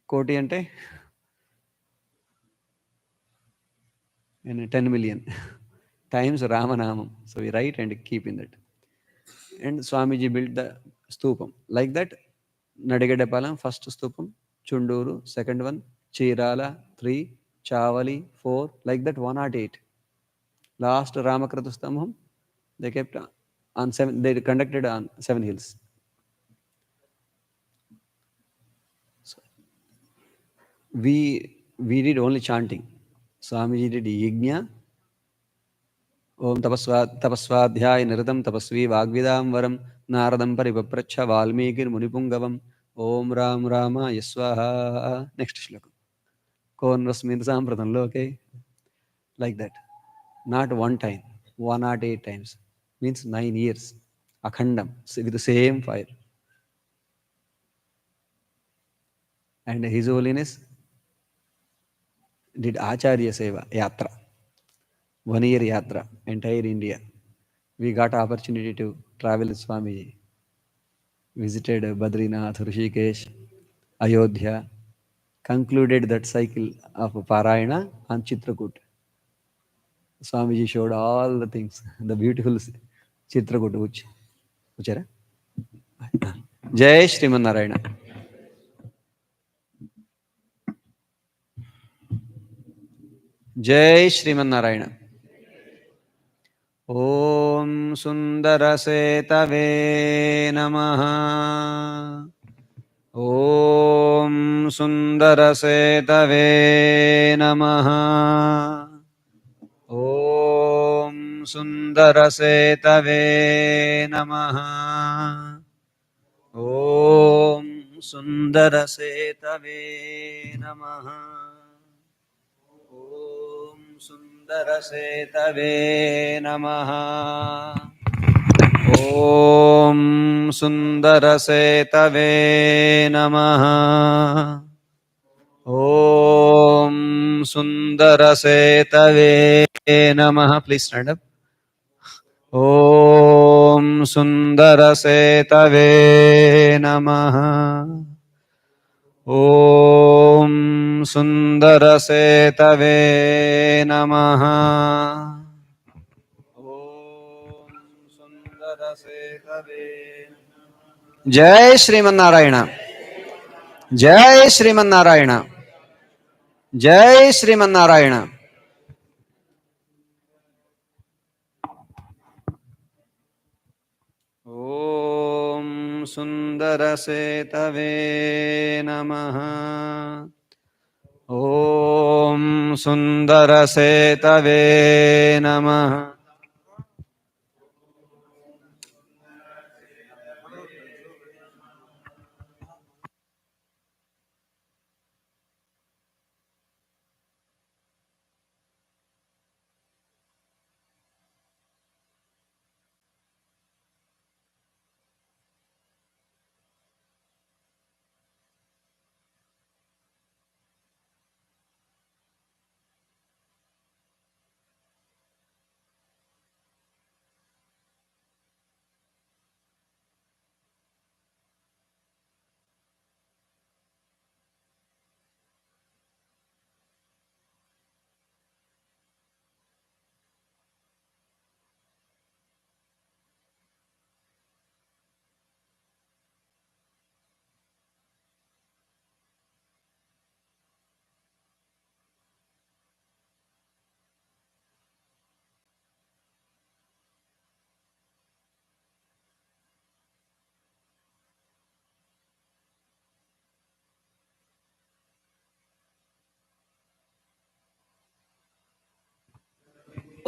Koti ante 10 million times Ramanamam. So we write and keep in that. And Swamiji built the stupam. Like that, Nadigadepalam, first stupam, Chunduru, second one, Chirala, 3, Chavali, 4, like that 108. Last Ramakratustamham, they kept on 7, they conducted on 7 hills. So we did only chanting. Swamiji did yajna. Om tapaswadhyay niratam tapasvi vagvidam varam naradam paripapracha valmikir munipungavam Om Ram Rama Yaswaha. Next shloka. Konvasmin sampratam loke. Like that. Not one time, 108 times. Means 9 years. Akhandam, with the same fire. And His Holiness did Acharya Seva, Yatra. 1 year Yatra, entire India. We got opportunity to travel with Swamiji. Visited Badrinath, Rishikesh, Ayodhya. Concluded that cycle of Parayana on Chitrakoot. Swamiji showed all the things, the beautiful Chitrakoot. Uchara? Jai Srimanarayana. Jai Srimanarayana. Om Sundarasetave Namaha. ఓం సుందరసేతవే నమః. ఓం సుందరసేతవే నమః. ఓం సుందరసేతవే నమః. ఓం సుందరసేతవే నమః. ఓం సుందరసేతవే నమః. ఓం సుందరసేతవే నమః. Please stand up. ఓం సుందరసేతవే నమః. ఓం సుందరసేతవే నమః. ఓం సుందరసేతవే. జై శ్రీమన్నారాయణ. జై శ్రీమన్నారాయణ. జై శ్రీమన్నారాయణ. ఓం సుందరసేతవే నమః. ఓం సుందరసేతవే నమః.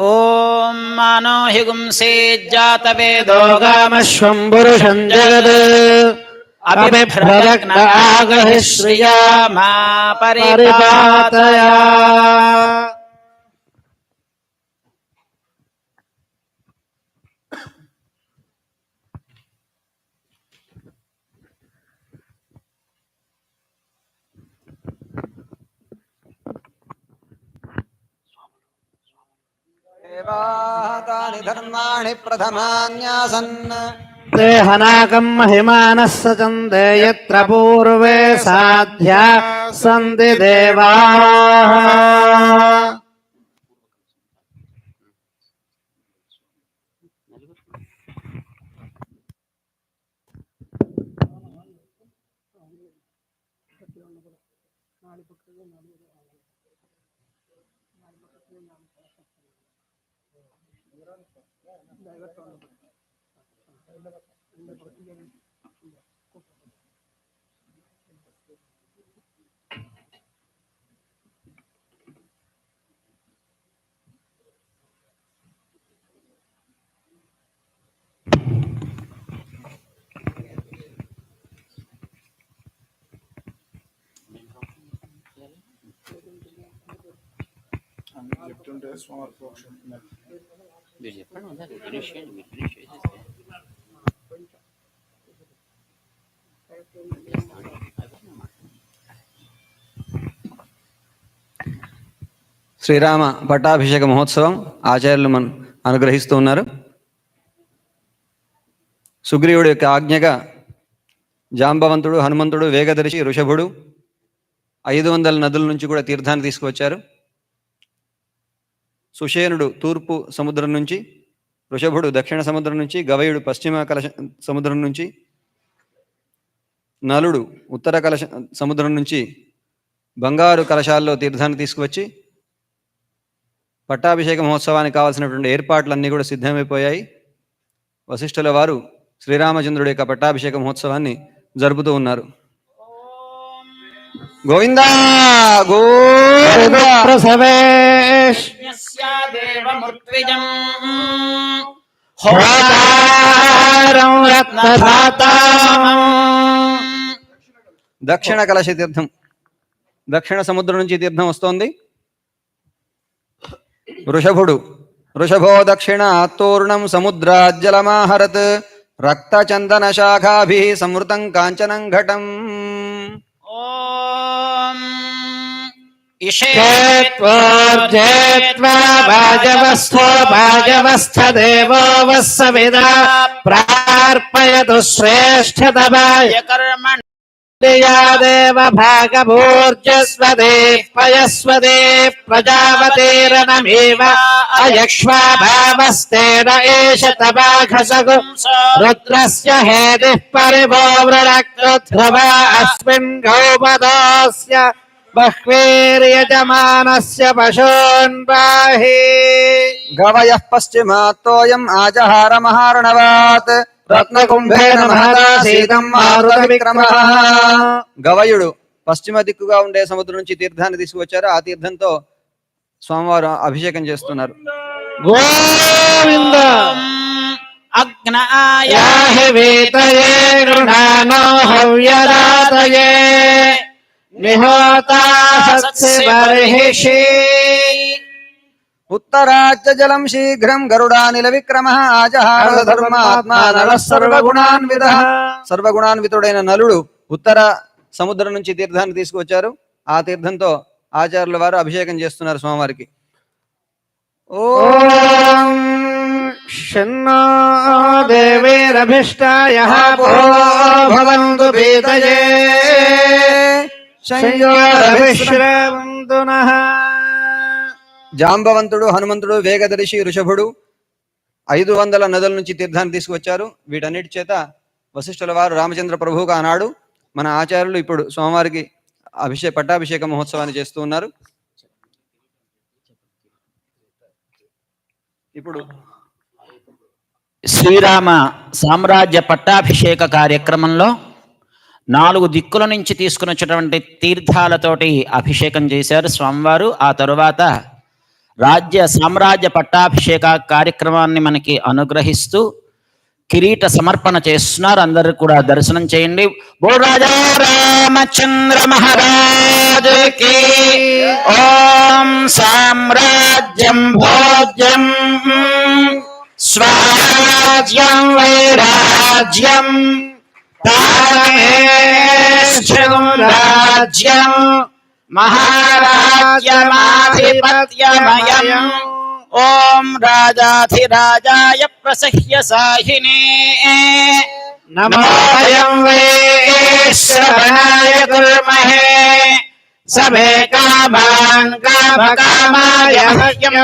ఓం మానో హిగుంసేజ్జాతవేదో గామశ్వం పురుషం జగద్ అభిభ్రదగ్నాగహి శ్రియా మా పరిపాతయా. తాని ధర్మాణి ప్రథమాన్యాసన్ ते हनाकं महिमानः सचन्दे यत्र पूर्वे साध्या सन्ति देवाः. శ్రీరామ పట్టాభిషేక మహోత్సవం ఆచార్యులు అనుగ్రహిస్తూ ఉన్నారు. సుగ్రీవుడి యొక్క ఆజ్ఞగా జాంబవంతుడు, హనుమంతుడు, వేగదర్శి, ఋషభుడు 500 నదుల నుంచి కూడా తీర్థాన్ని తీసుకువచ్చారు. సుషేనుడు తూర్పు సముద్రం నుంచి, ఋషభుడు దక్షిణ సముద్రం నుంచి, గవయుడు పశ్చిమ సముద్రం నుంచి, నలుడు ఉత్తర సముద్రం నుంచి బంగారు కలశాల్లో తీర్థాన్ని తీసుకువచ్చి పట్టాభిషేక మహోత్సవానికి కావాల్సినటువంటి ఏర్పాట్లన్నీ కూడా సిద్ధమైపోయాయి. వశిష్ఠుల వారు శ్రీరామచంద్రుడి యొక్క పట్టాభిషేక మహోత్సవాన్ని జరుపుతూ ఉన్నారు. గోవింద గోవింద. ప్రసవేష్ హోతారం రత్నధాతాం. దక్షిణ కలశ తీర్థం, దక్షిణ సముద్రం నుంచి తీర్థం వస్తోంది. వృషభుడు వృషభో దక్షిణ తూర్ణం సముద్రాజ్జలమాహరత్ రక్త చందన శాఖాభి సంవృతం కాంచనం ఘటం. ఓం ఇషేత్వోర్జేత్వా భాజవస్థో భాజవస్థదేవో వస్సవిదా ప్రార్పయతు శ్రేష్ఠతమాయ కర్మణి దేవ భాగభూర్జస్వదే పయస్వదే ప్రజాపతిరనమేవ అయక్ష్వా భావస్తేన ఏష తమాఘసగు రుద్రస్య హేతిః పరిభో వృణక్తధ్రువా అస్మిన్ గౌపదోస్య బహ్వీర్యజమానస్య పశూన్వాహి. గవయః పశ్చిమాత్తోయం ఆజహార మహారణవాత్ రత్నకుంభేన మహదాసీతం మారుత విక్రమః. గవయుడు పశ్చిమ దిక్కుగా ఉండే సముద్రం నుంచి తీర్థాన్ని తీసుకువచ్చారు. ఆ తీర్థంతో స్వామివారు అభిషేకం చేస్తున్నారు. గోవింద అగ్నాయ యాహి వీతయే గృహాణో హవ్యదాతయే నిహోతా సత్సి బర్హిషి. ఉత్తరాజ్య జలం శీఘ్రం గరుడానిల విక్రమ ఆజహార ధర్మాత్మా నరః సర్వగుణాన్వితః. సర్వగుణాన్వితుడైన నలుడు ఉత్తర సముద్రం నుంచి తీర్థాన్ని తీసుకువచ్చారు. ఆ తీర్థంతో ఆచార్యుల వారు అభిషేకం చేస్తున్నారు స్వామివారికి. ఓం షన్నో దేవైరభిష్టాయః భవంతు పీతయే సంయోరవిశ్రవంతు నః. జాంబవంతుడు, హనుమంతుడు, వేగదర్శి, ఋషభుడు 500 నదుల నుంచి తీర్థాన్ని తీసుకువచ్చారు. వీటన్నిటి చేత వశిష్ఠుల వారు రామచంద్ర ప్రభువుగా ఆనాడు మన ఆచార్యులు ఇప్పుడు స్వామివారికి పట్టాభిషేక మహోత్సవాన్ని చేస్తూ ఉన్నారు. ఇప్పుడు శ్రీరామ సామ్రాజ్య పట్టాభిషేక కార్యక్రమంలో 4 దిక్కుల నుంచి తీసుకుని వచ్చినటువంటి తీర్థాలతోటి అభిషేకం చేశారు స్వామివారు. ఆ తరువాత రాజ్య సామ్రాజ్య పట్టాభిషేక కార్యక్రమాన్ని మనకి అనుగ్రహిస్తూ కిరీట సమర్పణ చేస్తున్నారు. అందరూ కూడా దర్శనం చేయండి. బోల్ రాజా రామచంద్ర మహారాజుకి. ఓం సామ్రాజ్యం భోజ్యం స్వరాజ్యం వైరాజ్యం రాజ్యం మహారాజ్యమాధిపత్యమయం. ఓం రాజాధిరాజాయ ప్రసహ్య సాహినే నమోయం వై శ్రవణాయ కుర్మహే సభే కామాన్ కామకామాయ హ్యం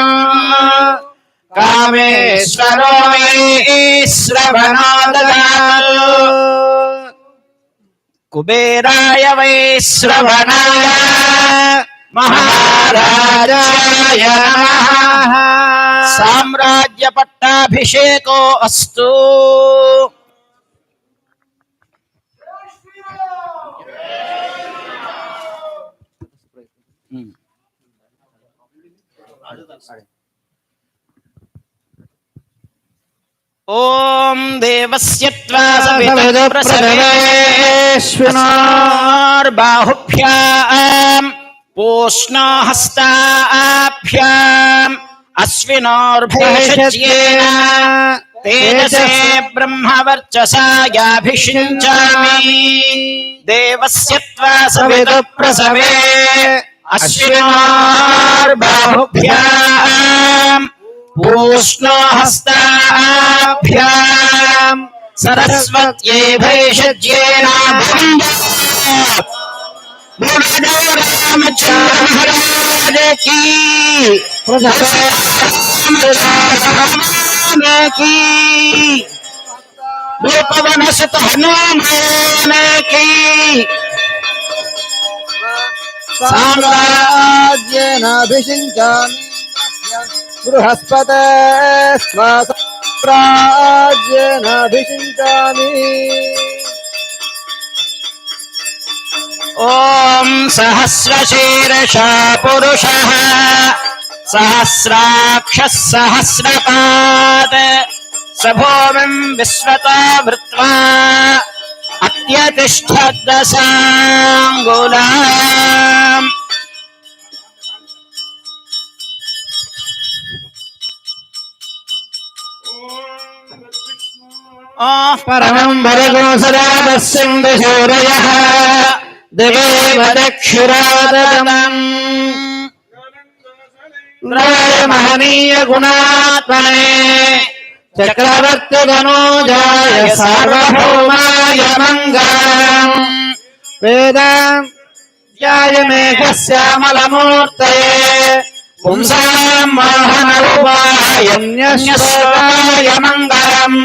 కామేశ్వరో వై శ్రవణో దదాతు కుబేరాయ వై శ్రవణాయ మహారాజాయ నమః. సామ్రాజ్య పట్టాభిషేకో అస్తు. ఓం దేవస్య త్వా సవితుఃప్రసవేష్వినోర్బాహుభ్యాం పూష్ణోహస్తాభ్యాం అశ్వినోర్భేషజ్యేన తేజసే బ్రహ్మవర్చసా యాభిషించామి. దేవస్య త్వా సవితుఃప్రసవే అశ్వినోర్బాహుభ్యాం పూష్ణోహస్తాభ్యాం సరస్వత్యై భైషజ్యేన. రామచంద్ర మహారాజ్ కీ की पवन सुत हनुमान की సామ్రాజ్యేనాభిషించామి బృహస్పతే స్వామ్రాజ్యేనాభిషించామి. ॐ सहस्रशीर्षा पुरुषः सहस्राक्षः सहस्रपात् स भूमिम् विश्वतो भृत्वा अत्यतिष्ठद्दशाङ्गुलाम् परमं भरगो सदा पश्यन्ति सूरयः दिवेव दक्षिणादनम् महनीय गुणात्मने चक्रवर्ति तनूजाय सार्वभौमाय मङ्गलम् वेदान्त्याय मेघश्यामलमूर्तये पुंसां मोहनरूपाय न्यस्वाय मङ्गलम्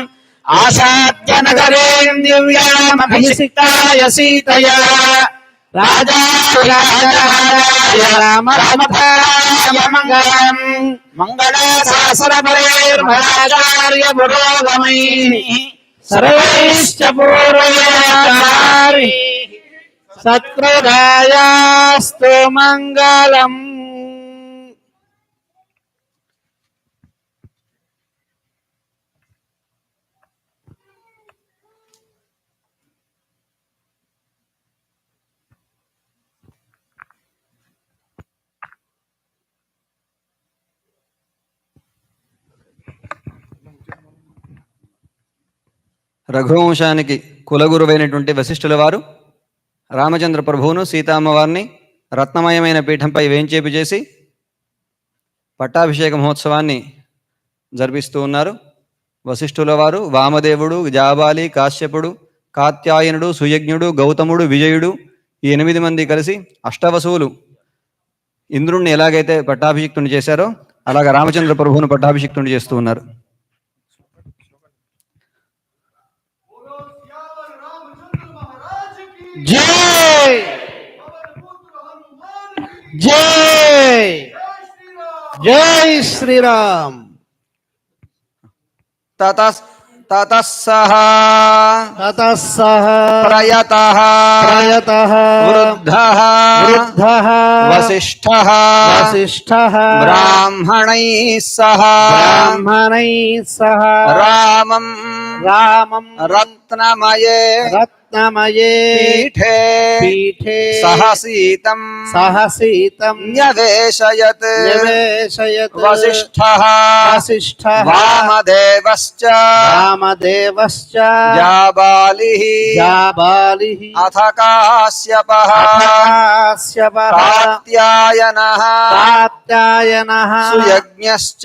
आसाद्य नगरेम् दिव्यामभिषिक्ताय सीतया राजाय रामरामताय मङ्गलम् मङ्गलाशासनपरेर्महाचार्य पुरोगमैः सर्वैश्च पूर्वयाचार्यैः सत्कृतायास्तु मङ्गलम्. రఘువంశానికి కులగురువైనటువంటి వశిష్ఠుల వారు రామచంద్ర ప్రభువును సీతామ్మవారిని రత్నమయమైన పీఠంపై వేంచేపు చేసి పట్టాభిషేక మహోత్సవాన్ని జరిపిస్తూ ఉన్నారు. వశిష్ఠుల వారు, వామదేవుడు, జాబాలి, కాశ్యపుడు, కాత్యాయనుడు, సుయజ్ఞుడు, గౌతముడు, విజయుడు ఈ 8 మంది కలిసి అష్టవసువులు ఇంద్రుణ్ణి ఎలాగైతే పట్టాభిషిక్తుని చేశారో అలాగా రామచంద్ర ప్రభువును పట్టాభిషిక్తుని చేస్తూ ఉన్నారు. जय जय जय श्री राम. ततः सः प्रयतः वृद्धः वसिष्ठः ब्राह्मणैः सह रामं रत्नमये पीठे सह सीतं न्यवेशयत् वसिष्ठः वामदेवश्च जाबालिः अथ काश्यपः कात्यायनः सुयज्ञश्च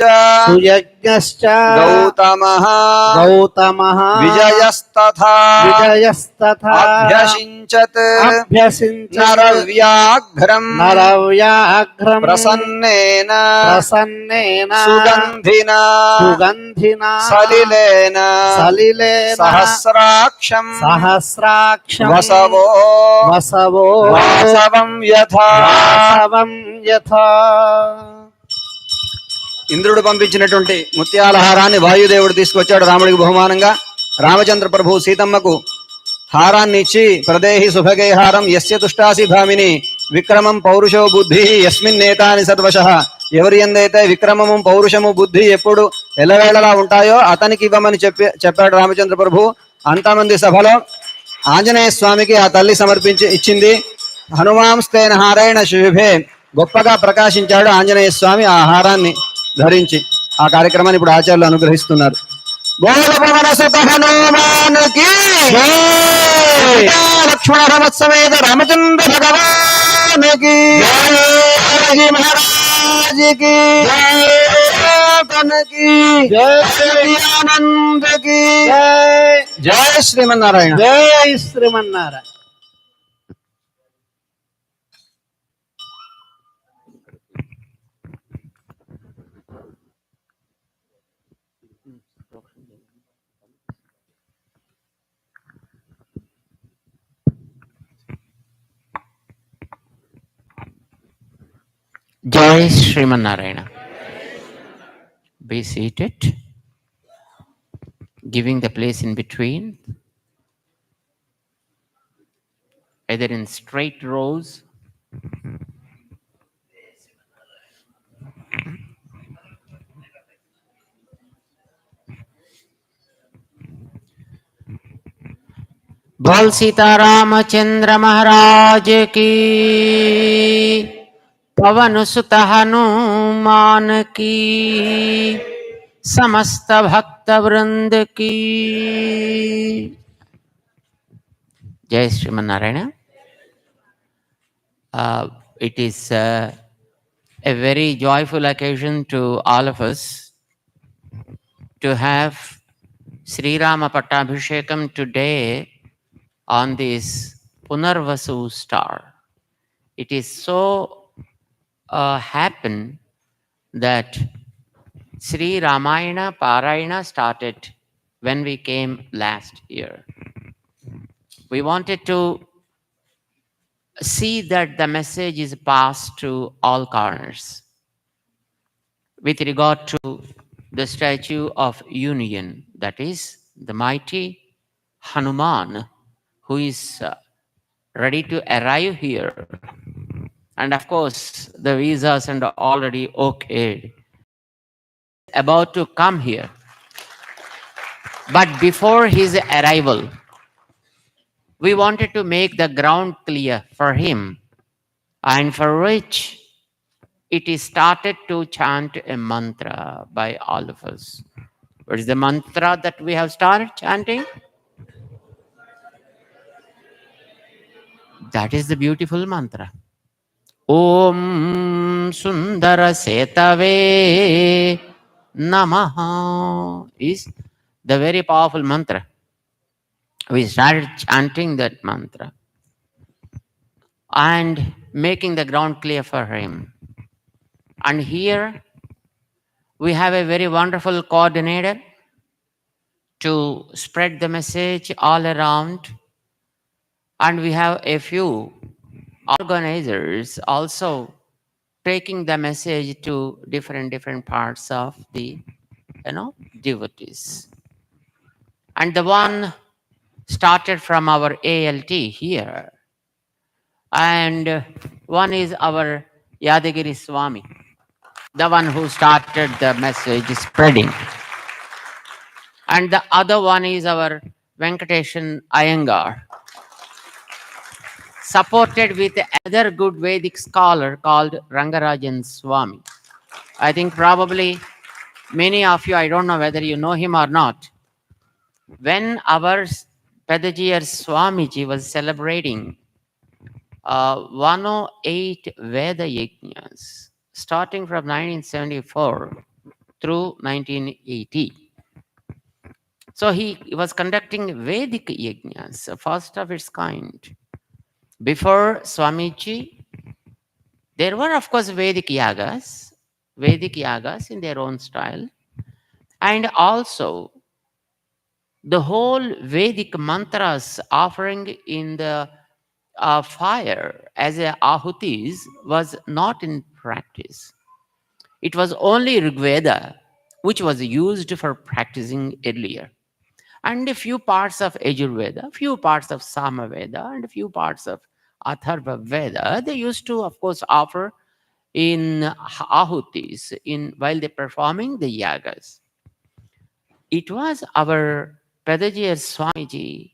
गौतमः विजयस्तथा अभ्यसिञ्चत् नरव्याघ्रम् प्रसन्नेन सुगन्धिना सलिलेन सहस्राक्षम् वसवो वासवं यथा. ఇంద్రుడు పంపించినటువంటి ముత్యాల హారాన్ని వాయుదేవుడు తీసుకొచ్చాడు రాముడికి బహుమానంగా. రామచంద్ర ప్రభు సీతమ్మకు హారాన్ని ఇచ్చి ప్రదేహి సుభగే హారం యస్య తుష్టాసి భామిని విక్రమం పౌరుషో బుద్ధి యస్మిన్నేతాని సద్వశః. ఎవరి ఎందైతే విక్రమము పౌరుషము బుద్ధి ఎప్పుడు ఎల్లవేళలా ఉంటాయో అతనికి ఇవ్వమని చెప్పాడు రామచంద్ర ప్రభు. అంతమంది సభలో ఆంజనేయ స్వామికి ఆ తల్లి సమర్పించి ఇచ్చింది. హనుమాంస్తేన హారేణ శుభే, గొప్పగా ప్రకాశించాడు ఆంజనేయ స్వామి ఆ హారాన్ని ధరించి. ఆ కార్యక్రమాన్ని ఇప్పుడు ఆచార్యులు అనుగ్రహిస్తున్నారు. లక్ష్మణ సమేత రామచంద్ర భగవానికి మహారాజ్ కి ఆనంద్ కి జయ శ్రీమన్నారాయణ. जय Sriman Narayana. Jai Srimanarayana. Be seated, giving the place in between. either in straight rows. बोल सीतारामचंद्र महाराज की, पवन सुत हनुमान की, समस्त भक्त वृंद की जय Sriman Narayana. It is a very joyful occasion to all of us to have Sri Rama Pattabhishekam today on this Punarvasu star. It is so happen that Sri Ramayana Parayana started when we came last year. We wanted to see that the message is passed to all corners with regard to the statue of union, that is the mighty Hanuman, who is ready to arrive here. And of course, the visas and already okayed, about to come here. But before his arrival, we wanted to make the ground clear for him, and for which it is started to chant a mantra by all of us. What is the mantra that we have started chanting? That is the beautiful mantra. Om Sundara Setave Namaha is the very powerful mantra. We started chanting that mantra and making the ground clear for him. And here we have a very wonderful coordinator to spread the message all around. And we have a few organizers also taking the message to different parts of the devotees. And the one started from our ALT here, and one is our Yadagiri Swami, the one who started the message spreading, and the other one is our Venkateshan Iyengar, supported with another good Vedic scholar called Rangarajan Swami. I think probably many of you, I don't know whether you know him or not. When our ChinnaJeeyar Swamiji was celebrating 108 Veda Yajnas, starting from 1974 through 1980. So he was conducting Vedic Yajnas, first of its kind. Before Swamiji, there were, of course, Vedic Yagas in their own style, and also the whole Vedic mantras offering in the fire as a ahutis was not in practice. It was only Rigveda which was used for practicing earlier, and a few parts of Yajurveda, a few parts of Samaveda, and a few parts of Atharva Veda. They used to, of course, offer in ahutis while they performing the yagas. It was our Pedajiyar Swamiji,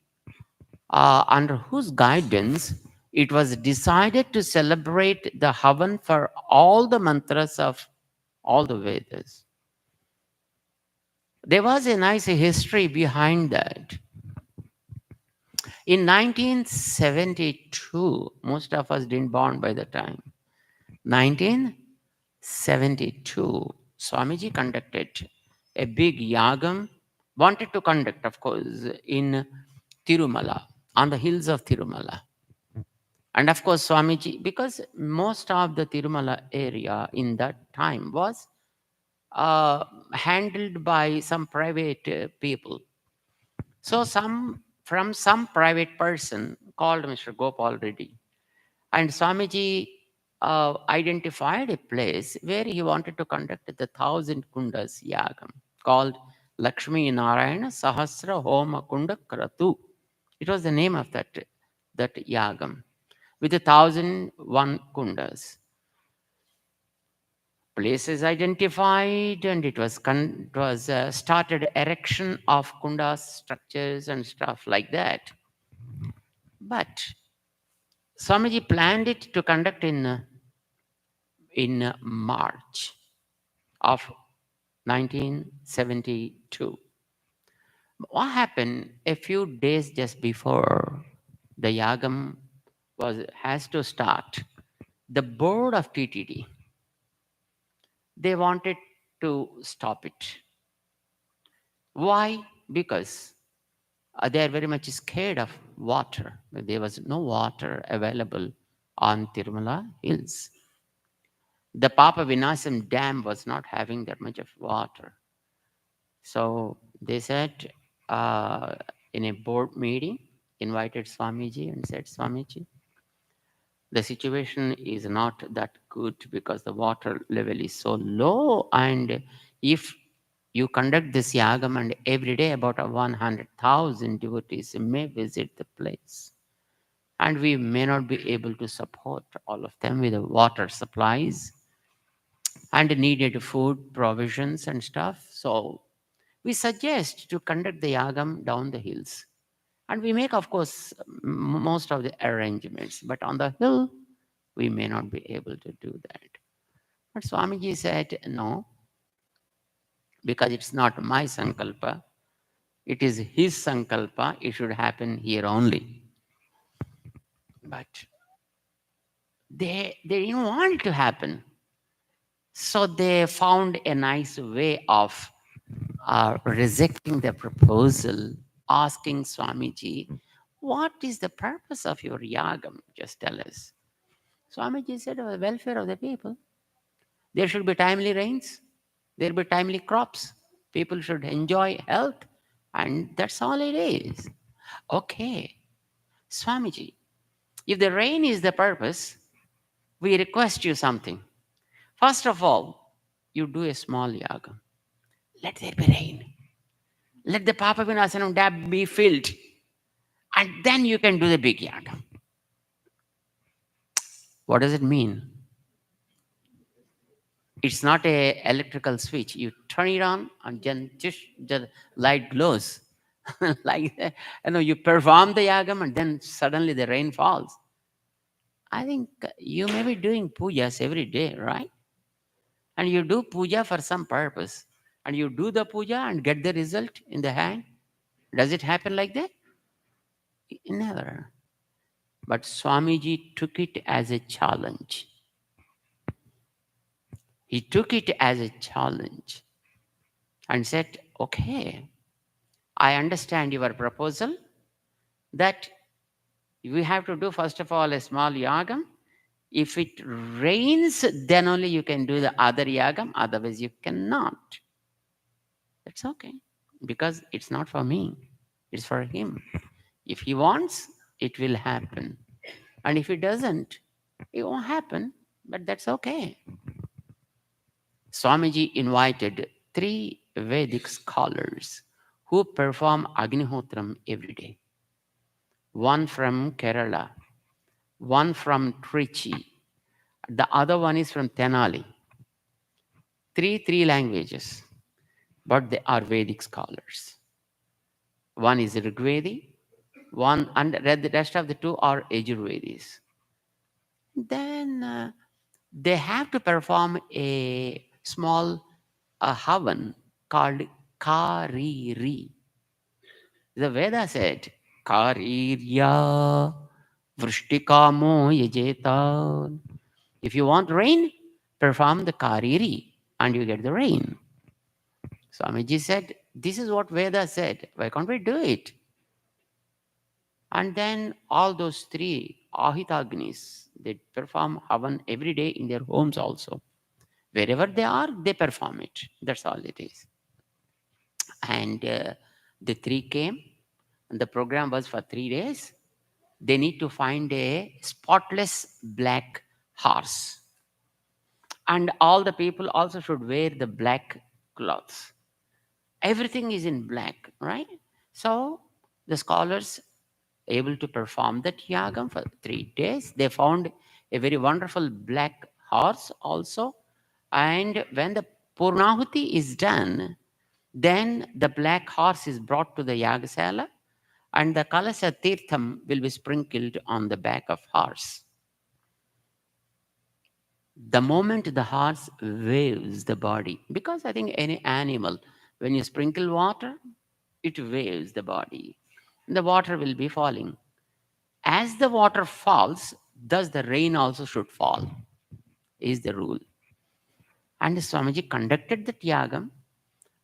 under whose guidance it was decided to celebrate the Havan for all the mantras of all the Vedas. There was a nice history behind that. In 1972, most of us didn't born by the time. 1972, Swamiji conducted a big yagam, wanted to conduct, of course, in Tirumala, on the hills of Tirumala. And of course, Swamiji, because most of the Tirumala area in that time was handled by some private people. So from some private person called Mr. Gopal Reddy. And Swamiji identified a place where he wanted to conduct the 1,000 kundas yagam called Lakshmi Narayana Sahasra Homa Kunda Kratu. It was the name of that yagam. with 1,001 kundas. Places identified, and it was started erection of kunda structures and stuff like that. But Swamiji planned it to conduct in March of 1972. What happened a few days just before the yagam has to start? The board of TTD, they wanted to stop it. Why? Because they are very much scared of water. There was no water available on Tirumala Hills. The Papa Vinasam Dam was not having that much of water. So they said in a board meeting, invited Swamiji and said, Swamiji, the situation is not that good because the water level is so low, and if you conduct this yagam and every day about 100,000 devotees may visit the place, and we may not be able to support all of them with the water supplies and needed food provisions and stuff. So we suggest to conduct the yagam down the hills. And we make, of course, most of the arrangements. But on the hill, we may not be able to do that. But Swamiji said, no, because it's not my sankalpa. It is his sankalpa. It should happen here only. But they didn't want it to happen. So they found a nice way of rejecting the proposal, asking Swamiji, what is the purpose of your yagam? Just tell us. Swamiji said, the welfare of the people. There should be timely rains. There will be timely crops. People should enjoy health. And that's all it is. Okay, Swamiji, if the rain is the purpose, we request you something. First of all, you do a small yagam. Let there be rain. Let the Papa Vinasanam dam be filled. And then you can do the big yagam. What does it mean? It's not a electrical switch. You turn it on and then just the light glows. Like that. You perform the yagam and then suddenly the rain falls. I think you may be doing pujas every day, right? And you do puja for some purpose. And you do the puja and get the result in the hand. Does it happen like that? Never. But Swamiji took it as a challenge. He took it as a challenge and said, okay, I understand your proposal that we have to do first of all a small yagam. If it rains, then only you can do the other yagam, otherwise you cannot. That's okay, because it's not for me, it's for him. If he wants, it will happen. And if it doesn't, it won't happen, but that's okay. Swamiji invited 3 Vedic scholars who perform Agnihotram every day. One from Kerala, one from Trichy, the other one is from Tenali. Three languages, but they are Vedic scholars. One is Rigvedi, one, and the rest of the 2 are Yajurvedis. Then they have to perform a small havan called Kariri. The Veda said, Karirya Vrishtikamo Yajeta. If you want rain, perform the Kariri and you get the rain. Swamiji said, this is what Veda said. Why can't we do it? And then all those 3 Ahitagnis, they perform havan every day in their homes also. Wherever they are, they perform it. That's all it is. And the 3 came, and the program was for 3 days. They need to find a spotless black horse. And all the people also should wear the black clothes. Everything is in black, right? So the scholars able to perform that yagam for 3 days. They found a very wonderful black horse also. And when the Purnahuti is done, then the black horse is brought to the Yagasala and the Kalasha Tirtham will be sprinkled on the back of horse. The moment the horse waves the body, because I think any animal, when you sprinkle water, it waves the body. The water will be falling. As the water falls, thus the rain also should fall, is the rule. And Swamiji conducted the yagam,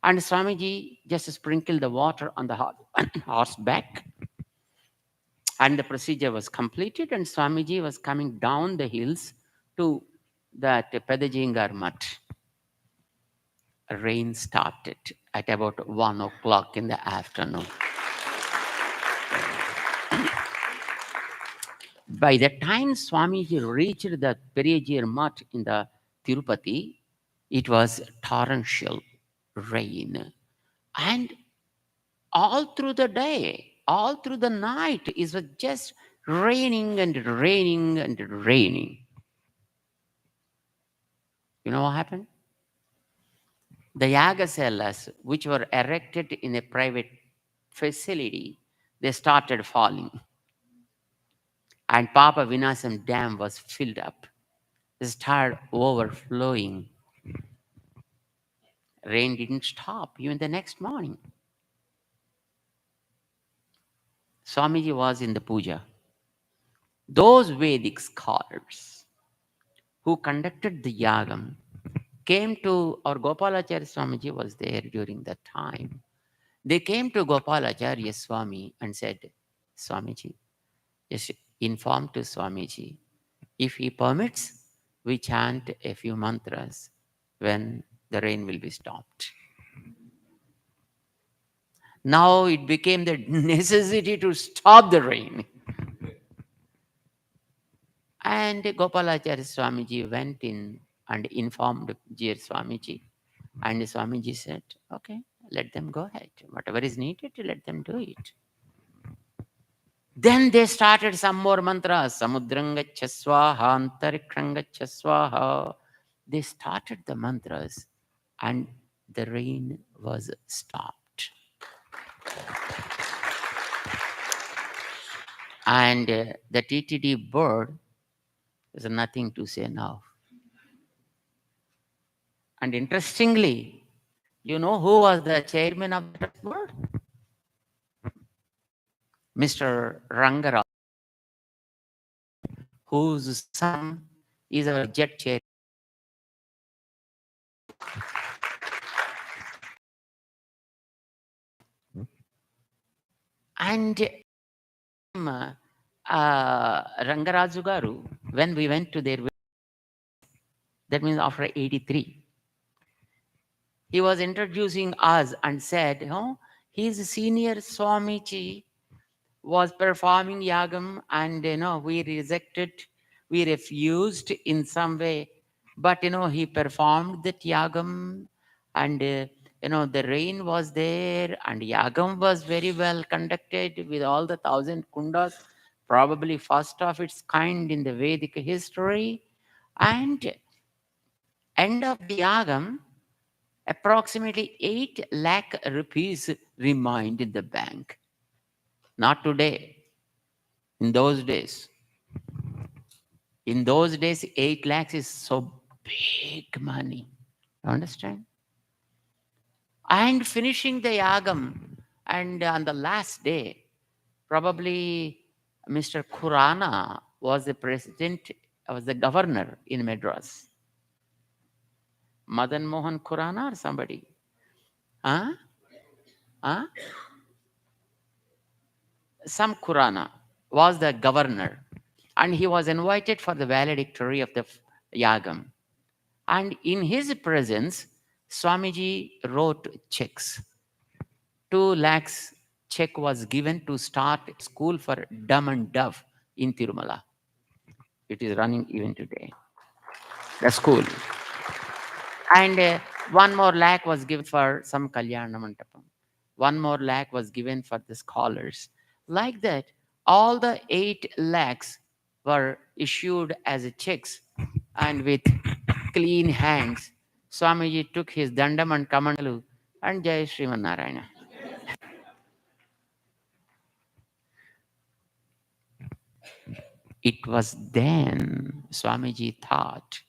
and Swamiji just sprinkled the water on the horse back, and the procedure was completed, and Swamiji was coming down the hills to that Pedajingar Mutt. Rain started at about 1 o'clock in the afternoon. By the time Swamiji reached the Periyajiyar Mutt in the Tirupati, it was torrential rain. And all through the day, all through the night, it was just raining and raining and raining. You know what happened? The Yagasellas, which were erected in a private facility, they started falling. And Papa Vinasam Dam was filled up. It started overflowing. Rain didn't stop even the next morning. Swamiji was in the puja. Those Vedic scholars who conducted the yagam came to, or Gopalacharya Swamiji was there during that time. They came to Gopalacharya Swami and said, Swamiji, just inform to Swamiji, if he permits, we chant a few mantras when the rain will be stopped. Now it became the necessity to stop the rain. And Gopalacharya Swamiji went in and informed Jeeyar Swamiji. And Swamiji said, okay, let them go ahead. Whatever is needed, let them do it. Then they started some more mantras. Samudrangaccha swaha, antarikshangaccha swaha. They started the mantras and the rain was stopped. And the TTD board, there's nothing to say now. And interestingly, you know who was the chairman of the trust board? Mr. Rangaraj, whose son is our jet chair. And Rangaraju Garu, when we went to their, that means after 83, he was introducing us and said, oh, his senior Swamiji was performing yagam and, we rejected, we refused in some way. But, he performed that yagam and, the rain was there and yagam was very well conducted with all the 1,000 kundas, probably first of its kind in the Vedic history. And end of the yagam, approximately 8 lakh rupees remained in the bank. Not today. In those days. In those days, 8 lakhs is so big money. You understand? And finishing the yagam, and on the last day, probably Mr. Khurana was the president, was the governor in Madras. Madan Mohan Khurana or somebody? Huh? Huh? Some Khurana was the governor. And he was invited for the valedictory of the yagam. And in his presence, Swamiji wrote checks. 2 lakhs check was given to start school for dumb and deaf in Tirumala. It is running even today, the school. And 1 more lakh was given for some Kalyana Mandapam. 1 more lakh was given for the scholars. Like that, All the 8 lakhs were issued as checks, and with clean hands, Swamiji took his Dandam and Kamandalu and Jai Sriman Narayana. It was then Swamiji thought,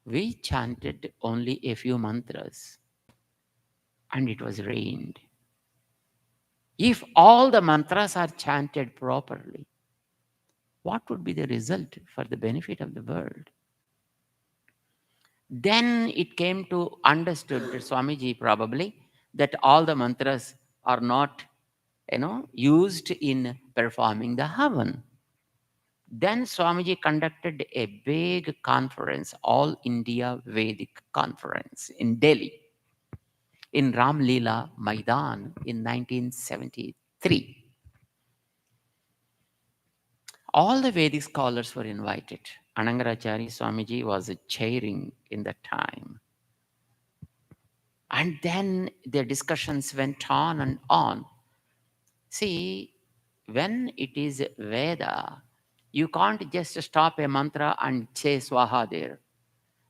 we chanted only a few mantras and it was rained. If all the mantras are chanted properly, what would be the result for the benefit of the world? Then it came to understood that Swamiji probably that all the mantras are not, used in performing the Havan. Then Swamiji conducted a big conference, All India Vedic Conference in Delhi, in Ram Leela Maidan in 1973. All the Vedic scholars were invited. Anangaracharya Swamiji was chairing in that time. And then the discussions went on and on. See, when it is Veda, you can't just stop a mantra and say Swaha there.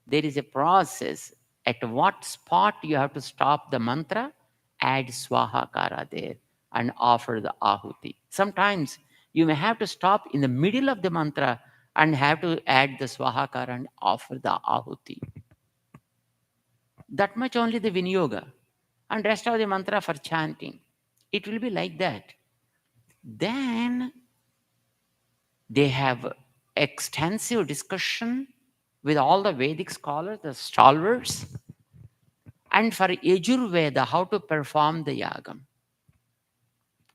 There is a process. At what spot you have to stop the mantra, add Swahakara there and offer the Ahuti. Sometimes you may have to stop in the middle of the mantra and have to add the Swahakara and offer the Ahuti. That much only the Vinyoga. And rest of the mantra for chanting. It will be like that. Then they have extensive discussion with all the Vedic scholars, the stalwarts, and for Yajurveda, how to perform the yagam.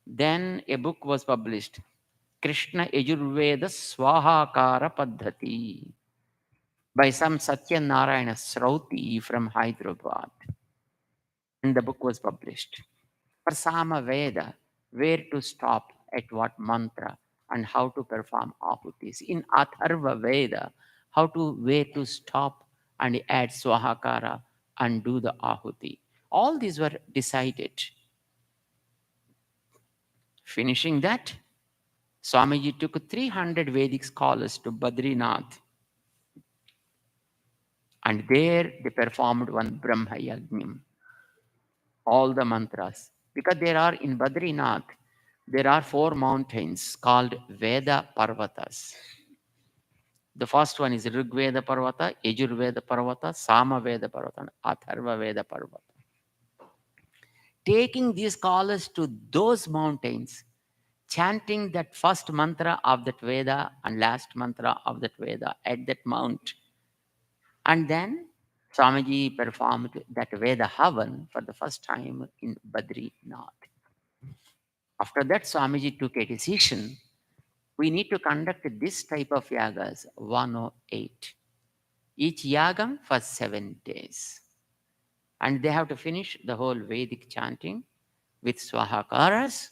Then a book was published, Krishna Yajurveda Swahakara Paddhati, by some Satyanarayana Srauti from Hyderabad. And the book was published. For Samaveda, where to stop, at what mantra, and how to perform ahutis. In Atharva Veda, where to stop and add Swahakara and do the ahuti. All these were decided. Finishing that, Swamiji took 300 Vedic scholars to Badrinath. And there they performed one Brahma Yajnam. All the mantras. Because there are in Badrinath, there are 4 mountains called Veda Parvatas. The first one is Rigveda Parvata, Yajurveda Parvata, Samaveda Parvata, and Atharva Veda Parvata. Taking these scholars to those mountains, chanting that first mantra of that Veda and last mantra of that Veda at that mount. And then Swamiji performed that Veda Havan for the first time in Badrinath. After that, Swamiji took a decision. We need to conduct this type of yagas, 108. Each yagam for 7 days. And they have to finish the whole Vedic chanting with Swahakaras.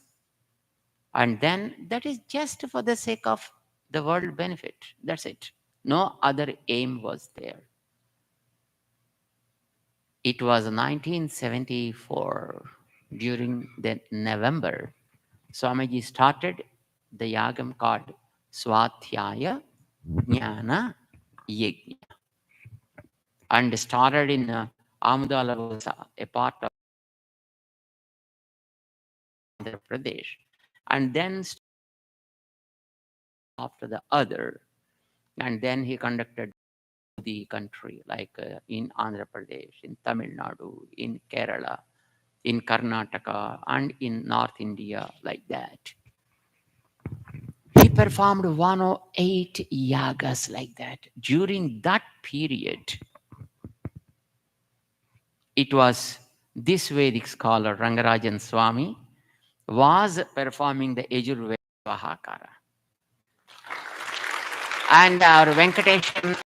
And then that is just for the sake of the world benefit. That's it. No other aim was there. It was 1974, during the November, Swamiji started the yagam called Swadhyaya Jnana Yajna, and started in Ahmedabad, a part of Andhra Pradesh, and then after the other, and then he conducted the country, like in Andhra Pradesh, in Tamil Nadu, in Kerala, in Karnataka, and in North India, like that. He performed 108 yagas like that. During that period, it was this Vedic scholar, Rangarajan Swami, was performing the Yajurveda Swahakara. And our Venkateshan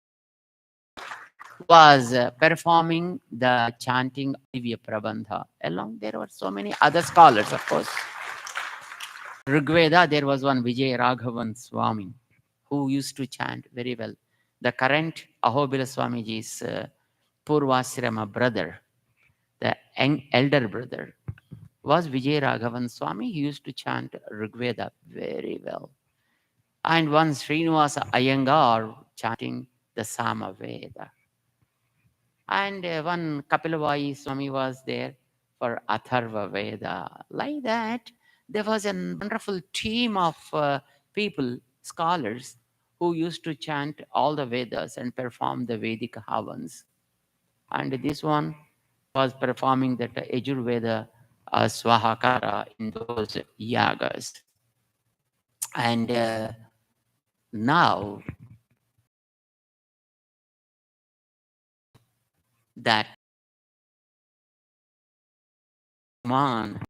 was performing the chanting Divya Prabandha. Along there were so many other scholars, of course. Rigveda, there was one Vijay Raghavan Swami who used to chant very well. The current Ahobila Swamiji's Purvasrama brother, the elder brother. was Vijay Raghavan Swami. He used to chant Rigveda very well. And one Srinivasa Iyengar chanting the Samaveda. And one Kapilavayi Swami was there for Atharva Veda. Like that, there was a wonderful team of people, scholars, who used to chant all the Vedas and perform the Vedic Havans. And this one was performing that Yajurveda Swahakara in those yagas. And now that man,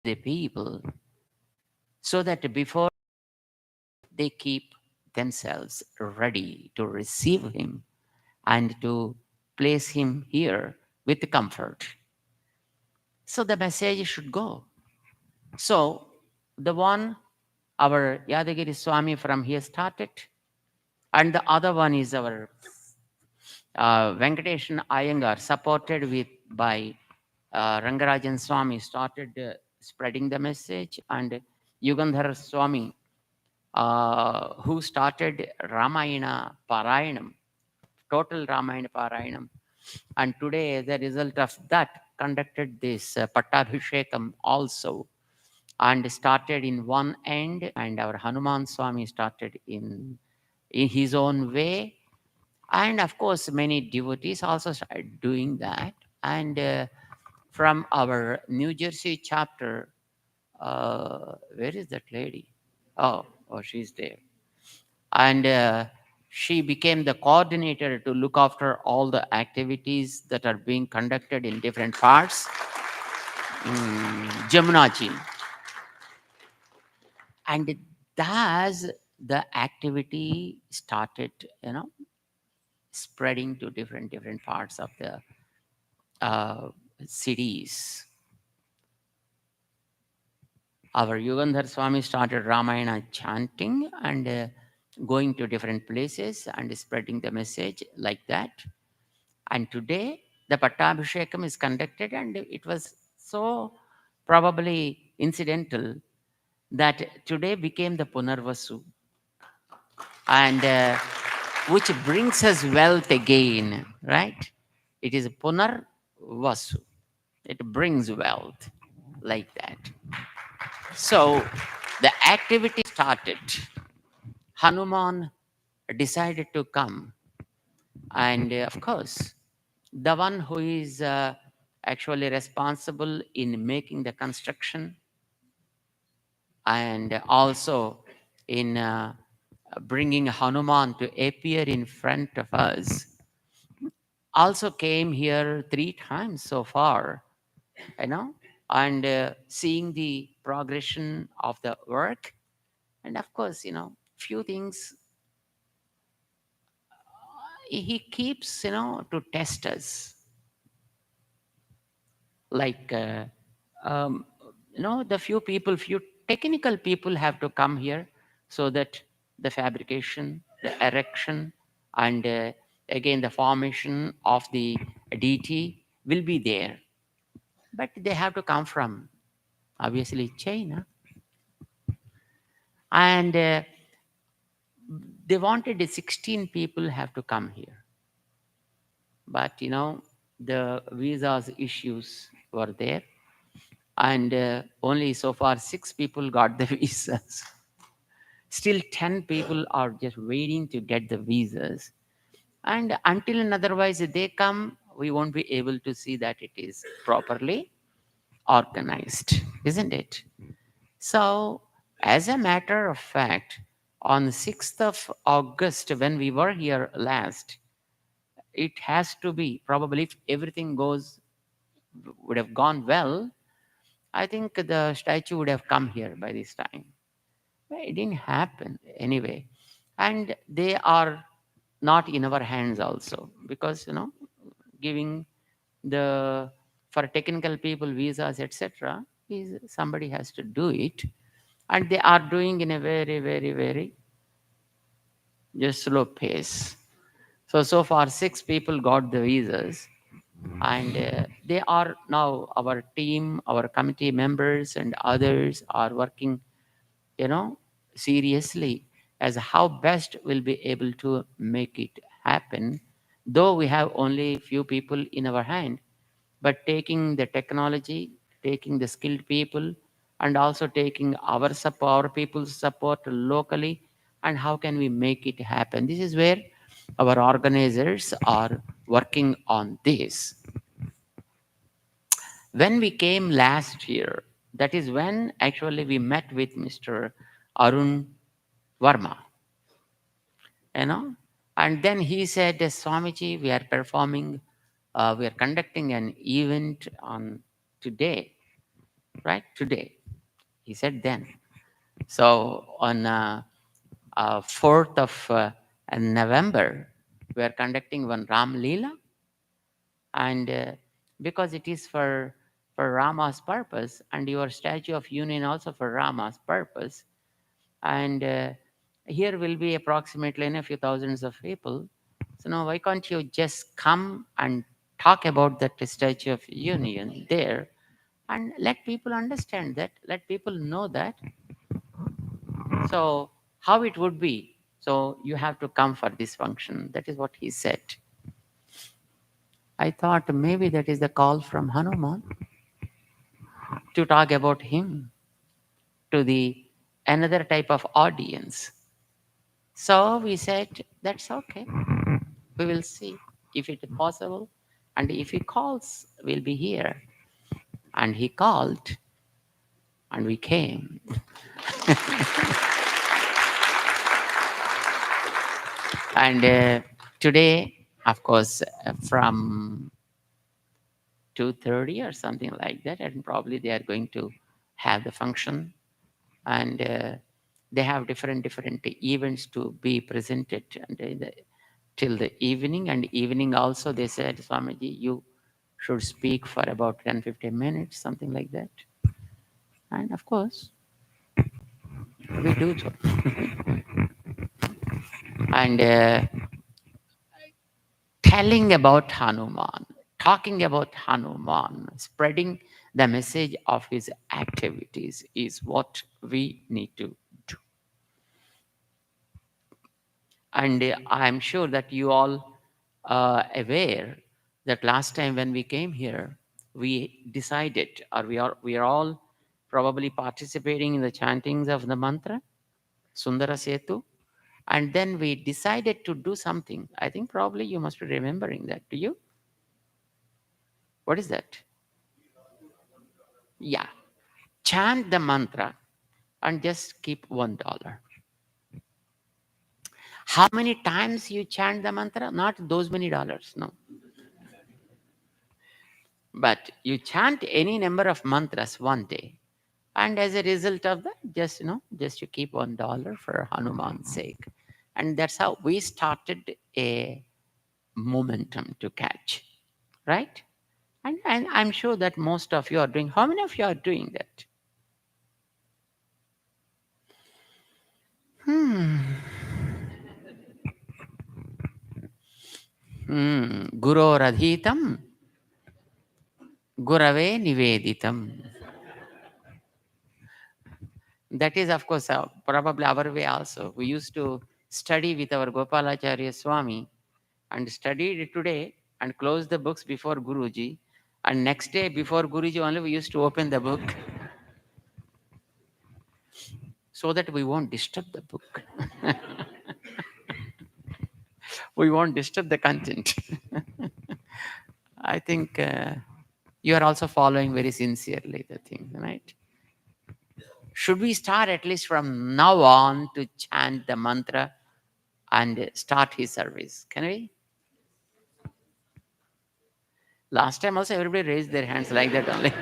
the people, so that before they keep themselves ready to receive him and to place him here with comfort. So the message should go. So the one, our Yadagiri Swami from here started, and the other one is our Venkateshan Iyengar, supported by Rangarajan Swami, started spreading the message, and Yugandhar Swami, who started Ramayana Parayanam, total Ramayana Parayanam. And today, as a result of that, conducted this Pattabhishekam also, and started in one end, and our Hanuman Swami started in his own way. And of course, many devotees also started doing that. And from our New Jersey chapter, where is that lady? Oh, she's there. And she became the coordinator to look after all the activities that are being conducted in different parts. Jamunaji. And thus the activity started, spreading to different parts of the cities. Our Yugandhar Swami started Ramayana chanting and going to different places and spreading the message like that. And today, the Pattabhishekam is conducted, and it was so probably incidental that today became the Punarvasu, and which brings us wealth again, right? It is Punarvasu. It brings wealth like that. So the activity started. Hanuman decided to come. And of course, the one who is actually responsible in making the construction and also in bringing Hanuman to appear in front of us also came here 3 times so far, and seeing the progression of the work. And of course, few things he keeps, to test us. Like, the few technical people have to come here so that the fabrication, the erection, and again the formation of the deity will be there. But they have to come from, obviously, China. And they wanted 16 people have to come here. But, the visas issues were there. And only so far 6 people got the visas. Still 10 people are just waiting to get the visas. And until and otherwise they come, we won't be able to see that it is properly organized, isn't it? So, as a matter of fact, on 6th of August, when we were here last, it has to be, probably if everything would have gone well, I think the statue would have come here by this time. But it didn't happen anyway. And they are not in our hands also, because, giving for technical people visas, etc., somebody has to do it. And they are doing in a very, very, very just slow pace. So far 6 people got the visas. And they are now our team, our committee members and others are working, seriously as how best we'll be able to make it happen, though we have only few people in our hand, but taking the technology, taking the skilled people, and also taking our people's support locally, and how can we make it happen? This is where our organizers are working on this. When we came last year, that is when actually we met with Mr. Arun Verma, and then he said, Swamiji, we are performing, we are conducting an event on today, right? Today, he said then. So on 4th of November, we are conducting one Ram Leela, and because it is for Rama's purpose, and your Statue of Union also for Rama's purpose, and here will be approximately a few thousands of people. So now why can't you just come and talk about that Statue of Union there, and let people understand that, let people know that. So how it would be? So you have to come for this function. That is what he said. I thought maybe that is the call from Hanuman to talk about him to the another type of audience. So we said, that's okay. We will see if it is possible. And if he calls, we'll be here. And he called, and we came. And today, of course, from 2:30 or something like that, and probably they are going to have the function. And they have different events to be presented, and till the evening. And evening also, they said, Swamiji, you should speak for about 10-15 minutes, something like that. And of course, we do so. And telling about Hanuman, talking about Hanuman, spreading the message of his activities is what we need to do. And I'm sure that you all are aware that last time when we came here, we decided, or we are all probably participating in the chantings of the mantra, Sundara Setu, and then we decided to do something. I think probably you must be remembering that. Do you? What is that? Yeah. Chant the mantra and just keep $1. How many times you chant the mantra? Not those many dollars, no. But you chant any number of mantras one day. And as a result of that, just you keep $1 for Hanuman's sake. And that's how we started a momentum to catch, right? And I'm sure that most of you are doing. How many of you are doing that? Guroradhitam, Gurave Niveditam. That is, of course, probably our way also. We used to study with our Gopalacharya Swami, and studied it today and closed the books before Guruji. And next day before Guruji only we used to open the book so that we won't disturb the book. We won't disturb the content. I think you are also following very sincerely the thing, right? Should we start at least from now on to chant the mantra and start his service? Can we? Last time also everybody raised their hands like that only.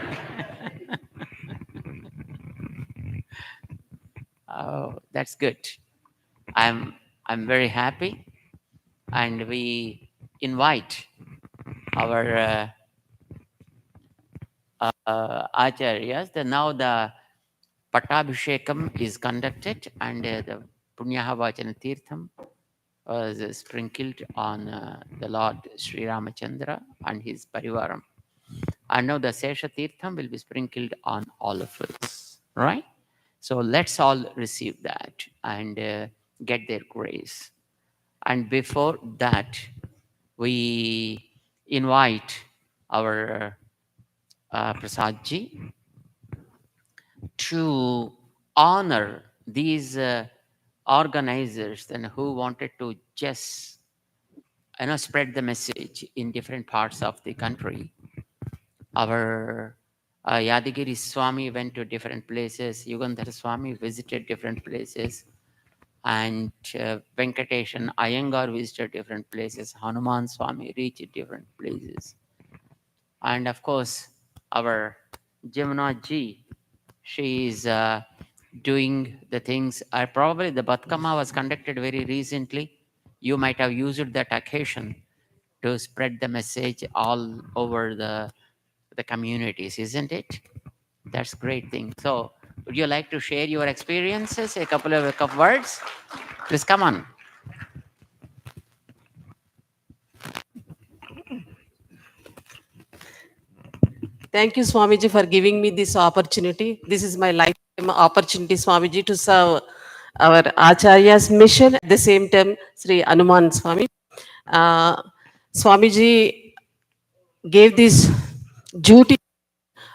Oh, that's good. I'm very happy, and we invite our acharyas. Now the Pattabhishekam is conducted, and the Punyaha Vachana Tirtham was sprinkled on the Lord Sri Ramachandra and his Parivaram. And now the Sesha Tirtham will be sprinkled on all of us, right? So let's all receive that and get their grace. And before that, we invite our Prasadji to honor these organizers and who wanted to just spread the message in different parts of the country. Our Yadagiri Swami went to different places. Yugandhara Swami visited different places. And Venkatesh and Iyengar visited different places. Hanuman Swami reached different places. And of course, our Jamuna Ji, she is doing the things. Probably the Batkama was conducted very recently. You might have used that occasion to spread the message all over the communities, isn't it? That's a great thing. So would you like to share your experiences, a couple of words? Please come on. Thank you, Swamiji, for giving me this opportunity. This is my lifetime opportunity, Swamiji, to serve our Acharya's mission. At the same time, Sri Anuman Swami. Swamiji gave this duty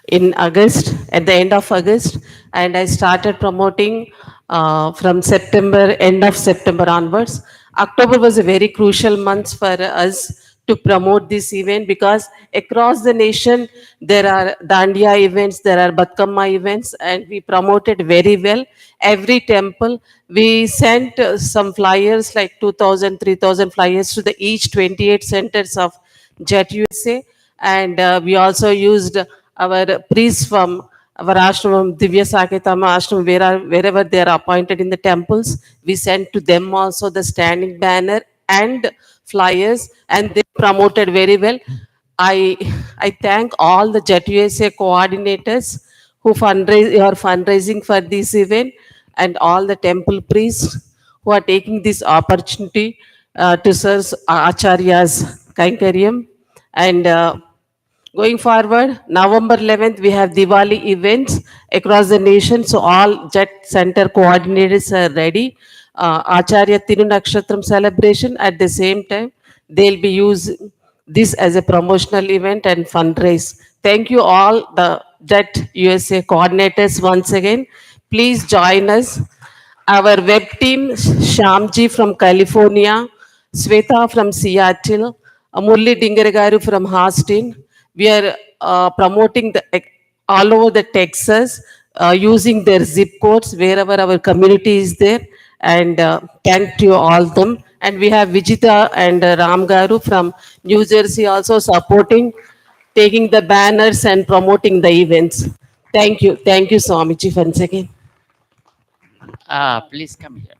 in August, at the end of August, and I started promoting from September, end of September onwards. October was a very crucial month for us to promote this event because across the nation there are Dandiya events, there are Batkama events, and we promoted very well. Every temple, we sent some flyers, like 2,000, 3,000 flyers to the each 28 centers of Jet USA, and we also used our priests from our ashram, Divya Saketama ashram, wherever they are appointed in the temples, we sent to them also the standing banner and flyers, and they promoted very well. I I thank all the Jet USA coordinators who are fundraising for this event, and all the temple priests who are taking this opportunity to serve Acharya's Kainkaryam. And going forward, November 11th, we have Diwali events across the nation. So all Jet Center coordinators are ready. Acharya Tirunakshatram celebration at the same time. They'll be using this as a promotional event and fundraise. Thank you all, the Jet USA coordinators once again. Please join us. Our web team, Shamji from California, Sweta from Seattle, Murli Dingaragaru from Austin. We are promoting all over the Texas using their zip codes wherever our community is there. And thank you all them. And we have Vijita and Ram Garu from New Jersey also supporting, taking the banners and promoting the events. Thank you. Thank you, Swamiji, once again. Please come here.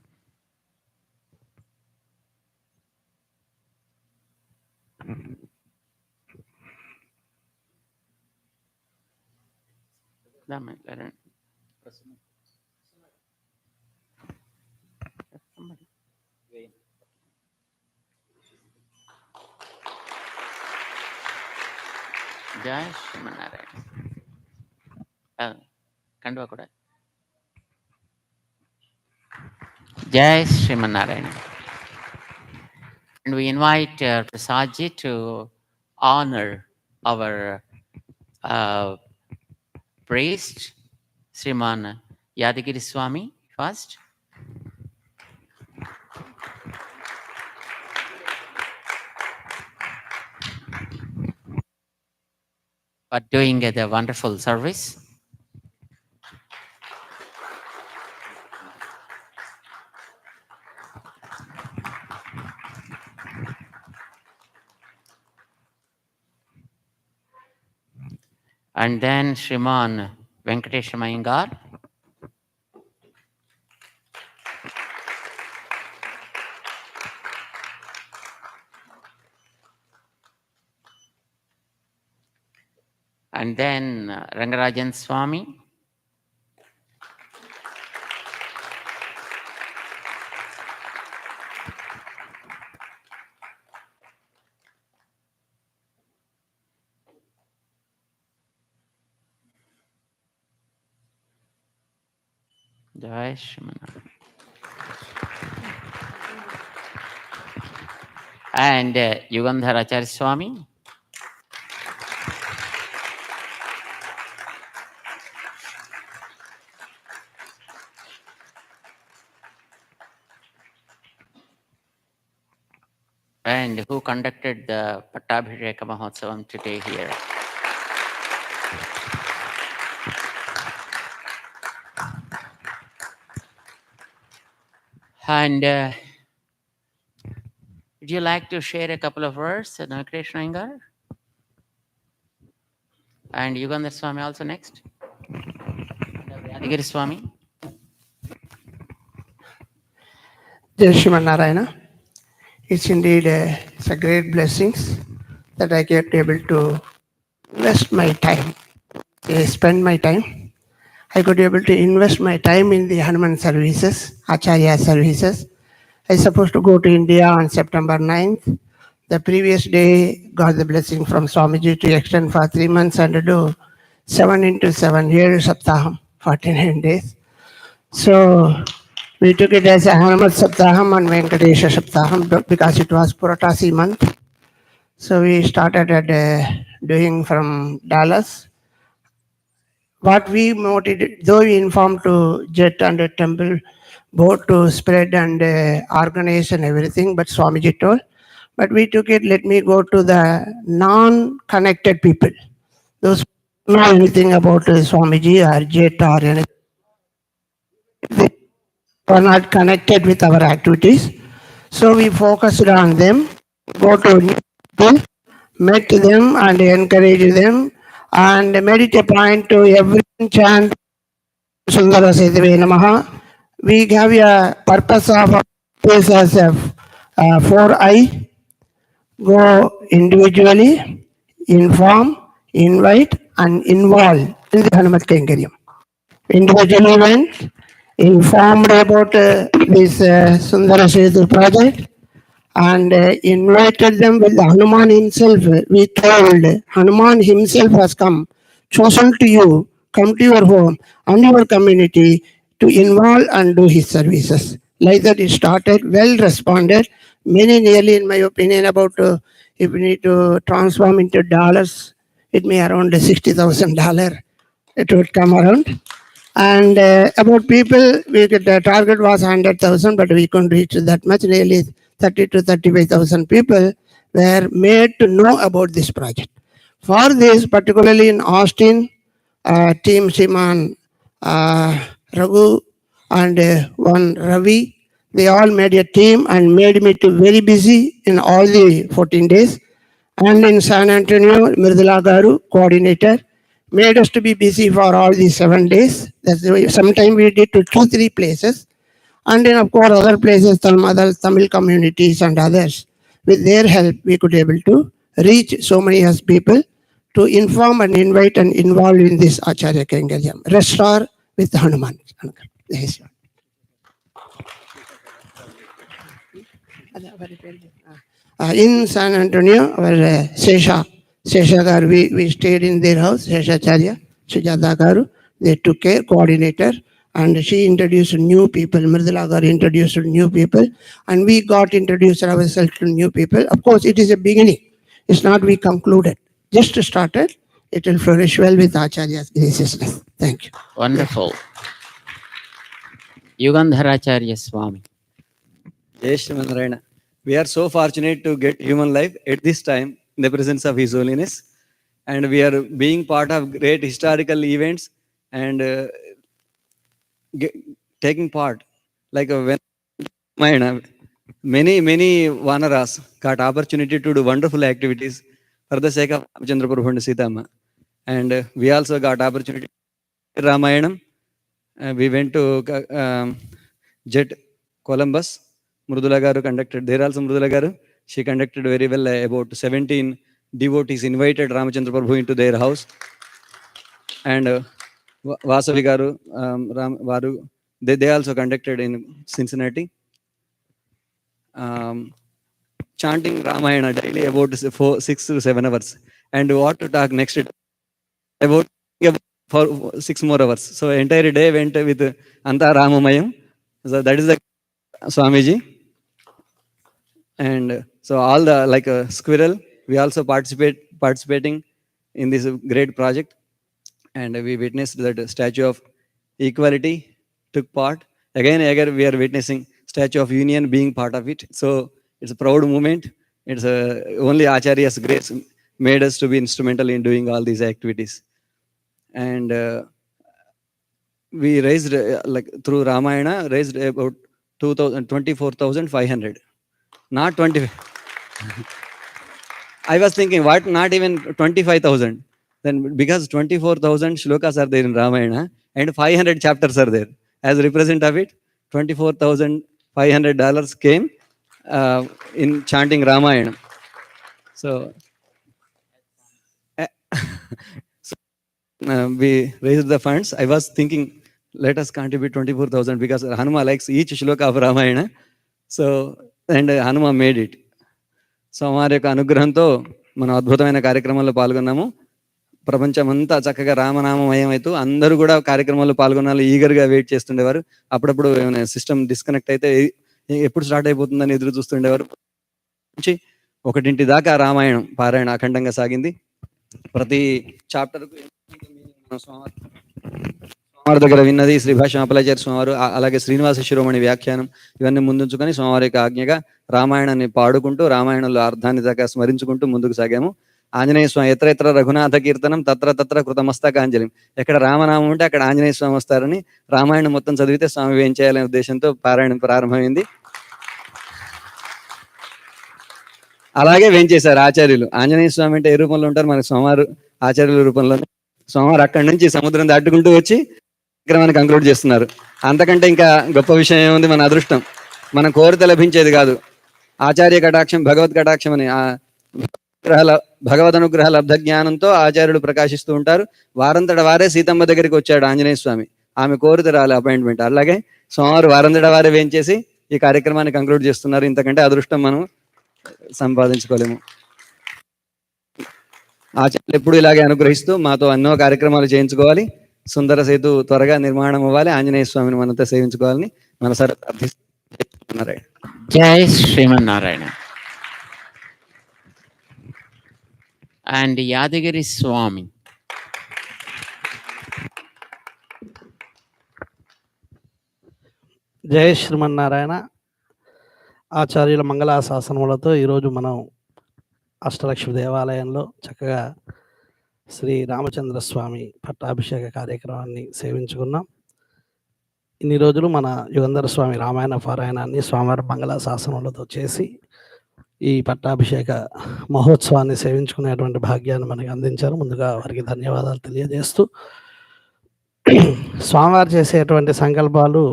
Jai Shrimanarayan. Kandva kuda. Jai Shrimanarayan. And we invite Prasadji to honor our priest, Sriman Yadagiri Swami, first. For doing the wonderful service. And then Sriman Venkatesh Iyengar. And then Rangarajan Swami. Jai Shrimanara. And Yugandhar Acharya Swami. And who conducted the Pattabhisheka Mahotsavam today here. And would you like to share a couple of words, Krishna Ingar? And Yugandhar Swami also next. Yadagiri Swami. Jai Shrimanarayana. It's indeed it's a great blessings that I get able to invest my time, spend my time. I could able to invest my time in the Hanuman services, Acharya services. I supposed to go to India on September 9th. The previous day got the blessing from Swamiji to extend for 3 months and to do 7 into 7 years Saptaham, 49 days. So we took it as a Hanuman Saptaham and Venkatesha Saptaham because it was Puratasi month. So we started at doing from Dallas. What we noted, though we informed to Jet and the temple board to spread and organize and everything, but Swamiji told, but we took it, let me go to the non-connected people. Those who know anything about Swamiji or Jet or anything, they are not connected with our activities. So we focused on them, go to new people, met them and encourage them and made it a point to every chant Sundara Sedave Namaha. We have a purpose of this as a 4I. Go individually, inform, invite and involve in the Hanumat Kainkariam. Individually went, informed about this Sundara Setu project and invited them with Hanuman himself. We told Hanuman himself has come, chosen to you, come to your home and your community to involve and do his services. Like that it started, well responded. Many nearly, in my opinion, about if we need to transform into dollars, it may around $60,000. It would come around. And about people, the target was 100,000, but we couldn't reach that much. Nearly 30 to 35,000 people were made to know about this project. For this, particularly in Austin, Team Shiman, Raghu, and one Ravi, they all made a team and made me to very busy in all the 14 days. And in San Antonio, Mirdula Garu, coordinator, made us to be busy for all these 7 days. That's the way. Sometimes we did to 2-3 places. And then, of course, other places, other Tamil communities and others. With their help, we could able to reach so many as people to inform and invite and involve in this Acharya Kainkariam. Restore with Hanuman. Yes. In San Antonio, our Sesha Garu, we stayed in their house, Seshacharya, Sujata Garu. They took care, coordinator, and she introduced new people. Mirdula Garu introduced new people, and we got introduced ourselves to new people. Of course, it is a beginning. It's not we concluded. Just started. It will flourish well with Acharya's graciousness. Thank you. Wonderful. Yugandhar Acharya Swami. Jai Shrimanarayana. We are so fortunate to get human life at this time in the presence of His Holiness. And we are being part of great historical events and taking part. Like when many Vanaras got opportunity to do wonderful activities for the sake of Ramachandra Prabhu and Sitama. And we also got opportunity Ramayanam. We went to Jet Columbus. Mridula Garu conducted. There also Mridula Garu. She conducted very well. About 17 devotees invited Ramachandra Prabhu into their house. And Vasavi Garu, Varu, they also conducted in Cincinnati. Chanting Ramayana daily about 6 to 7 hours. And what to talk next about for 6 more hours. So entire day went with Anta Ramamayam. So that is the Swamiji. And so all the like a squirrel, we also participating in this great project, and we witnessed that statue of equality took part. Again we are witnessing statue of union being part of it. So it's a proud moment. It's only Acharya's grace made us to be instrumental in doing all these activities. And we raised like through Ramayana raised about 24,500, not 20. I was thinking, what, not even 25,000? Then because 24,000 shlokas are there in Ramayana and 500 chapters are there. As represent of it, $24,500 came in chanting Ramayana. So, we raised the funds. I was thinking, let us contribute 24,000 because Hanuma likes each shloka of Ramayana. So, and Hanuma made it. So వారి యొక్క అనుగ్రహంతో మనం అద్భుతమైన కార్యక్రమాల్లో పాల్గొన్నాము. ప్రపంచమంతా చక్కగా రామనామమయం అవుతూ అందరూ కూడా కార్యక్రమాల్లో పాల్గొనాలి ఈగర్గా వెయిట్ చేస్తుండేవారు. అప్పుడప్పుడు ఏమైనా సిస్టమ్ డిస్కనెక్ట్ అయితే ఎప్పుడు స్టార్ట్ అయిపోతుందని ఎదురు చూస్తుండేవారు. 1 దాకా రామాయణం పారాయణ అఖండంగా సాగింది. ప్రతి చాప్టర్కు స్వామివారి దగ్గర విన్నది శ్రీ భాష్యమాపలాచార్య స్వామివారు, అలాగే శ్రీనివాస శిరోమణి వ్యాఖ్యానం, ఇవన్నీ ముందుంచుకొని స్వామివారి యొక్క ఆజ్ఞగా రామాయణాన్ని పాడుకుంటూ రామాయణంలో అర్థాన్ని దాకా స్మరించుకుంటూ ముందుకు సాగాము. ఆంజనేయ స్వామి ఎత్ర ఎత్ర రఘునాథ కీర్తనం తత్ర తత్ర కృతమస్తకాంజలి, ఎక్కడ రామనామం ఉంటే అక్కడ ఆంజనేయ స్వామి వస్తారని రామాయణం మొత్తం చదివితే స్వామి ఏం చేయాలనే ఉద్దేశంతో పారాయణం ప్రారంభమైంది. అలాగే వేంచేశారు ఆచార్యులు. ఆంజనేయ స్వామి అంటే ఏ రూపంలో ఉంటారు? మనకి స్వామివారు ఆచార్యుల రూపంలో. స్వామివారు అక్కడి నుంచి సముద్రం దాటుకుంటూ వచ్చి కార్యక్రమాన్ని కంక్లూడ్ చేస్తున్నారు. అంతకంటే ఇంకా గొప్ప విషయం ఏముంది? మన అదృష్టం, మనం కోరితే లభించేది కాదు. ఆచార్య కటాక్షం భగవత్ కటాక్షం అని భగవద్ అనుగ్రహ లబ్ధ జ్ఞానంతో ఆచార్యులు ప్రకాశిస్తూ ఉంటారు. వారంతట వారే సీతమ్మ దగ్గరికి వచ్చాడు ఆంజనేయ స్వామి, ఆమె కోరితే రాలే అపాయింట్మెంట్. అలాగే స్వామివారు వారంతట వారే వేయించేసి ఈ కార్యక్రమాన్ని కంక్లూడ్ చేస్తున్నారు. ఇంతకంటే అదృష్టం మనం సంపాదించుకోలేము. ఆచార్యులు ఎప్పుడు ఇలాగే అనుగ్రహిస్తూ మాతో ఎన్నో కార్యక్రమాలు చేయించుకోవాలి. సుందర సేతు త్వరగా నిర్మాణం అవ్వాలి. ఆంజనేయ స్వామిని మనతో సేవించుకోవాలని మనసారి ప్రార్థిస్తున్నారాయణ. జై శ్రీమన్నారాయణ. అండ్ యాదగిరి స్వామి. జయ శ్రీమన్నారాయణ. ఆచార్యుల మంగళాశాసనములతో ఈరోజు మనం అష్టలక్ష్మి దేవాలయంలో చక్కగా శ్రీ రామచంద్ర స్వామి పట్టాభిషేక కార్యక్రమాన్ని సేవించుకున్నాం. ఇన్ని రోజులు మన యుగంధర స్వామి రామాయణ పారాయణాన్ని స్వామివారి మంగళాశాసనములతో చేసి ఈ పట్టాభిషేక మహోత్సవాన్ని సేవించుకునేటువంటి భాగ్యాన్ని మనకి అందించారు. ముందుగా వారికి ధన్యవాదాలు తెలియజేస్తూ, స్వామివారు చేసేటువంటి సంకల్పాలు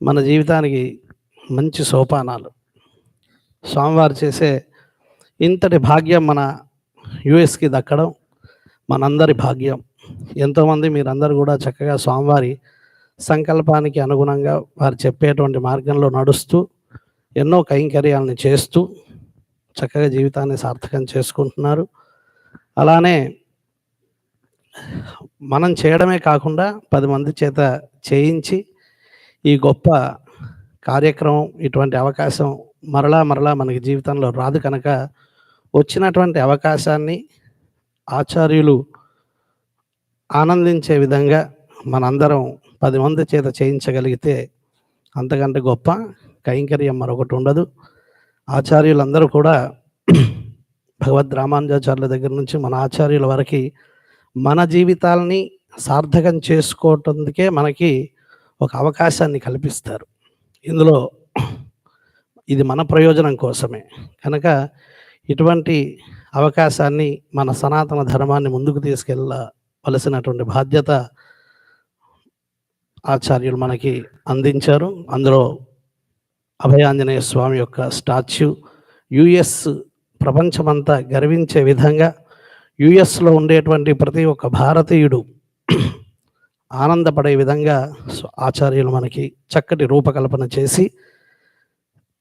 మన జీవితానికి మంచి సోపానాలు. స్వామివారు చేసే ఇంతటి భాగ్యం మన యుఎస్కి దక్కడం మనందరి భాగ్యం. ఎంతోమంది మీరందరూ కూడా చక్కగా స్వామివారి సంకల్పానికి అనుగుణంగా వారు చెప్పేటువంటి మార్గంలో నడుస్తూ ఎన్నో కైంకర్యాలను చేస్తూ చక్కగా జీవితాన్ని సార్థకం చేసుకుంటున్నారు. అలానే మనం చేయడమే కాకుండా 10 మంది చేత చేయించి ఈ గొప్ప కార్యక్రమం, ఇటువంటి అవకాశం మరలా మనకి జీవితంలో రాదు కనుక వచ్చినటువంటి అవకాశాన్ని ఆచార్యులు ఆనందించే విధంగా మనందరం 10 మంది చేత చేయించగలిగితే అంతకంటే గొప్ప కైంకర్యం మరొకటి ఉండదు. ఆచార్యులందరూ కూడా భగవద్ రామానుజాచార్యుల దగ్గర నుంచి మన ఆచార్యుల వరకు మన జీవితాలని సార్థకం చేసుకోవటానికే మనకి ఒక అవకాశాన్ని కల్పిస్తారు. ఇందులో ఇది మన ప్రయోజనం కోసమే కనుక ఇటువంటి అవకాశాన్ని, మన సనాతన ధర్మాన్ని ముందుకు తీసుకెళ్ళవలసినటువంటి బాధ్యత ఆచార్యులు మనకి అందించారు. అందులో అభయాంజనేయ స్వామి యొక్క స్టాచ్యూ యుఎస్ ప్రపంచమంతా గర్వించే విధంగా, యుఎస్లో ఉండేటువంటి ప్రతి ఒక్క భారతీయుడు ఆనందపడే విధంగా ఆచార్యులు మనకి చక్కటి రూపకల్పన చేసి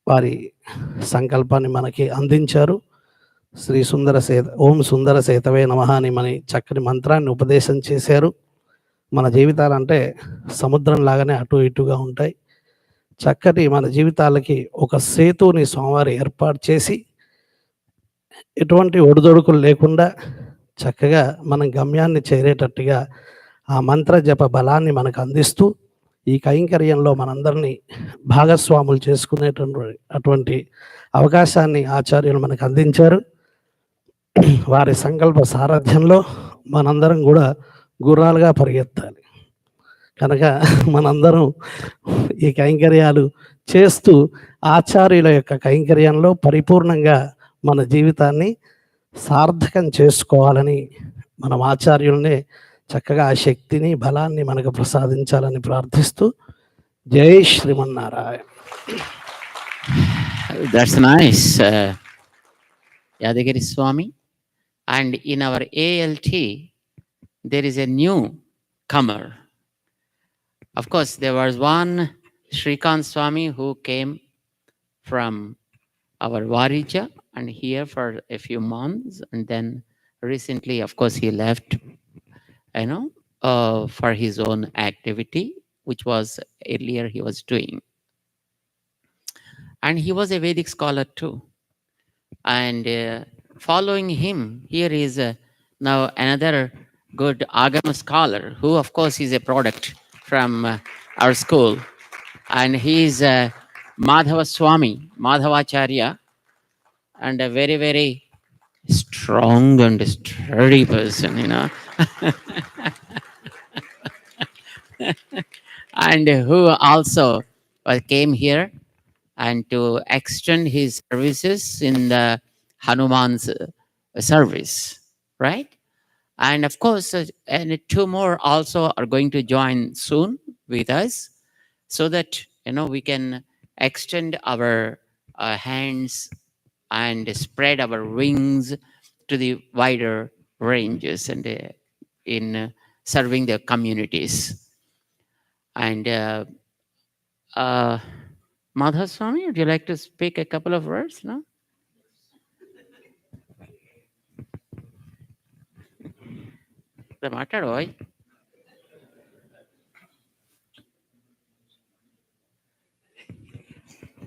వారి సంకల్పాన్ని మనకి అందించారు. శ్రీ సుందర సేత ఓం సుందర సేతవే నమః అని మన చక్కని మంత్రాన్ని ఉపదేశం చేశారు. మన జీవితాలంటే సముద్రం లాగానే అటు ఇటుగా ఉంటాయి. చక్కటి మన జీవితాలకి ఒక సేతుని స్వామివారు ఏర్పాటు చేసి ఎటువంటి ఒడిదొడుకులు లేకుండా చక్కగా మన గమ్యాన్ని చేరేటట్టుగా ఆ మంత్ర జప బలాన్ని మనకు అందిస్తూ ఈ కైంకర్యంలో మనందరినీ భాగస్వాములు అటువంటి అవకాశాన్ని ఆచార్యులు మనకు అందించారు. వారి సంకల్ప సారథ్యంలో మనందరం కూడా గుర్రాలుగా పరిగెత్తాలి. కనుక మనందరం ఈ కైంకర్యాలు చేస్తూ ఆచార్యుల యొక్క కైంకర్యంలో పరిపూర్ణంగా మన జీవితాన్ని సార్థకం చేసుకోవాలని మనం ఆచార్యుల్ని చక్కగా ఆ శక్తిని బలాన్ని మనకు ప్రసాదించాలని ప్రార్థిస్తూ జై Srimannarayana. That's nice, Yadagiri Swami. And in our ALT, there is a new comer. Of course, there was one Shrikant Swami who came from our Varija and here for a few months. And then recently, of course, he left, for his own activity, which was earlier he was doing. And he was a Vedic scholar too. And following him, here is now another good Agama scholar, who of course is a product from our school. And he is Madhava Swami, Madhavacharya, and a very, very strong and sturdy person, and who also came here and to extend his services in the Hanuman's service, right? And of course, and two more also are going to join soon with us, so that we can extend our hands and spread our wings to the wider ranges and in serving the communities. And Madhav Swami, would you like to speak a couple of words? No? మాట్లాడు.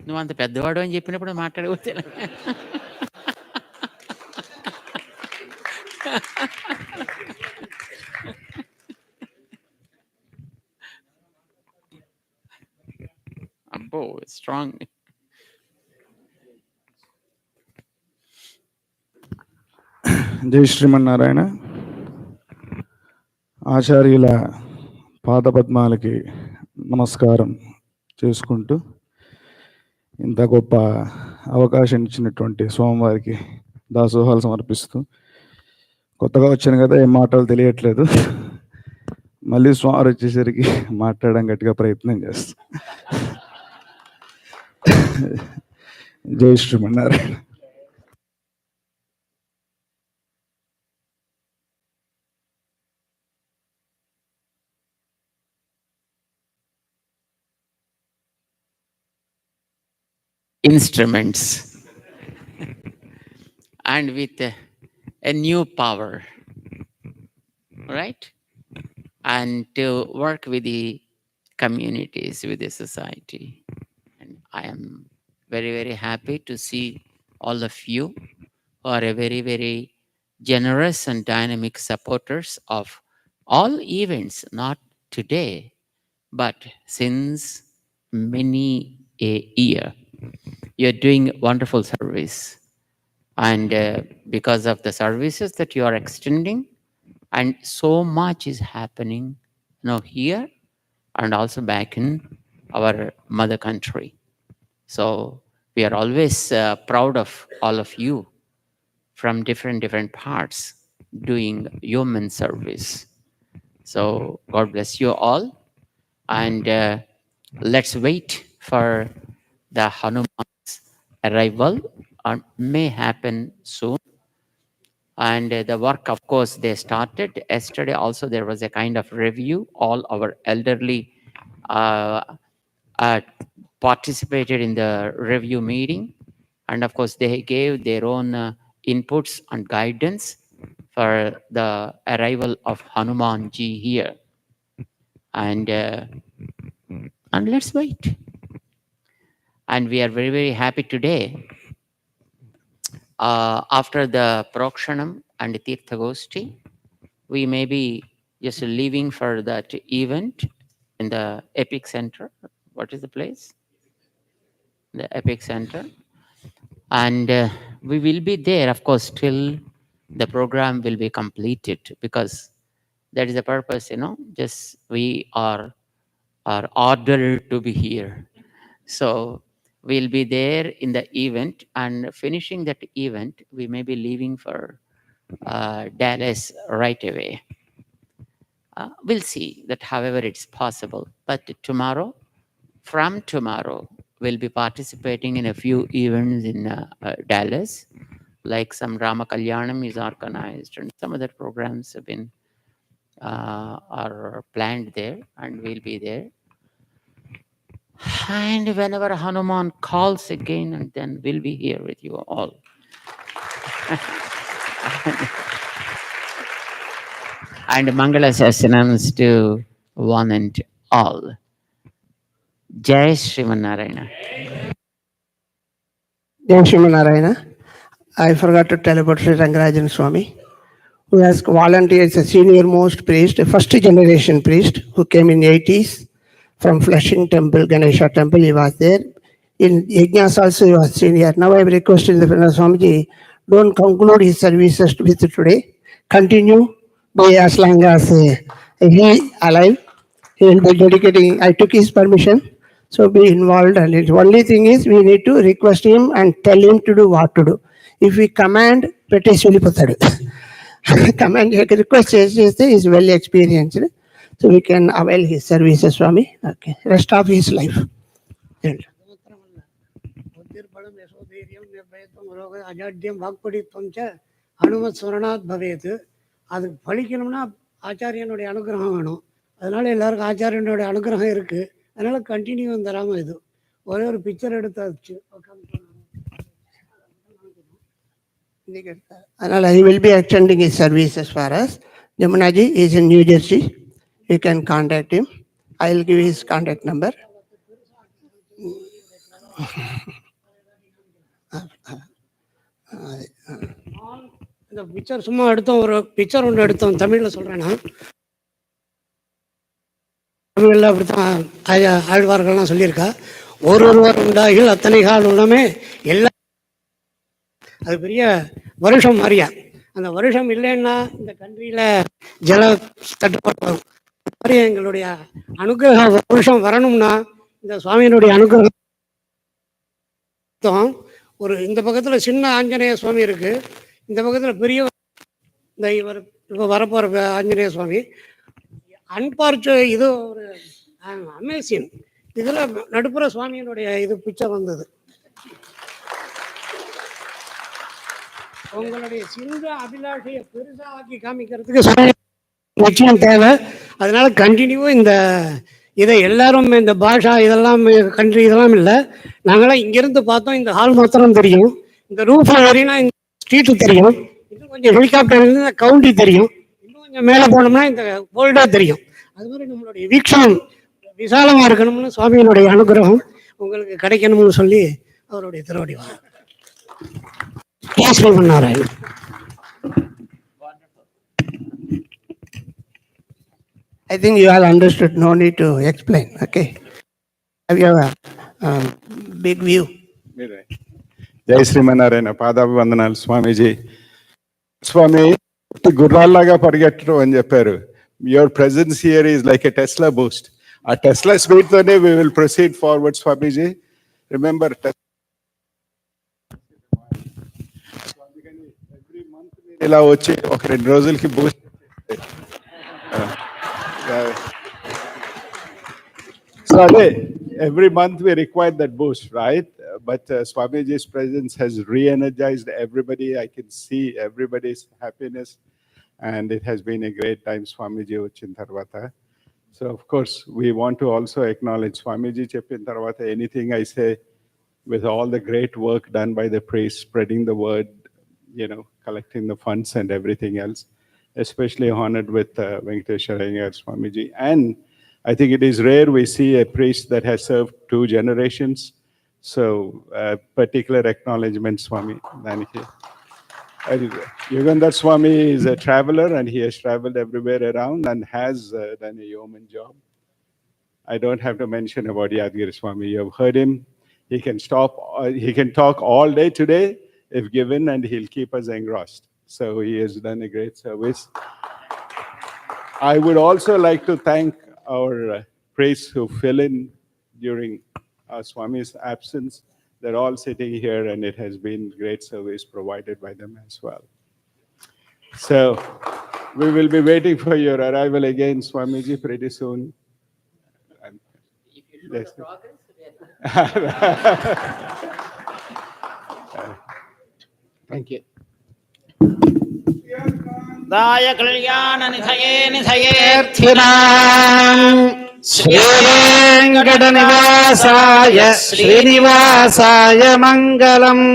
నువ్వు అంత పెద్దవాడు అని చెప్పినప్పుడు మాట్లాడకపోతే అబ్బో strong. జై శ్రీమన్నారాయణ. ఆచార్యుల పాదపద్మాలకి నమస్కారం చేసుకుంటూ ఇంత గొప్ప అవకాశం ఇచ్చినటువంటి స్వామివారికి దాసోహాలు సమర్పిస్తూ, కొత్తగా వచ్చాను కదా ఏం మాటలు తెలియట్లేదు, మళ్ళీ స్వామి వచ్చేసరికి మాట్లాడడం గట్టిగా ప్రయత్నం చేస్తా. జై Srimannarayana. instruments and with a new power, right? And to work with the communities, with the society. And I am very, very happy to see all of you who are a very, very generous and dynamic supporters of all events, not today, but since many a year. You're doing wonderful service. And because of the services that you are extending, and so much is happening here and also back in our mother country. So we are always proud of all of you from different parts doing human service. So God bless you all. And let's wait for the Hanuman's arrival, may happen soon. And the work, of course, they started yesterday. Also, there was a kind of review. All our elderly participated in the review meeting, and of course, they gave their own inputs and guidance for the arrival of Hanumanji here. And let's wait. And we are very, very happy today. After the Prokshanam and Tirtha Goshti, we may be just leaving for that event in the Epic Center. What is the place? The Epic Center. And we will be there, of course, till the program will be completed, because that is the purpose, just we are ordered to be here. So we'll be there in the event, and finishing that event, we may be leaving for Dallas right away. We'll see that however it's possible. But from tomorrow, we'll be participating in a few events in Dallas, like some Rama Kalyanam is organized, and some other programs have been are planned there, and we'll be there. And whenever Hanuman calls again, and then we'll be here with you all. And Mangala Sasanams to one and all. Jai Srimanarayana. Jai Shrimanarayana. I forgot to tell about Sri Rangarajan Swami, who has volunteered as a senior most priest, a first generation priest who came in 80s from Flushing Temple, Ganesha Temple. He was there. In Yajnas also he was senior. Now I am requesting the Swamiji, don't conclude his services with today. Continue by as long as he alive. He will be dedicating. I took his permission. So be involved, and the only thing is we need to request him and tell him to do what to do. If we command, command request is well experienced, so we can avail his services, Swami. Okay, rest of his life. அஜாட்யம் வாக்படித்வம் ச ஹனுமத் ஸ்மரணாத் பவேத். அது பழிக்கணும்னா ஆச்சாரியனுடைய அனுகிரகம் வேணும். அதனால எல்லாருக்கும் ஆச்சாரியனுடைய அனுகிரகம் இருக்கு. அதனால கண்டினியூ தராம இது ஒரே ஒரு பிக்சர் எடுத்தாச்சு. He will be extending his services for us. Jamunaji is in New Jersey. You can contact him. I will give his contact number. இந்த பிக்சர் சும்மா எடுத்தோம், ஒரு பிக்சர் ஒன்று எடுத்தோம். தமிழில் சொல்கிறேன்னா, தமிழில் அப்படித்தான் ஆழ்வார்கள்லாம் சொல்லியிருக்கா. ஒருவர் உண்டாகில் அத்தனை கால் உள்ளமே எல்லாம். அது பெரிய வருஷம் மாதிரியா. அந்த வருஷம் இல்லைன்னா இந்த கண்ட்ரியில் ஜல தட்டுப்பாடு வரும். மாதிரி எங்களுடைய அனுகிரக வருஷம் வரணும்னா இந்த சுவாமியினுடைய அனுகிரகம். ஒரு இந்த பக்கத்தில் சின்ன ஆஞ்சநேய சுவாமி இருக்கு, இந்த பக்கத்தில் பெரிய இந்த இவர் இப்போ வரப்போகிற ஆஞ்சநேய சுவாமி. அன்பார்ச்சு இது ஒரு அமேசிங். இதில் நடுப்புற சுவாமியினுடைய இது பிக்சர் வந்தது. உங்களுடைய சிந்த அபிலாஷையை பெருசாக்கி காமிக்கிறதுக்கு நிச்சயம் தேவை. அதனால கண்டினியூ இந்த இதை எல்லாரும் இந்த பாஷா இதெல்லாம் கண்ட்ரி இதெல்லாம் இல்லை. நாங்களாம் இங்கேருந்து பார்த்தோம், இந்த ஹால் மாத்திரம் தெரியும். இந்த ரூஃப் ஏறினா இந்த ஸ்ட்ரீட்டு தெரியும். இன்னும் கொஞ்சம் ஹெலிகாப்டர் இருந்து இந்த கவுண்டி தெரியும். இன்னும் கொஞ்சம் மேலே போனோம்னா இந்த போல்டாக தெரியும். அது மாதிரி நம்மளுடைய வீக்ஷணம் விசாலமாக இருக்கணும்னு சுவாமியினுடைய அனுகிரகம் உங்களுக்கு கிடைக்கணும்னு சொல்லி அவருடைய திருவடி வாங்க. Narayanan. I think you all understood. No need to explain. Okay. Have you a big view? జై శ్రీమన్నారాయణ. పాదాభివందనాలు స్వామీజీ. స్వామి, గుర్రాల్లాగా పరిగెట్టడం అని చెప్పారు. Your presence here is like a Tesla boost. ఆ టెస్లా స్పీడ్ తోనే we will proceed forward Swamiji. Remember every month ఇలా వచ్చి ఒక 2 రోజులకి boost. So every month we require that boost, right? But Swamiji's presence has re-energized everybody. I can see everybody's happiness, and it has been a great time, Swamiji Uchin Tarvata. So of course, we want to also acknowledge Swamiji Cheppin Tarvata. Anything I say, with all the great work done by the priests, spreading the word, collecting the funds and everything else. Especially honored with Venkateshwara Iyengar Swamiji. And I think it is rare we see a priest that has served 2 generations. So particular acknowledgement, Swami. Yugandhar Swami is a traveler and he has traveled everywhere around and has done a yeoman job. I don't have to mention about Yadgiri Swami. You have heard him. He can talk all day today if given, and he'll keep us engrossed. So he has done a great service. I would also like to thank our priests who fill in during our Swami's absence. They're all sitting here, and it has been great service provided by them as well. So we will be waiting for your arrival again, Swamiji, pretty soon. Yes. Thank you. दाय कल्याण निधये निधयेऽर्थिनाम् श्रीवेङ्कटनिवासाय श्रीनिवासाय मङ्गलम्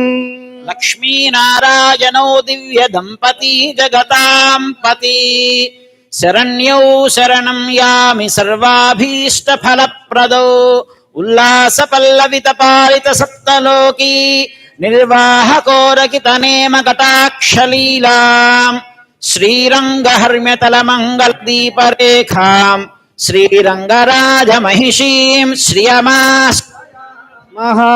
लक्ष्मीनारायणौ दिव्य दम्पती जगताम् पति शरण्यौ शरणं यामि सर्वाभीष्टफलप्रदौ उल्लास पल्लवित पालित सप्तलोकी निर्वाहकोरकितनेम कटाक्षलीलाम् श्रीरङ्गहर्म्यतलमङ्गलदीपरेखाम् श्रीरङ्गराजमहिषीम् श्रियमास् महा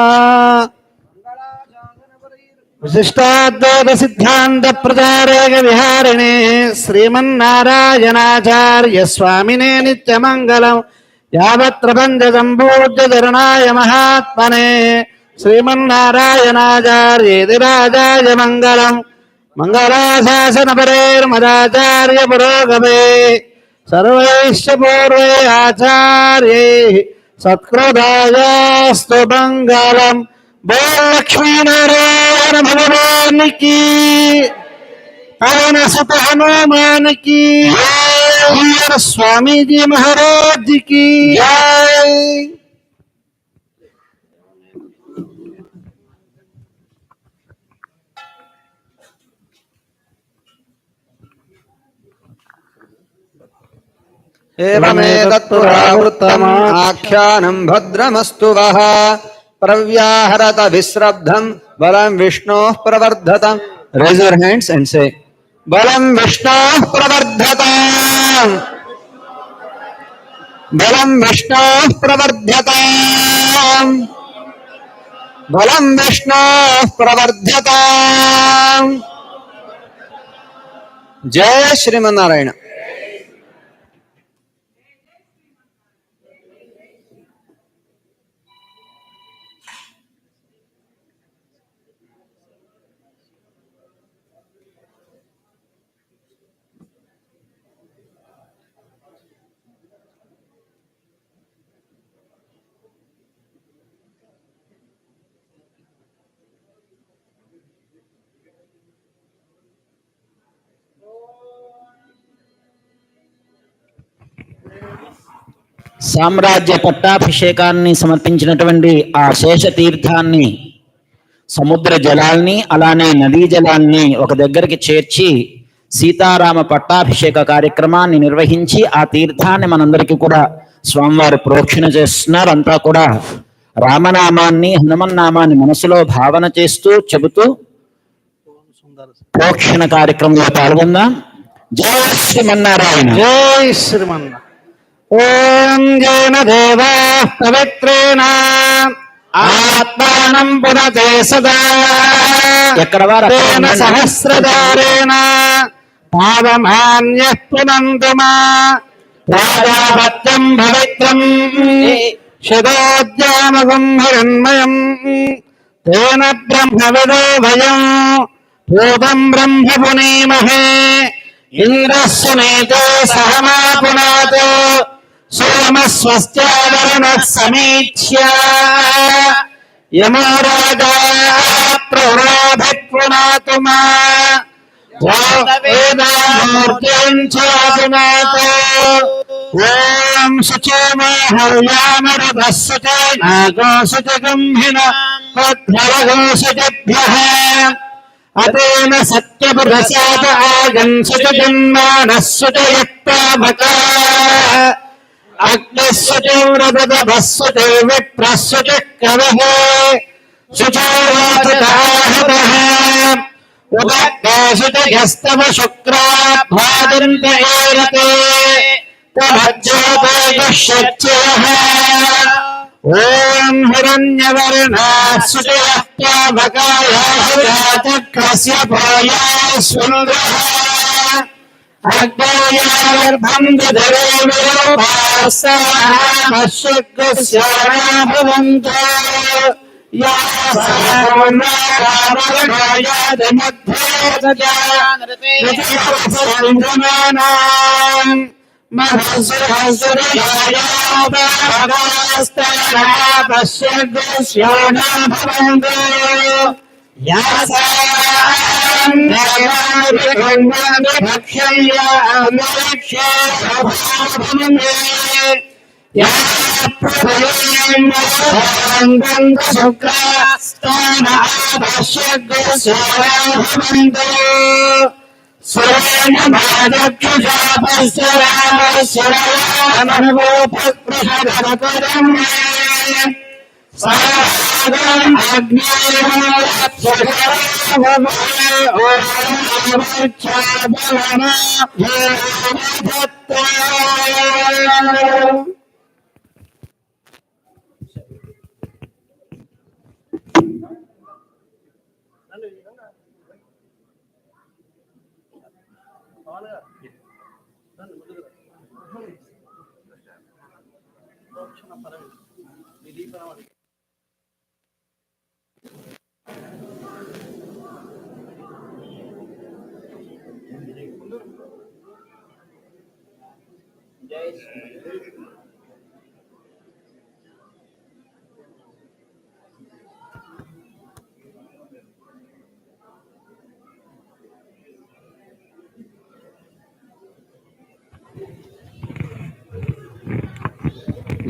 विशिष्टाद्वैत सिद्धांत प्रचारक विहारिणे श्रीमन्नारायणाचार्य स्वामिने नित्यमंगलम् यावत् प्रपंच संपूज्य चरणाय महात्मने श्रीमन्नारायणाचार्येति राजाय मङ्गलम् मंगलाशासन परेर्मदाचार्य पुरोगमे सर्वैश्च पूर्वे आचार्यैः सत्कृतायास्तु मङ्गलम् बोल लक्ष्मी नारायण भगवान की पवन सुत हनुमान की जय, स्वामी जी महाराज की जय। एवमेतत्पुरावृत्तम् आख्यानम् भद्रमस्तु वः प्रव्याहरत विश्रब्धम् बलम् विष्णोः प्रवर्धतम्. Raise your hands and say बलम् विष्णोः प्रवर्धतम्, बलम् विष्णोः प्रवर्धतम्, बलम् विष्णोः प्रवर्धतम्. जय श्रीमन्नारायण. సామ్రాజ్య పట్టాభిషేకాన్ని సమర్పించినటువంటి ఆ శేష తీర్థాన్ని, సముద్ర జలాల్ని అలానే నదీ జలాల్ని ఒక దగ్గరికి చేర్చి సీతారామ పట్టాభిషేక కార్యక్రమాన్ని నిర్వహించి ఆ తీర్థాన్ని మనందరికీ కూడా స్వామివారి ప్రోక్షణ చేస్తున్నారు. అంతా కూడా రామనామాన్ని హనుమన్నామాన్ని మనసులో భావన చేస్తూ చెబుతూ ప్రోక్షణ కార్యక్రమంలో పాల్గొందాం. జై శ్రీమన్నారాయణ. जय श्रीमन्नारायण. ओम जैन देवा पवित्रेण आत्मानं पुनते सदा तेन सहस्रधारेण पावमान्यः पुनन्तु मा प्राजापत्यं पवित्रम् शतोद्यामकं हिरण्मयम् तेन ब्रह्मविदो भयम् भूतं ब्रह्म पुनीमहे इंद्रः सुनीतो सहमा पुनातो सोमस्वस्त्यावरुणः समीक्ष्य यमो राजा प्रवरोभिपुनातु मा वेदामूर्तिं च पुनातो ॐ शुचो मे हव्यामरुतः शुचे नागो शुचगम्भिन पद्मरगो शुचिभ्यः అతేన సత్యపురసాద ఆగన్ సుజన్మానః సుజయత్తామకా అగ్నిస్సుచౌరదభస్సుతే విప్రస్సుచ కవః శుచౌరాతః ఉదగ్నేషుచయస్తవ శుక్రాభాదంత ఏరతే తమజ్జోతిషచ్చయః ఓం హిరణ్యవర్ణాః సుజయః పావకాయాః చక్రస్య పాయాస్వంద్రః అగ్నేయార్భం దధరే విరూపాస్సమశ్యగ్రస్యాభవంతో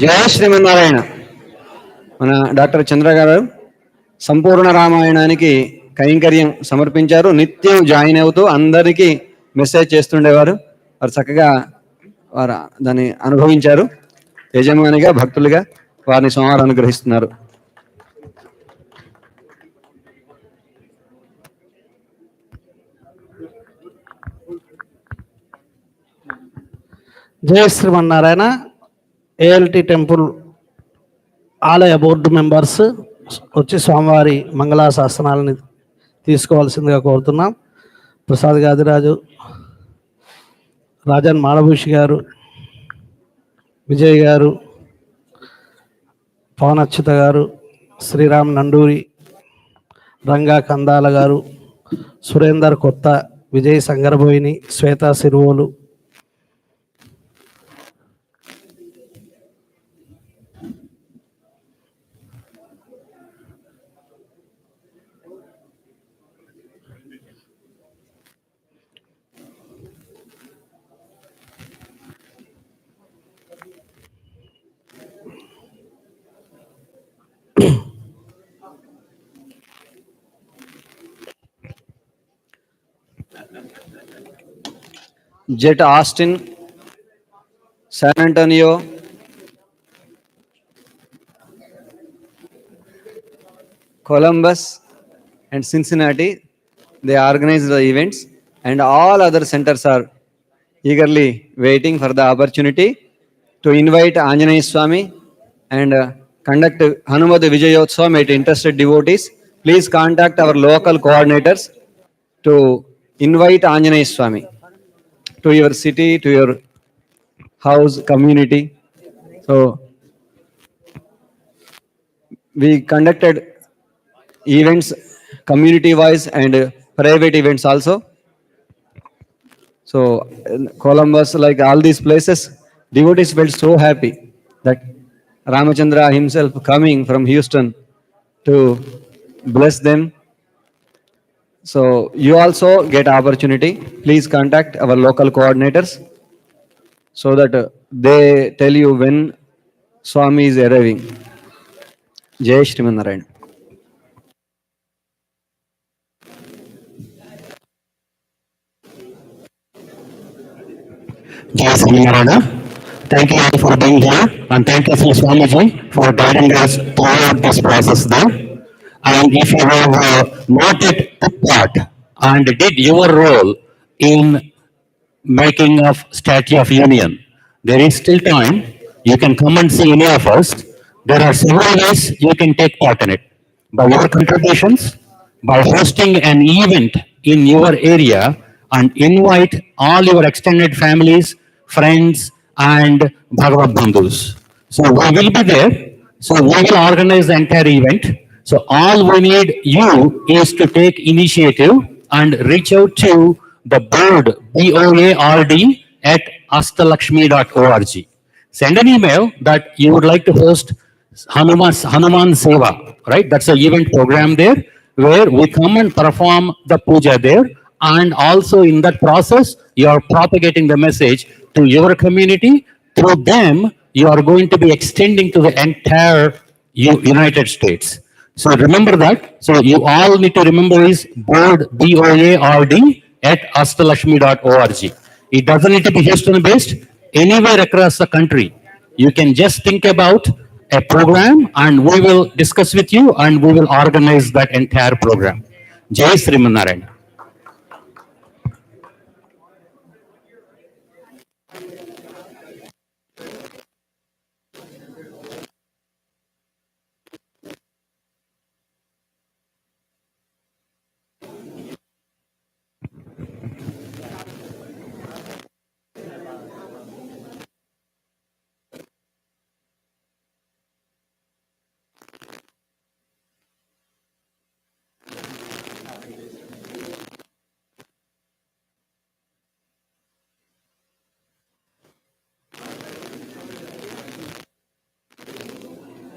జయ శ్రీమన్నారాయణ. మన డాక్టర్ చంద్ర గారు సంపూర్ణ రామాయణానికి కైంకర్యం సమర్పించారు. నిత్యం జాయిన్ అవుతూ అందరికీ మెసేజ్ చేస్తుండేవారు. వారు చక్కగా వారు దాన్ని అనుభవించారు. యజమానిగా భక్తులుగా వారిని స్వామివారు అనుగ్రహిస్తున్నారు. జయ శ్రీమన్నారాయణ. ఏఎల్టీ టెంపుల్ ఆలయ బోర్డు మెంబర్స్ వచ్చి స్వామివారి మంగళాశాసనాలని తీసుకోవాల్సిందిగా కోరుతున్నాం. ప్రసాద్ గాదిరాజు, రాజన్ మాడభూషి గారు, విజయ్ గారు, పవన్ అచ్యుత గారు, శ్రీరామ్ నండూరి, రంగా కందాల గారు, సురేందర్ కొత్త, విజయ్ సంగరబోయిని, శ్వేత సిరువోలు, జెట్ Austin, San Antonio, Columbus and Cincinnati, they organize the events, and all other centers are eagerly waiting for the opportunity to invite Anjaneya Swami and conduct Hanumad Vijayotsavam at interested devotees. Please contact our local coordinators to invite Anjaneya Swami to your city, to your house, community. So we conducted events community wise and private events also. So in Columbus, like all these places, devotees felt so happy that Ramachandra himself coming from Houston to bless them. So you also get opportunity. Please contact our local coordinators so that they tell you when Swami is arriving. Jai Shriman Narayan. Jai ChinnaJeeyar. Thank you all for being here, and thank you for Swamiji for guiding us throughout this process there. And if you have not yet took part and did your role in making of Statue of Union, there is still time. You can come and see any of us. There are several ways you can take part in it. By your contributions, by hosting an event in your area and invite all your extended families, friends, and Bhagavad Bandhus. So we will be there. So we will organize the entire event. So all we need you is to take initiative and reach out to the board, BOARD, at ashtalakshmi.org. Send an email that you would like to host Hanuman Seva, right? That's an event program there where we come and perform the puja there. And also in that process, you are propagating the message to your community. Through them, you are going to be extending to the entire United States. So remember that. So you all need to remember is board, BOARD, at ashtalakshmi.org. It doesn't need to be Houston based, anywhere across the country. You can just think about a program and we will discuss with you and we will organize that entire program. Jai Sriman Narayan.